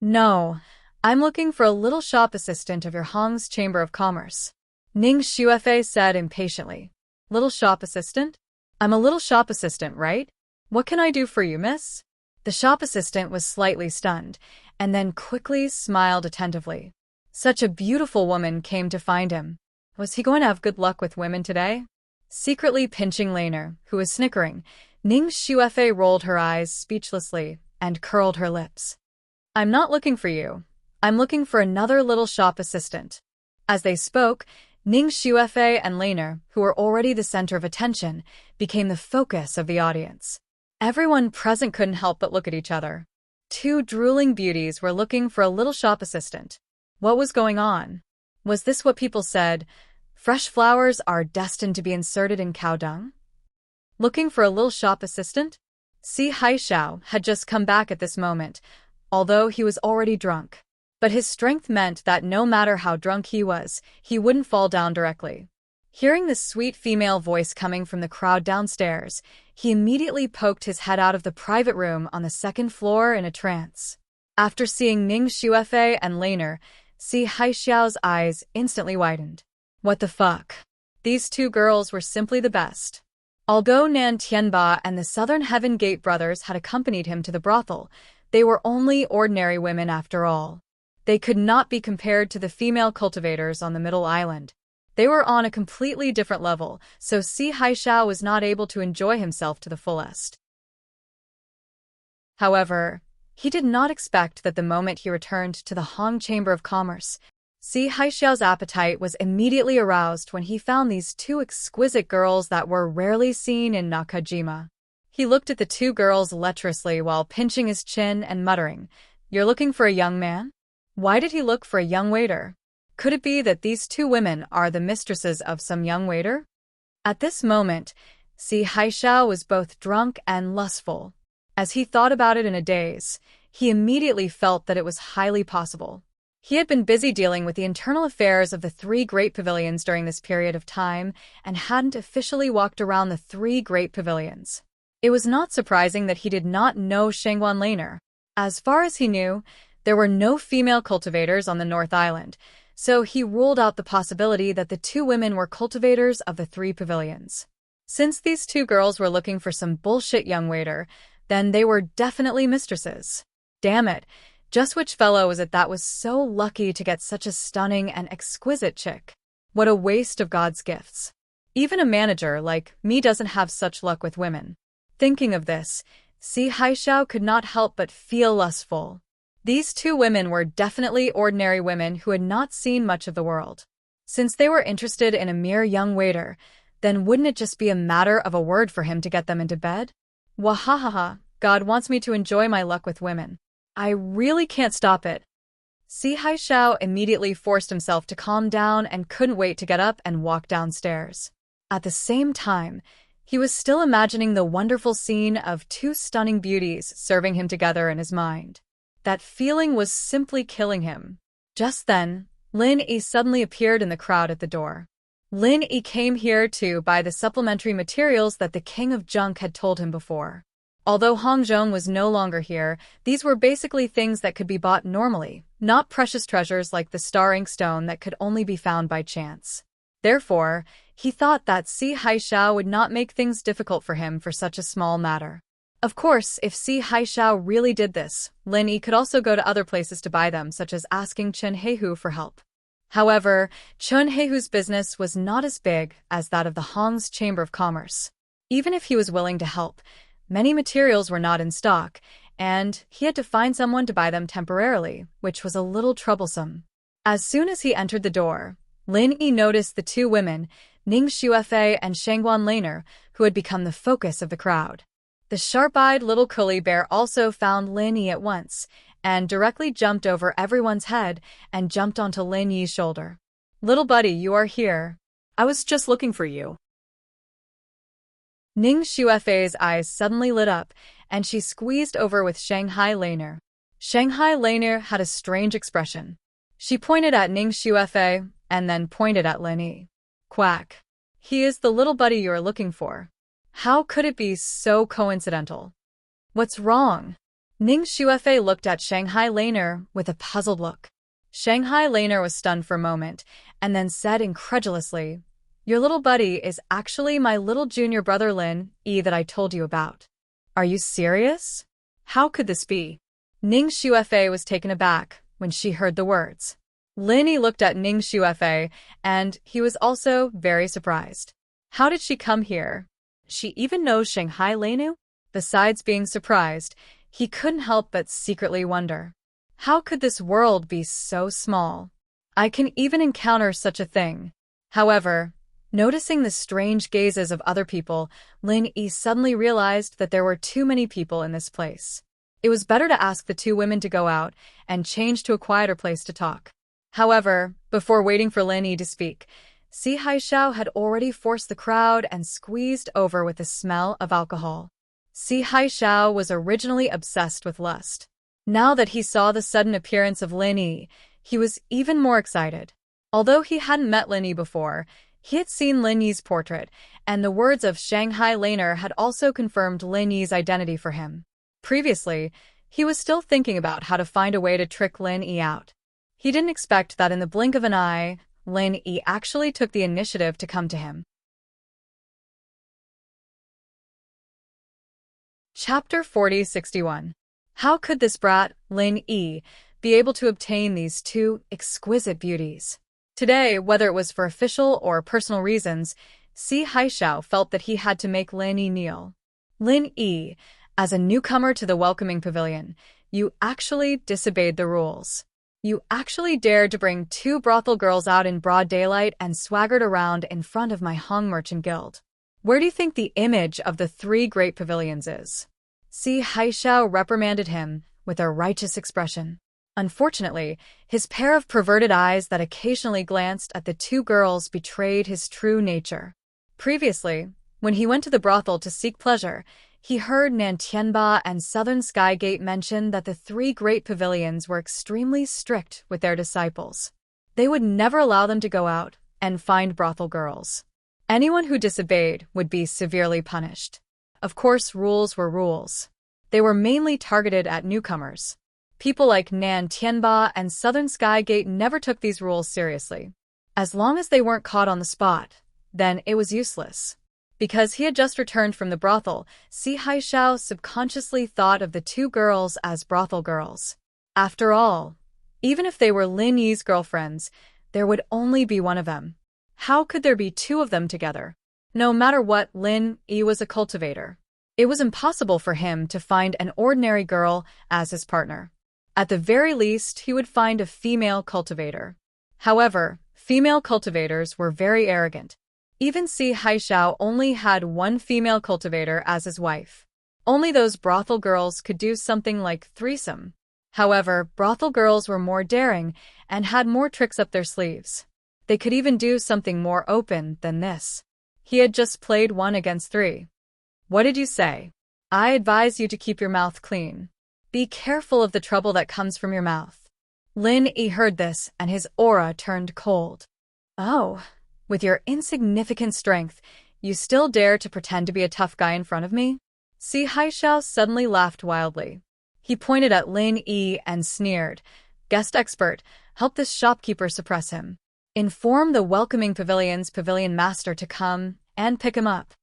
No, I'm looking for a little shop assistant of your Hong's Chamber of Commerce. Ning Xuefei said impatiently. Little shop assistant? I'm a little shop assistant, right? What can I do for you, miss? The shop assistant was slightly stunned, and then quickly smiled attentively. Such a beautiful woman came to find him. Was he going to have good luck with women today? Secretly pinching Laner, who was snickering, Ning Xuefei rolled her eyes speechlessly and curled her lips. I'm not looking for you. I'm looking for another little shop assistant. As they spoke, Ning Xuefei and Laner, who were already the center of attention, became the focus of the audience. Everyone present couldn't help but look at each other. Two drooling beauties were looking for a little shop assistant. What was going on? Was this what people said, fresh flowers are destined to be inserted in cow dung? Looking for a little shop assistant? Si Haishao had just come back at this moment, although he was already drunk. But his strength meant that no matter how drunk he was, he wouldn't fall down directly. Hearing the sweet female voice coming from the crowd downstairs, he immediately poked his head out of the private room on the second floor in a trance. After seeing Ning Xuefei and Laner, Si Haishao's eyes instantly widened. What the fuck? These two girls were simply the best. Although Nan Tianba and the Southern Heaven Gate brothers had accompanied him to the brothel, they were only ordinary women after all. They could not be compared to the female cultivators on the Middle Island. They were on a completely different level, so Si Haishao was not able to enjoy himself to the fullest. However, he did not expect that the moment he returned to the Hong Chamber of Commerce, Si Haishao's appetite was immediately aroused when he found these two exquisite girls that were rarely seen in Nakajima. He looked at the two girls lecherously while pinching his chin and muttering, "You're looking for a young man?" Why did he look for a young waiter? Could it be that these two women are the mistresses of some young waiter? At this moment, Si Haishao was both drunk and lustful. As he thought about it in a daze, he immediately felt that it was highly possible. He had been busy dealing with the internal affairs of the three great pavilions during this period of time and hadn't officially walked around the three great pavilions. It was not surprising that he did not know Shangguan Laner. As far as he knew, there were no female cultivators on the North Island, so he ruled out the possibility that the two women were cultivators of the three pavilions. Since these two girls were looking for some bullshit young waiter, then they were definitely mistresses. Damn it, just which fellow was it that was so lucky to get such a stunning and exquisite chick? What a waste of God's gifts. Even a manager like me doesn't have such luck with women. Thinking of this, Si Haishao could not help but feel lustful. These two women were definitely ordinary women who had not seen much of the world. Since they were interested in a mere young waiter, then wouldn't it just be a matter of a word for him to get them into bed? Wahahaha, God wants me to enjoy my luck with women. I really can't stop it. Si Haishao immediately forced himself to calm down and couldn't wait to get up and walk downstairs. At the same time, he was still imagining the wonderful scene of two stunning beauties serving him together in his mind. That feeling was simply killing him. Just then, Lin Yi suddenly appeared in the crowd at the door. Lin Yi came here to buy the supplementary materials that the king of junk had told him before. Although Hong Zhong was no longer here, these were basically things that could be bought normally, not precious treasures like the star inkstone that could only be found by chance. Therefore, he thought that Si Haishao would not make things difficult for him for such a small matter. Of course, if Si Haishao really did this, Lin Yi could also go to other places to buy them, such as asking Chun Heihu for help. However, Chun Heihu's business was not as big as that of the Hong's Chamber of Commerce. Even if he was willing to help, many materials were not in stock, and he had to find someone to buy them temporarily, which was a little troublesome. As soon as he entered the door, Lin Yi noticed the two women, Ning Xuefei and Shangguan Laner, who had become the focus of the crowd. The sharp-eyed little coolie bear also found Lin Yi at once, and directly jumped over everyone's head and jumped onto Lin Yi's shoulder. "Little buddy, you are here.
I was just looking for you."
Ning Xuefei's eyes suddenly lit up, and she squeezed over with Shanghai Laner. Shanghai Laner had a strange expression. She pointed at Ning Xuefei, and then pointed at Lin Yi. Quack. He is the little buddy you are looking for. How could it be so coincidental? What's wrong? Ning Xuefei looked at Shanghai Laner with a puzzled look. Shanghai Laner was stunned for a moment, and then said incredulously, "Your little buddy is actually my little junior brother Lin Yi that I told you about." "Are you serious? How could this be?" Ning Xuefei was taken aback when she heard the words. Lin Yi looked at Ning Xuefei, and he was also very surprised. How did she come here? She even knows Shanghai Lenu? Besides being surprised, he couldn't help but secretly wonder. How could this world be so small? I can even encounter such a thing. However, noticing the strange gazes of other people, Lin Yi suddenly realized that there were too many people in this place. It was better to ask the two women to go out and change to a quieter place to talk. However, before waiting for Lin Yi to speak, Si Haishao had already forced the crowd and squeezed over with the smell of alcohol. Si Haishao was originally obsessed with lust. Now that he saw the sudden appearance of Lin Yi, he was even more excited. Although he hadn't met Lin Yi before, he had seen Lin Yi's portrait, and the words of Shanghai Laner had also confirmed Lin Yi's identity for him. Previously, he was still thinking about how to find a way to trick Lin Yi out. He didn't expect that in the blink of an eye, Lin Yi actually took the initiative to come to him. Chapter 4061. How could this brat, Lin Yi, be able to obtain these two exquisite beauties? Today, whether it was for official or personal reasons, Si Haishao felt that he had to make Lin Yi kneel. Lin Yi, as a newcomer to the welcoming pavilion, you actually disobeyed the rules. You actually dared to bring two brothel girls out in broad daylight and swaggered around in front of my Hong Merchant Guild. Where do you think the image of the three great pavilions is? Si Haishao reprimanded him with a righteous expression. Unfortunately, his pair of perverted eyes that occasionally glanced at the two girls betrayed his true nature. Previously, when he went to the brothel to seek pleasure, he heard Nantianba and Southern Sky Gate mention that the three great pavilions were extremely strict with their disciples. They would never allow them to go out and find brothel girls. Anyone who disobeyed would be severely punished. Of course, rules were rules. They were mainly targeted at newcomers. People like Nantianba and Southern Sky Gate never took these rules seriously. As long as they weren't caught on the spot, then it was useless. Because he had just returned from the brothel, Si Haishao subconsciously thought of the two girls as brothel girls. After all, even if they were Lin Yi's girlfriends, there would only be one of them. How could there be two of them together? No matter what, Lin Yi was a cultivator. It was impossible for him to find an ordinary girl as his partner. At the very least, he would find a female cultivator. However, female cultivators were very arrogant. Even Si Haishao only had one female cultivator as his wife. Only those brothel girls could do something like threesome. However, brothel girls were more daring and had more tricks up their sleeves. They could even do something more open than this. He had just played 1 against 3. What did you say? I advise you to keep your mouth clean. Be careful of the trouble that comes from your mouth. Lin Yi heard this and his aura turned cold. Oh. With your insignificant strength, you still dare to pretend to be a tough guy in front of me? Si Haishao suddenly laughed wildly. He pointed at Lin Yi and sneered. Guest expert, help this shopkeeper suppress him. Inform the welcoming pavilion's pavilion master to come and pick him up.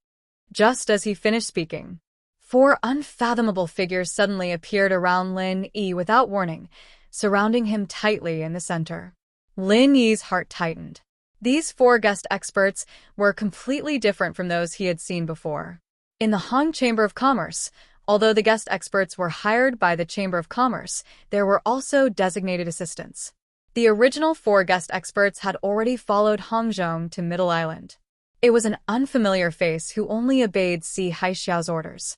Just as he finished speaking, 4 unfathomable figures suddenly appeared around Lin Yi without warning, surrounding him tightly in the center. Lin Yi's heart tightened. These 4 guest experts were completely different from those he had seen before. In the Hong Chamber of Commerce, although the guest experts were hired by the Chamber of Commerce, there were also designated assistants. The original 4 guest experts had already followed Hongzhong to Middle Island. It was an unfamiliar face who only obeyed Si Haishao's orders.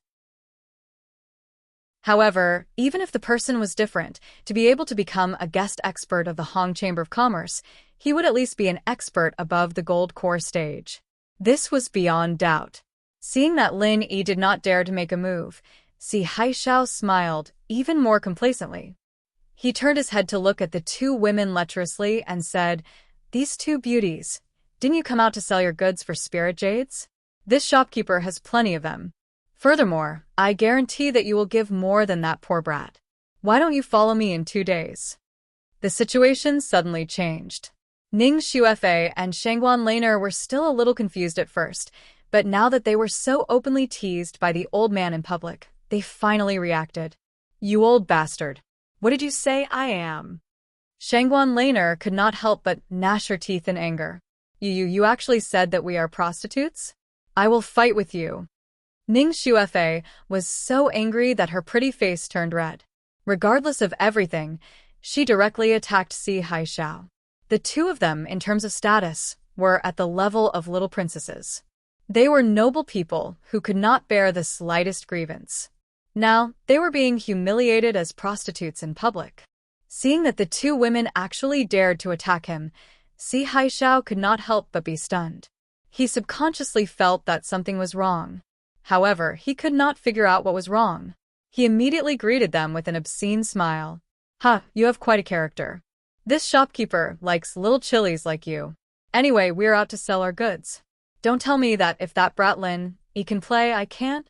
However, even if the person was different, to be able to become a guest expert of the Hong Chamber of Commerce, he would at least be an expert above the gold core stage. This was beyond doubt. Seeing that Lin Yi did not dare to make a move, Si Haishao smiled even more complacently. He turned his head to look at the 2 women lecherously and said, "These 2 beauties, didn't you come out to sell your goods for spirit jades? This shopkeeper has plenty of them. Furthermore, I guarantee that you will give more than that poor brat. Why don't you follow me in 2 days?" The situation suddenly changed. Ning Xuefei and Shangguan Laner were still a little confused at first, but now that they were so openly teased by the old man in public, they finally reacted. You old bastard. What did you say I am? Shangguan Laner could not help but gnash her teeth in anger. You actually said that we are prostitutes? I will fight with you. Ning Xuefei was so angry that her pretty face turned red. Regardless of everything, she directly attacked Si Haishao. The two of them, in terms of status, were at the level of little princesses. They were noble people who could not bear the slightest grievance. Now, they were being humiliated as prostitutes in public. Seeing that the two women actually dared to attack him, Si Haishao could not help but be stunned. He subconsciously felt that something was wrong. However, he could not figure out what was wrong. He immediately greeted them with an obscene smile. "Ha, you have quite a character. This shopkeeper likes little chillies like you. Anyway, we're out to sell our goods. Don't tell me that if that brat Lin Yi can play, I can't."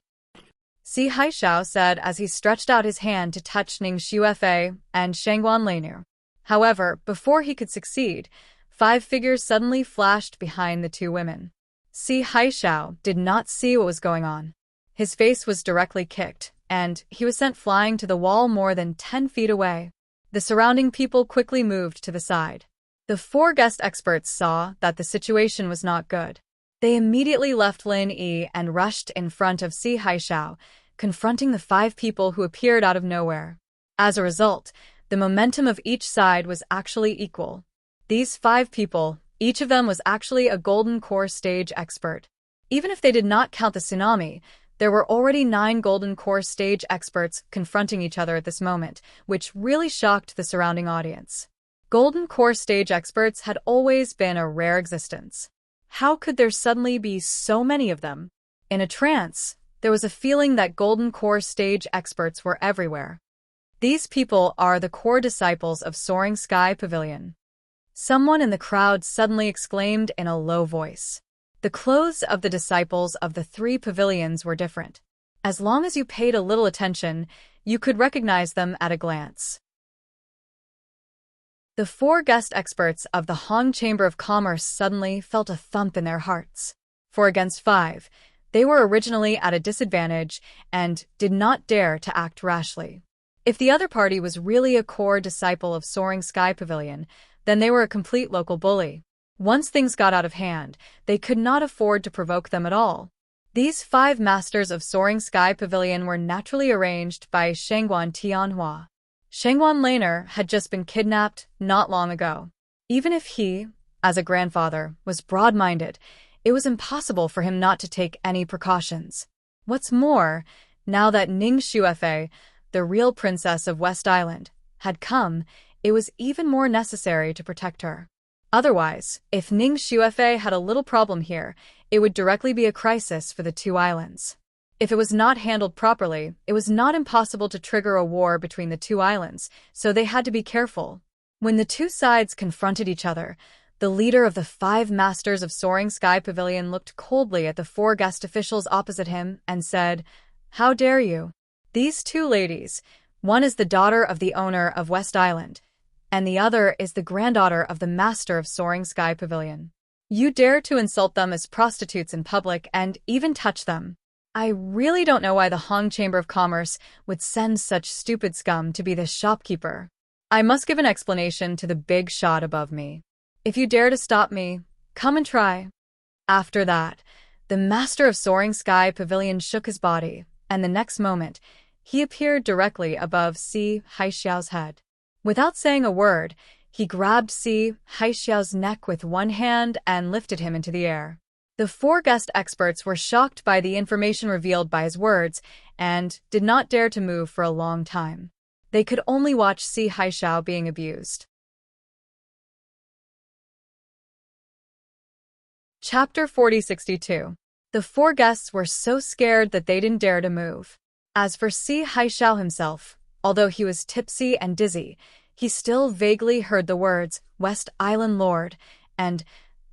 Si Haishao said as he stretched out his hand to touch Ning Xuefei and Shangguan Laner. However, before he could succeed, 5 figures suddenly flashed behind the two women. Si Haishao did not see what was going on. His face was directly kicked, and he was sent flying to the wall more than 10 feet away. The surrounding people quickly moved to the side. The 4 guest experts saw that the situation was not good. They immediately left Lin Yi and rushed in front of Si Haishao, confronting the 5 people who appeared out of nowhere. As a result, the momentum of each side was actually equal. These 5 people, each of them was actually a Golden Core stage expert. Even if they did not count the tsunami, there were already 9 Golden Core stage experts confronting each other at this moment, which really shocked the surrounding audience. Golden Core stage experts had always been a rare existence. How could there suddenly be so many of them? In a trance, there was a feeling that Golden Core stage experts were everywhere. These people are the core disciples of Soaring Sky Pavilion. Someone in the crowd suddenly exclaimed in a low voice. The clothes of the disciples of the 3 pavilions were different. As long as you paid a little attention, you could recognize them at a glance. The 4 guest experts of the Hong Chamber of Commerce suddenly felt a thump in their hearts. 4 against 5, they were originally at a disadvantage and did not dare to act rashly. If the other party was really a core disciple of Soaring Sky Pavilion, then they were a complete local bully. Once things got out of hand, they could not afford to provoke them at all. These 5 masters of Soaring Sky Pavilion were naturally arranged by Shangguan Tianhua. Shangguan Laner had just been kidnapped not long ago. Even if he, as a grandfather, was broad-minded, it was impossible for him not to take any precautions. What's more, now that Ning Xuefei, the real princess of West Island, had come, it was even more necessary to protect her. Otherwise, if Ning Xuefei had a little problem here, it would directly be a crisis for the 2 islands. If it was not handled properly, it was not impossible to trigger a war between the 2 islands, so they had to be careful. When the 2 sides confronted each other, the leader of the 5 masters of Soaring Sky Pavilion looked coldly at the 4 guest officials opposite him and said, "How dare you? These 2 ladies, one is the daughter of the owner of West Island, and the other is the granddaughter of the master of Soaring Sky Pavilion. You dare to insult them as prostitutes in public and even touch them. I really don't know why the Hong Chamber of Commerce would send such stupid scum to be the shopkeeper. I must give an explanation to the big shot above me. If you dare to stop me, come and try." After that, the master of Soaring Sky Pavilion shook his body, and the next moment, he appeared directly above Si Haishao's head. Without saying a word, he grabbed Si Haishao's neck with one hand and lifted him into the air. The 4 guest experts were shocked by the information revealed by his words and did not dare to move for a long time. They could only watch Si Haishao being abused. Chapter 4062. The 4 guests were so scared that they didn't dare to move. As for Si Haishao himself, although he was tipsy and dizzy, he still vaguely heard the words, "West Island Lord," and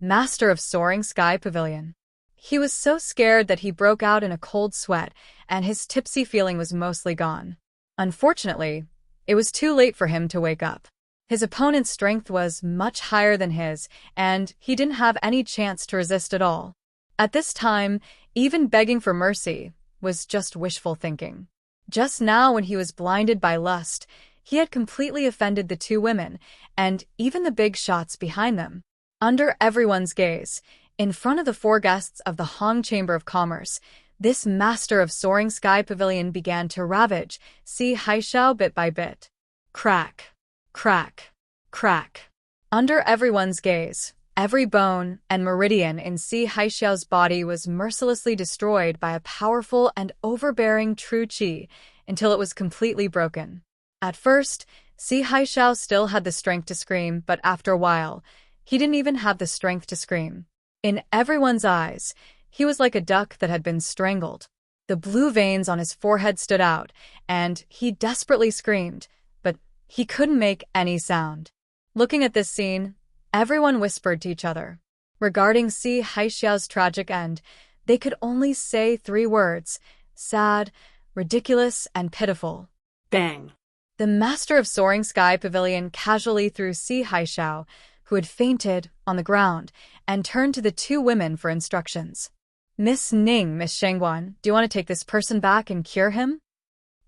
"Master of Soaring Sky Pavilion." He was so scared that he broke out in a cold sweat, and his tipsy feeling was mostly gone. Unfortunately, it was too late for him to wake up. His opponent's strength was much higher than his, and he didn't have any chance to resist at all. At this time, even begging for mercy was just wishful thinking. Just now, when he was blinded by lust, he had completely offended the two women, and even the big shots behind them. Under everyone's gaze, in front of the four guests of the Hong Chamber of Commerce, this master of Soaring Sky Pavilion began to ravage Si Haixiao bit by bit. Crack, crack, crack. Under everyone's gaze, every bone and meridian in Si Haixiao's body was mercilessly destroyed by a powerful and overbearing true qi until it was completely broken. At first, Si Haixiao still had the strength to scream, but after a while, he didn't even have the strength to scream. In everyone's eyes, he was like a duck that had been strangled. The blue veins on his forehead stood out, and he desperately screamed, but he couldn't make any sound. Looking at this scene, everyone whispered to each other. Regarding Si Haixiao's tragic end, they could only say three words: sad, ridiculous, and pitiful.
Bang.
The master of Soaring Sky Pavilion casually threw Si Haixiao, who had fainted, on the ground, and turned to the two women for instructions. Miss Ning, Miss Shangguan, do you want to take this person back and cure him?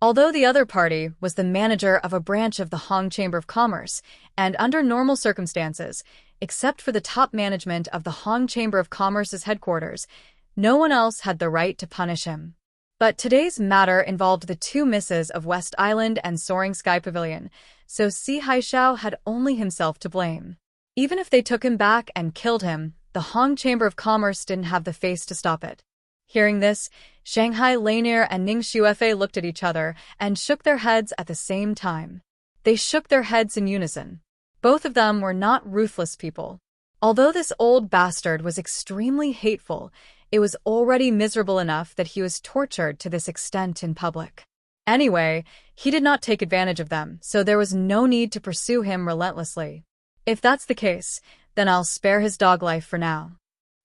Although the other party was the manager of a branch of the Hong Chamber of Commerce, and under normal circumstances, except for the top management of the Hong Chamber of Commerce's headquarters, no one else had the right to punish him. But today's matter involved the two misses of West Island and Soaring Sky Pavilion, so Si Haixiao had only himself to blame. Even if they took him back and killed him, the Hong Chamber of Commerce didn't have the face to stop it. Hearing this, Shanghai Lanier and Ning Xuefei looked at each other and shook their heads at the same time. They shook their heads in unison. Both of them were not ruthless people. Although this old bastard was extremely hateful, it was already miserable enough that he was tortured to this extent in public. Anyway, he did not take advantage of them, so there was no need to pursue him relentlessly. If that's the case, then I'll spare his dog life for now.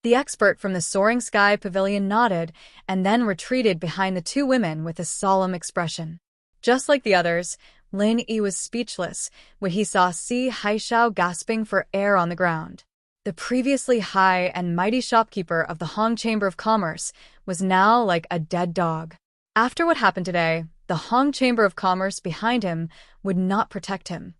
The expert from the Soaring Sky Pavilion nodded and then retreated behind the two women with a solemn expression. Just like the others, Lin Yi was speechless when he saw Si Haixiao gasping for air on the ground. The previously high and mighty shopkeeper of the Hong Chamber of Commerce was now like a dead dog. After what happened today, the Hong Chamber of Commerce behind him would not protect him.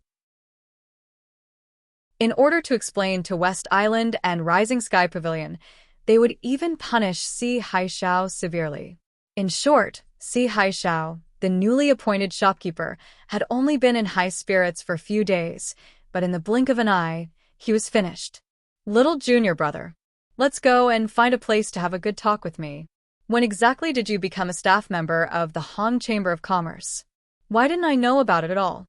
In order to explain to West Island and Rising Sky Pavilion, they would even punish Si Haixiao severely. In short, Si Haixiao, the newly appointed shopkeeper, had only been in high spirits for a few days, but in the blink of an eye, he was finished. Little junior brother, let's go and find a place to have a good talk with me. When exactly did you become a staff member of the Hong Chamber of Commerce? Why didn't I know about it at all?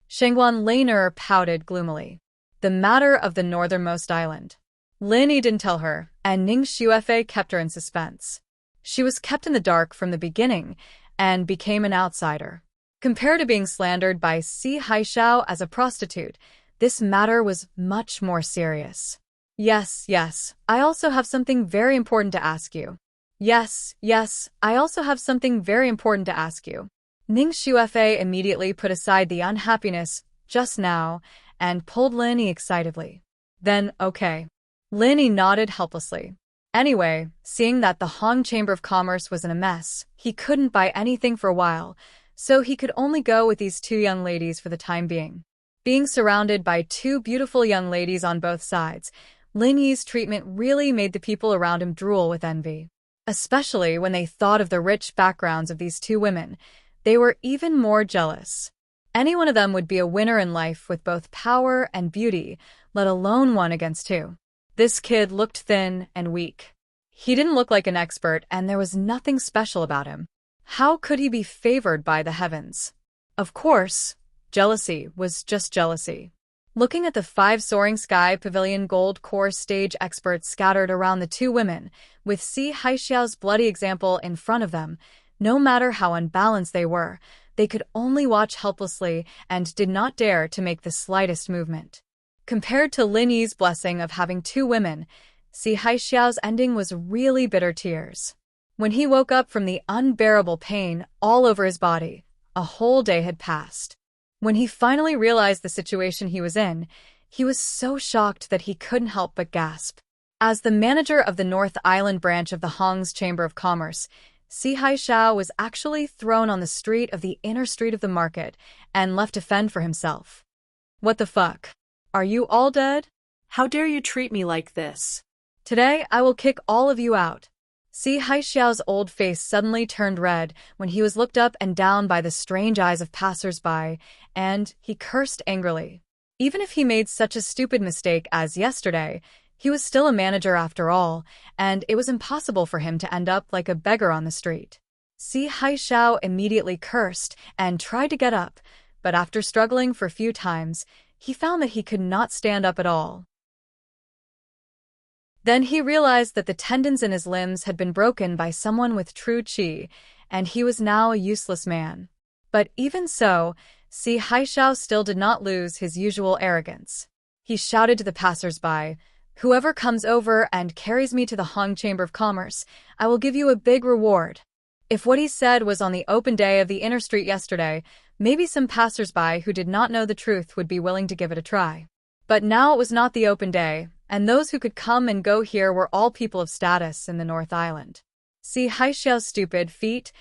Shangguan Lanier pouted gloomily. The matter of the northernmost island. Lin Yi didn't tell her, and Ning Xuefei kept her in suspense. She was kept in the dark from the beginning and became an outsider. Compared to being slandered by Si Haixiao as a prostitute, this matter was much more serious. Yes, I also have something very important to ask you. Yes, I also have something very important to ask you. Ning Xuefei immediately put aside the unhappiness just now and pulled Lin Yi excitedly. Then, okay. Lin Yi nodded helplessly. Anyway, seeing that the Hong Chamber of Commerce was in a mess, he couldn't buy anything for a while, so he could only go with these two young ladies for the time being. Being surrounded by two beautiful young ladies on both sides, Lin Yi's treatment really made the people around him drool with envy. Especially when they thought of the rich backgrounds of these two women, they were even more jealous. Any one of them would be a winner in life with both power and beauty, let alone one against two. This kid looked thin and weak. He didn't look like an expert, and there was nothing special about him. How could he be favored by the heavens? Of course, jealousy was just jealousy. Looking at the 5 Soaring Sky Pavilion gold core stage experts scattered around the two women, with Si Haixiao's bloody example in front of them, no matter how unbalanced they were, they could only watch helplessly and did not dare to make the slightest movement. Compared to Lin Yi's blessing of having two women, Si Haixiao's ending was really bitter tears. When he woke up from the unbearable pain all over his body, a whole day had passed. When he finally realized the situation he was in, he was so shocked that he couldn't help but gasp. As the manager of the North Island branch of the Hong's Chamber of Commerce, Si Haishao was actually thrown on the street of the inner street of the market and left to fend for himself. What the fuck? Are you all dead?
How dare you treat me like this?
Today I will kick all of you out. Si Haishao's old face suddenly turned red when he was looked up and down by the strange eyes of passers-by, and he cursed angrily. Even if he made such a stupid mistake as yesterday, he was still a manager after all, and it was impossible for him to end up like a beggar on the street. Si Haishao immediately cursed and tried to get up, but after struggling for a few times, he found that he could not stand up at all. Then he realized that the tendons in his limbs had been broken by someone with true qi, and he was now a useless man. But even so, Si Haishao still did not lose his usual arrogance. He shouted to the passers-by, "Whoever comes over and carries me to the Hong Chamber of Commerce, I will give you a big reward." If what he said was on the open day of the inner street yesterday, maybe some passers-by who did not know the truth would be willing to give it a try. But now it was not the open day, and those who could come and go here were all people of status in the North Island. Si Haishao's stupid feat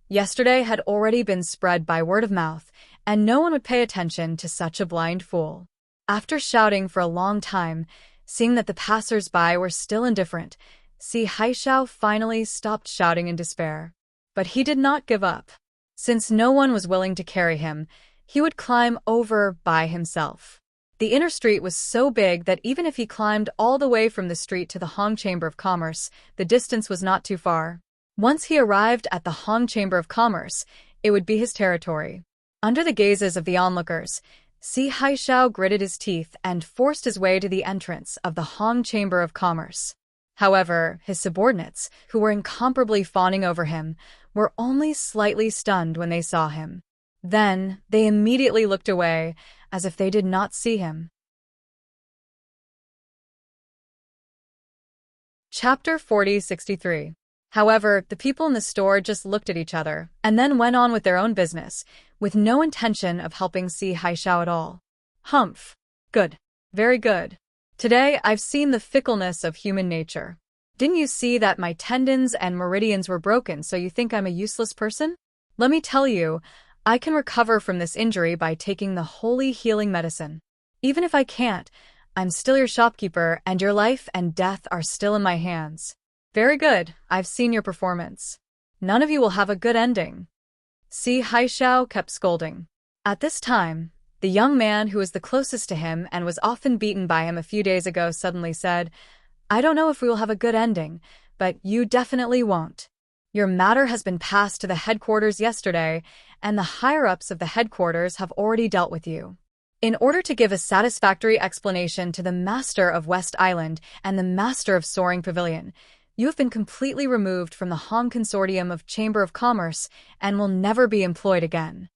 yesterday had already been spread by word of mouth, and no one would pay attention to such a blind fool. After shouting for a long time, seeing that the passers-by were still indifferent, Si Haishao finally stopped shouting in despair. But he did not give up. Since no one was willing to carry him, he would climb over by himself. The inner street was so big that even if he climbed all the way from the street to the Hong Chamber of Commerce, the distance was not too far. Once he arrived at the Hong Chamber of Commerce, it would be his territory. Under the gazes of the onlookers, Si Haishao gritted his teeth and forced his way to the entrance of the Hong Chamber of Commerce. However, his subordinates, who were incomparably fawning over him, were only slightly stunned when they saw him. Then, they immediately looked away, as if they did not see him. Chapter 4063. However, the people in the store just looked at each other, and then went on with their own business, with no intention of helping Si Haishao at all. Humph. Good. Very good. Today, I've seen the fickleness of human nature. Didn't you see that my tendons and meridians were broken, so you think I'm a useless person? Let me tell you, I can recover from this injury by taking the holy healing medicine. Even if I can't, I'm still your shopkeeper, and your life and death are still in my hands. Very good, I've seen your performance. None of you will have a good ending. Si Haishao kept scolding. At this time, the young man who was the closest to him and was often beaten by him a few days ago suddenly said, "I don't know if we will have a good ending, but you definitely won't. Your matter has been passed to the headquarters yesterday, and the higher-ups of the headquarters have already dealt with you. In order to give a satisfactory explanation to the master of West Island and the master of Soaring Pavilion, you have been completely removed from the Hong Consortium of Chamber of Commerce and will never be employed again."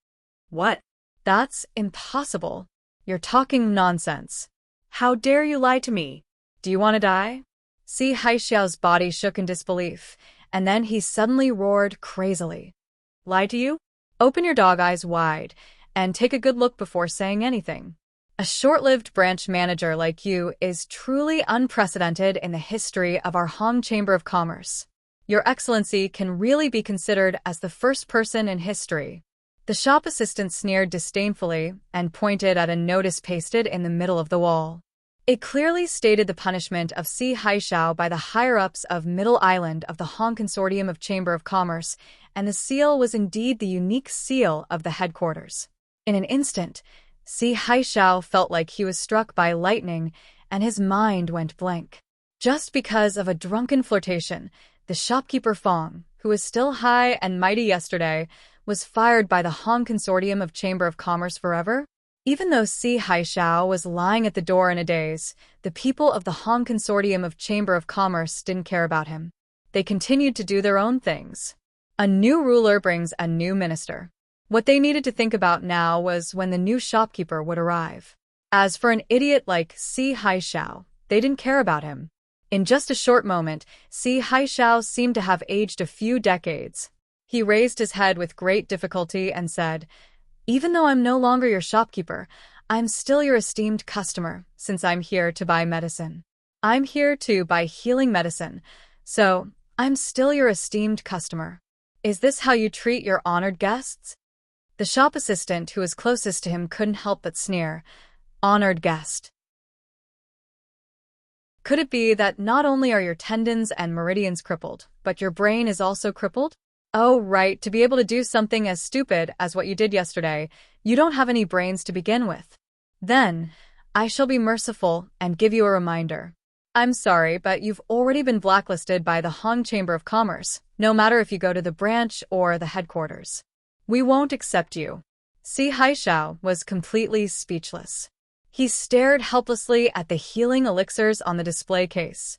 What?
That's impossible. You're talking nonsense.
How dare you lie to me?
Do you want to die? Si Haishao's body shook in disbelief, and then he suddenly roared crazily. Lie to you? Open your dog eyes wide, and take a good look before saying anything. A short-lived branch manager like you is truly unprecedented in the history of our Hong Chamber of Commerce. Your Excellency can really be considered as the first person in history. The shop assistant sneered disdainfully and pointed at a notice pasted in the middle of the wall. It clearly stated the punishment of Si Haishao by the higher-ups of Middle Island of the Hong Consortium of Chamber of Commerce, and the seal was indeed the unique seal of the headquarters. In an instant, Si Haishao felt like he was struck by lightning, and his mind went blank. Just because of a drunken flirtation, the shopkeeper Fong, who was still high and mighty yesterday, was fired by the Hong Consortium of Chamber of Commerce forever? Even though Si Haishao was lying at the door in a daze, the people of the Hong Consortium of Chamber of Commerce didn't care about him. They continued to do their own things. A new ruler brings a new minister. What they needed to think about now was when the new shopkeeper would arrive. As for an idiot like Si Haishao, they didn't care about him. In just a short moment, Si Haishao seemed to have aged a few decades. He raised his head with great difficulty and said, "Even though I'm no longer your shopkeeper, I'm still your esteemed customer, since I'm here to buy medicine. I'm here to buy healing medicine, so I'm still your esteemed customer." Is this how you treat your honored guests? The shop assistant who was closest to him couldn't help but sneer. Honored guest. Could it be that not only are your tendons and meridians crippled, but your brain is also crippled? Oh, right, to be able to do something as stupid as what you did yesterday, you don't have any brains to begin with. Then, I shall be merciful and give you a reminder. I'm sorry, but you've already been blacklisted by the Hong Chamber of Commerce, no matter if you go to the branch or the headquarters. We won't accept you. Si Haishao was completely speechless. He stared helplessly at the healing elixirs on the display case.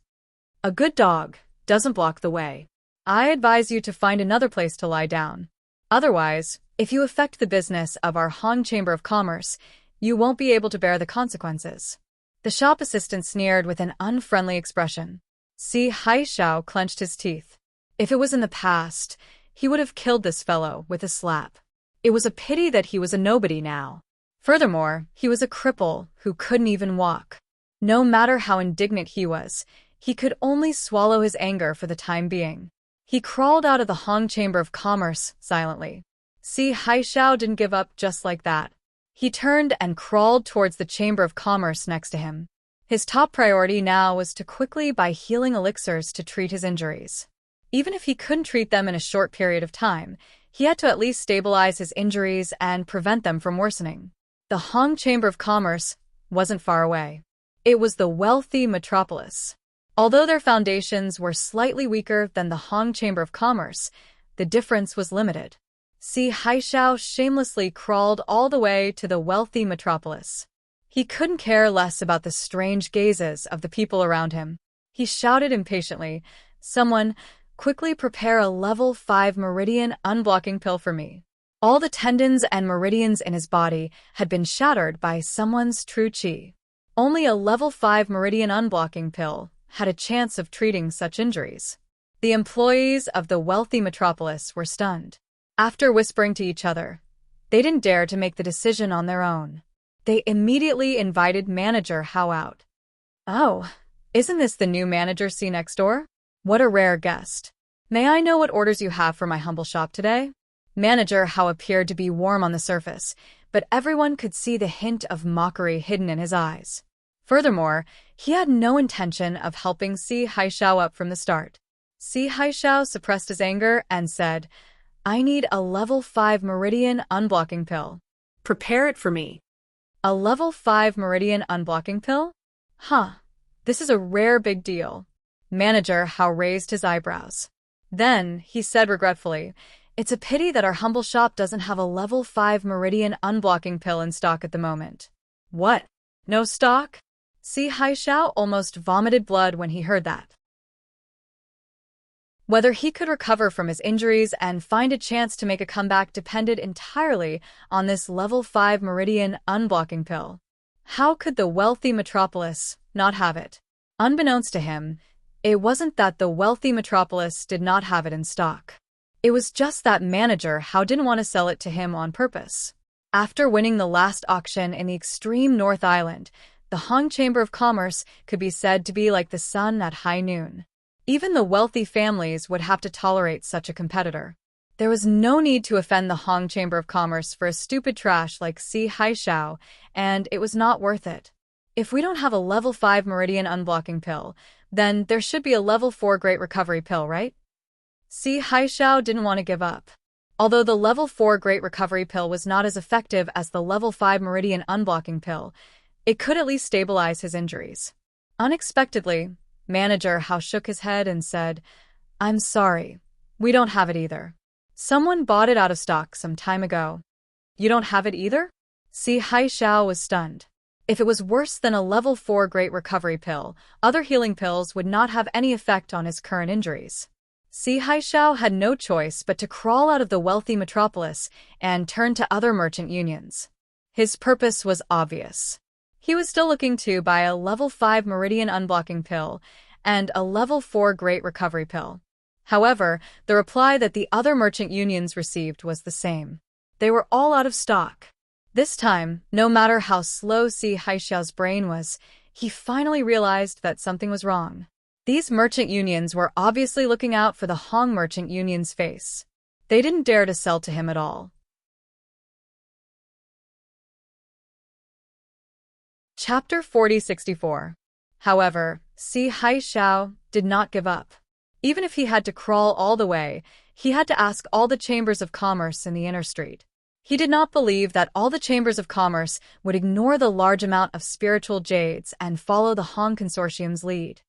A good dog doesn't block the way. I advise you to find another place to lie down. Otherwise, if you affect the business of our Hong Chamber of Commerce, you won't be able to bear the consequences. The shop assistant sneered with an unfriendly expression. Si Haishao clenched his teeth. If it was in the past, he would have killed this fellow with a slap. It was a pity that he was a nobody now. Furthermore, he was a cripple who couldn't even walk. No matter how indignant he was, he could only swallow his anger for the time being. He crawled out of the Hong Chamber of Commerce silently. Si Haishao didn't give up just like that. He turned and crawled towards the Chamber of Commerce next to him. His top priority now was to quickly buy healing elixirs to treat his injuries. Even if he couldn't treat them in a short period of time, he had to at least stabilize his injuries and prevent them from worsening. The Hong Chamber of Commerce wasn't far away. It was the wealthy metropolis. Although their foundations were slightly weaker than the Hong Chamber of Commerce, the difference was limited. Si Haishao shamelessly crawled all the way to the wealthy metropolis. He couldn't care less about the strange gazes of the people around him. He shouted impatiently, "Someone, quickly prepare a level 5 meridian unblocking pill for me." All the tendons and meridians in his body had been shattered by someone's true qi. Only a level 5 meridian unblocking pill had a chance of treating such injuries. The employees of the wealthy metropolis were stunned. After whispering to each other, they didn't dare to make the decision on their own. They immediately invited Manager Hao out. "Oh, isn't this the new manager see next door? What a rare guest. May I know what orders you have for my humble shop today?" Manager Hao appeared to be warm on the surface, but everyone could see the hint of mockery hidden in his eyes. Furthermore, he had no intention of helping Si Haishao up from the start. Si Haishao suppressed his anger and said, "I need a level 5 meridian unblocking pill."
Prepare it for me.
A level 5 meridian unblocking pill? Huh, this is a rare big deal. Manager Hao raised his eyebrows. Then, he said regretfully, "It's a pity that our humble shop doesn't have a level 5 meridian unblocking pill in stock at the moment." "What? No stock?" Si Haishao almost vomited blood when he heard that. Whether he could recover from his injuries and find a chance to make a comeback depended entirely on this level 5 meridian unblocking pill. How could the wealthy metropolis not have it? Unbeknownst to him, it wasn't that the wealthy metropolis did not have it in stock. It was just that Manager Hao didn't want to sell it to him on purpose. After winning the last auction in the extreme North Island, the Hong Chamber of Commerce could be said to be like the sun at high noon. Even the wealthy families would have to tolerate such a competitor. There was no need to offend the Hong Chamber of Commerce for a stupid trash like Si Haishao, and it was not worth it. If we don't have a level 5 meridian unblocking pill, then there should be a level 4 great recovery pill, right? Si Haishao didn't want to give up. Although the level 4 great recovery pill was not as effective as the level 5 meridian unblocking pill, it could at least stabilize his injuries. Unexpectedly, Manager Hao shook his head and said, "I'm sorry, we don't have it either. Someone bought it out of stock some time ago." "You don't have it either?" Si Haishao was stunned. If it was worse than a level 4 great recovery pill, other healing pills would not have any effect on his current injuries. Si Haishao had no choice but to crawl out of the wealthy metropolis and turn to other merchant unions. His purpose was obvious. He was still looking to buy a level 5 meridian unblocking pill and a level 4 great recovery pill. However, the reply that the other merchant unions received was the same. They were all out of stock. This time, no matter how slow Si Haishao's brain was, he finally realized that something was wrong. These merchant unions were obviously looking out for the Hong merchant union's face. They didn't dare to sell to him at all. Chapter 4064. However, Si Haishao did not give up. Even if he had to crawl all the way, he had to ask all the chambers of commerce in the inner street. He did not believe that all the chambers of commerce would ignore the large amount of spiritual jades and follow the Han Consortium's lead.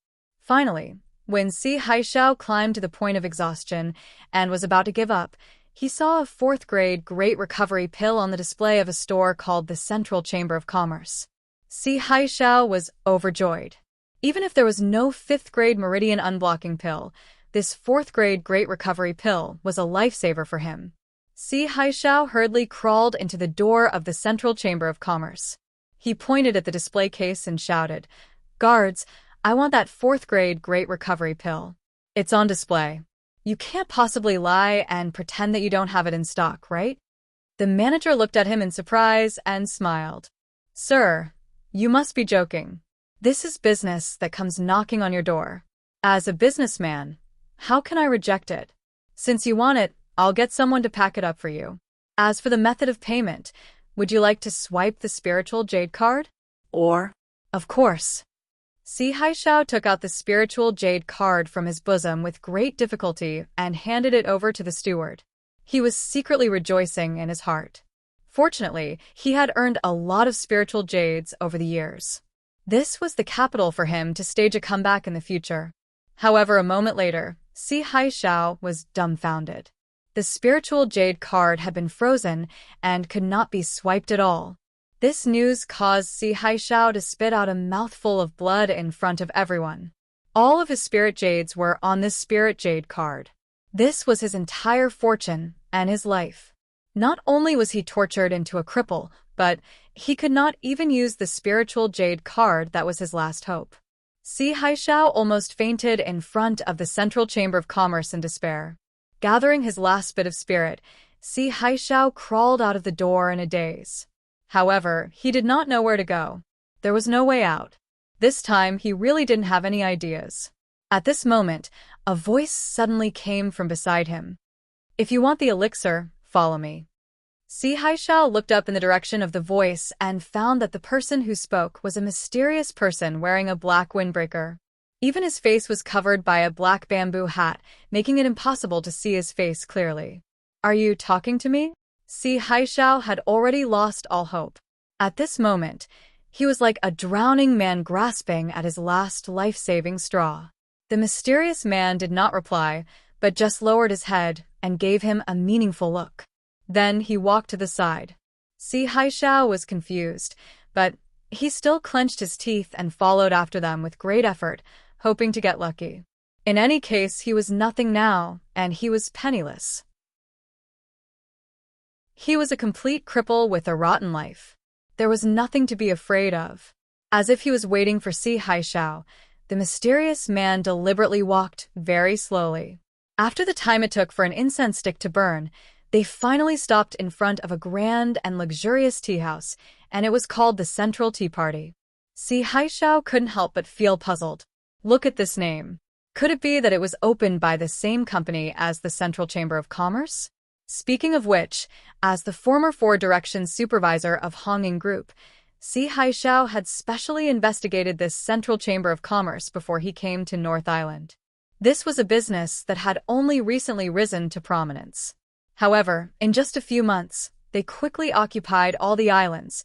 Finally, when Si Haishao climbed to the point of exhaustion and was about to give up, he saw a fourth-grade Great Recovery pill on the display of a store called the Central Chamber of Commerce. Si Haishao was overjoyed. Even if there was no fifth-grade Meridian Unblocking pill, this fourth-grade Great Recovery pill was a lifesaver for him. Si Haishao hurriedly crawled into the door of the Central Chamber of Commerce. He pointed at the display case and shouted, "Guards, I want that fourth-grade Great Recovery pill. It's on display. You can't possibly lie and pretend that you don't have it in stock, right?" The manager looked at him in surprise and smiled. "Sir, you must be joking. This is business that comes knocking on your door. As a businessman, how can I reject it? Since you want it, I'll get someone to pack it up for you. As for the method of payment, would you like to swipe the spiritual jade card?
Or,
Of course." Si Haishao took out the spiritual jade card from his bosom with great difficulty and handed it over to the steward. He was secretly rejoicing in his heart. Fortunately, he had earned a lot of spiritual jades over the years. This was the capital for him to stage a comeback in the future. However, a moment later, Si Haishao was dumbfounded. The spiritual jade card had been frozen and could not be swiped at all. This news caused Si Haishao to spit out a mouthful of blood in front of everyone. All of his spirit jades were on this spirit jade card. This was his entire fortune and his life. Not only was he tortured into a cripple, but he could not even use the spiritual jade card that was his last hope. Si Haishao almost fainted in front of the Central Chamber of Commerce in despair. Gathering his last bit of spirit, Si Haishao crawled out of the door in a daze. However, he did not know where to go. There was no way out. This time, he really didn't have any ideas. At this moment, a voice suddenly came from beside him. "If you want the elixir, follow me." Si Haishao looked up in the direction of the voice and found that the person who spoke was a mysterious person wearing a black windbreaker. Even his face was covered by a black bamboo hat, making it impossible to see his face clearly. "Are you talking to me?" Si Haishao had already lost all hope. At this moment, he was like a drowning man grasping at his last life-saving straw. The mysterious man did not reply, but just lowered his head and gave him a meaningful look. Then he walked to the side. Si Haishao was confused, but he still clenched his teeth and followed after them with great effort, hoping to get lucky. In any case, he was nothing now, and he was penniless. He was a complete cripple with a rotten life. There was nothing to be afraid of. As if he was waiting for Si Haishao, the mysterious man deliberately walked very slowly. After the time it took for an incense stick to burn, they finally stopped in front of a grand and luxurious tea house, and it was called the Central Tea Party. Si Haishao couldn't help but feel puzzled. Look at this name. Could it be that it was opened by the same company as the Central Chamber of Commerce? Speaking of which, as the former Four Directions supervisor of Honging Group, Si Haishao had specially investigated this Central Chamber of Commerce before he came to North Island. This was a business that had only recently risen to prominence. However, in just a few months, they quickly occupied all the islands,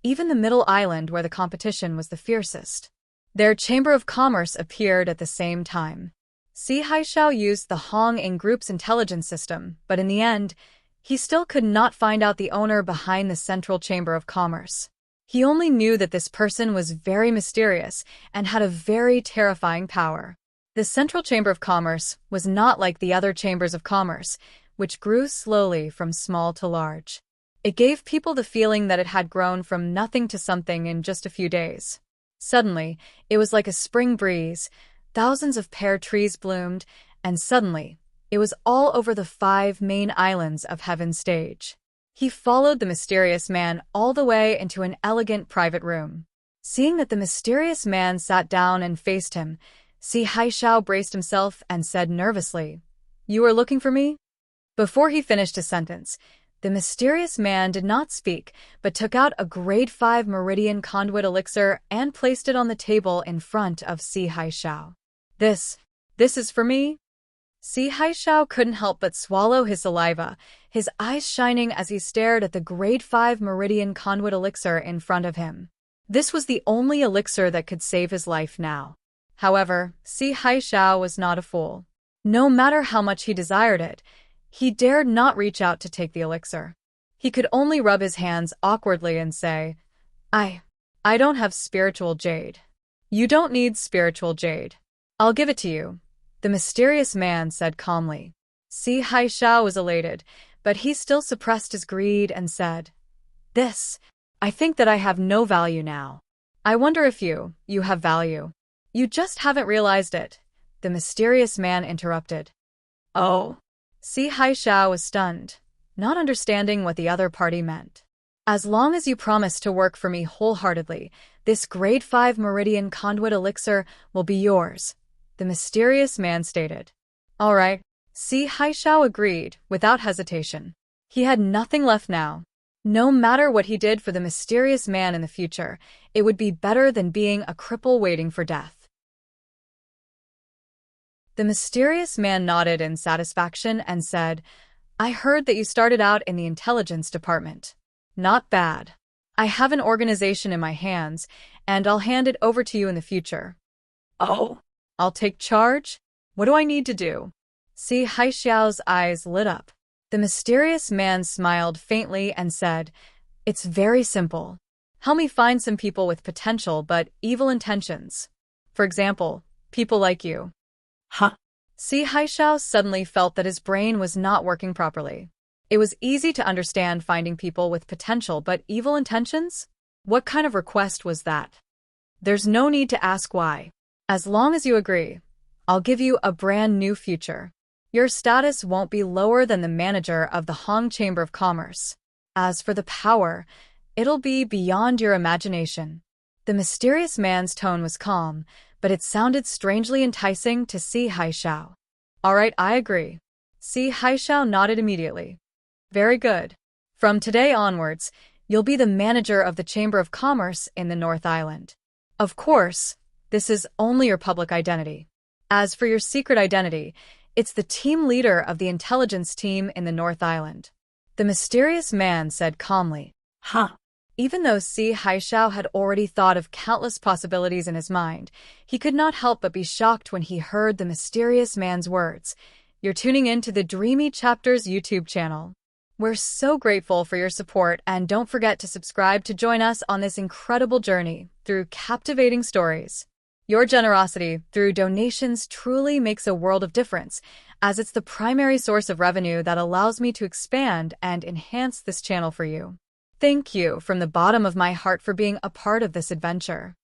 even the middle island where the competition was the fiercest. Their Chamber of Commerce appeared at the same time. Si Haishao used the Honging Group's intelligence system, but in the end, he still could not find out the owner behind the Central Chamber of Commerce. He only knew that this person was very mysterious and had a very terrifying power. The Central Chamber of Commerce was not like the other chambers of commerce, which grew slowly from small to large. It gave people the feeling that it had grown from nothing to something in just a few days. Suddenly, it was like a spring breeze. Thousands of pear trees bloomed, and suddenly, it was all over the 5 main islands of Heaven Stage. He followed the mysterious man all the way into an elegant private room. Seeing that the mysterious man sat down and faced him, Si Haishao braced himself and said nervously, "You are looking for me?" Before he finished his sentence, the mysterious man did not speak, but took out a grade 5 meridian conduit elixir and placed it on the table in front of Si Haishao. This is for me? Si Haishao couldn't help but swallow his saliva, his eyes shining as he stared at the grade 5 meridian conduit elixir in front of him. This was the only elixir that could save his life now. However, Si Haishao was not a fool. No matter how much he desired it, he dared not reach out to take the elixir. He could only rub his hands awkwardly and say, I don't have spiritual jade. You don't need spiritual jade. I'll give it to you, the mysterious man said calmly. Si Haishao was elated, but he still suppressed his greed and said, I think that I have no value now. I wonder if you have value. You just haven't realized it, the mysterious man interrupted. Oh. Si Haishao was stunned, not understanding what the other party meant. As long as you promise to work for me wholeheartedly, this grade 5 meridian conduit elixir will be yours, the mysterious man stated. All right, Si Haishao agreed without hesitation. He had nothing left now. No matter what he did for the mysterious man in the future, it would be better than being a cripple waiting for death. The mysterious man nodded in satisfaction and said, I heard that you started out in the intelligence department. Not bad. I have an organization in my hands, and I'll hand it over to you in the future. Oh, I'll take charge? What do I need to do? Si Haishao's eyes lit up. The mysterious man smiled faintly and said, It's very simple. Help me find some people with potential but evil intentions. For example, people like you. Huh? Si Haishao suddenly felt that his brain was not working properly. It was easy to understand finding people with potential but evil intentions? What kind of request was that? There's no need to ask why. As long as you agree, I'll give you a brand new future. Your status won't be lower than the manager of the Hong Chamber of Commerce. As for the power, it'll be beyond your imagination. The mysterious man's tone was calm, but it sounded strangely enticing to Si Haishao. All right, I agree. Si Haishao nodded immediately. Very good. From today onwards, you'll be the manager of the Chamber of Commerce in the North Island. Of course, this is only your public identity. As for your secret identity, it's the team leader of the intelligence team in the North Island. The mysterious man said calmly. Huh. Even though Si Haishao had already thought of countless possibilities in his mind, he could not help but be shocked when he heard the mysterious man's words. You're tuning in to the Dreamy Chapters YouTube channel. We're so grateful for your support, and don't forget to subscribe to join us on this incredible journey through captivating stories. Your generosity through donations truly makes a world of difference, as it's the primary source of revenue that allows me to expand and enhance this channel for you. Thank you from the bottom of my heart for being a part of this adventure.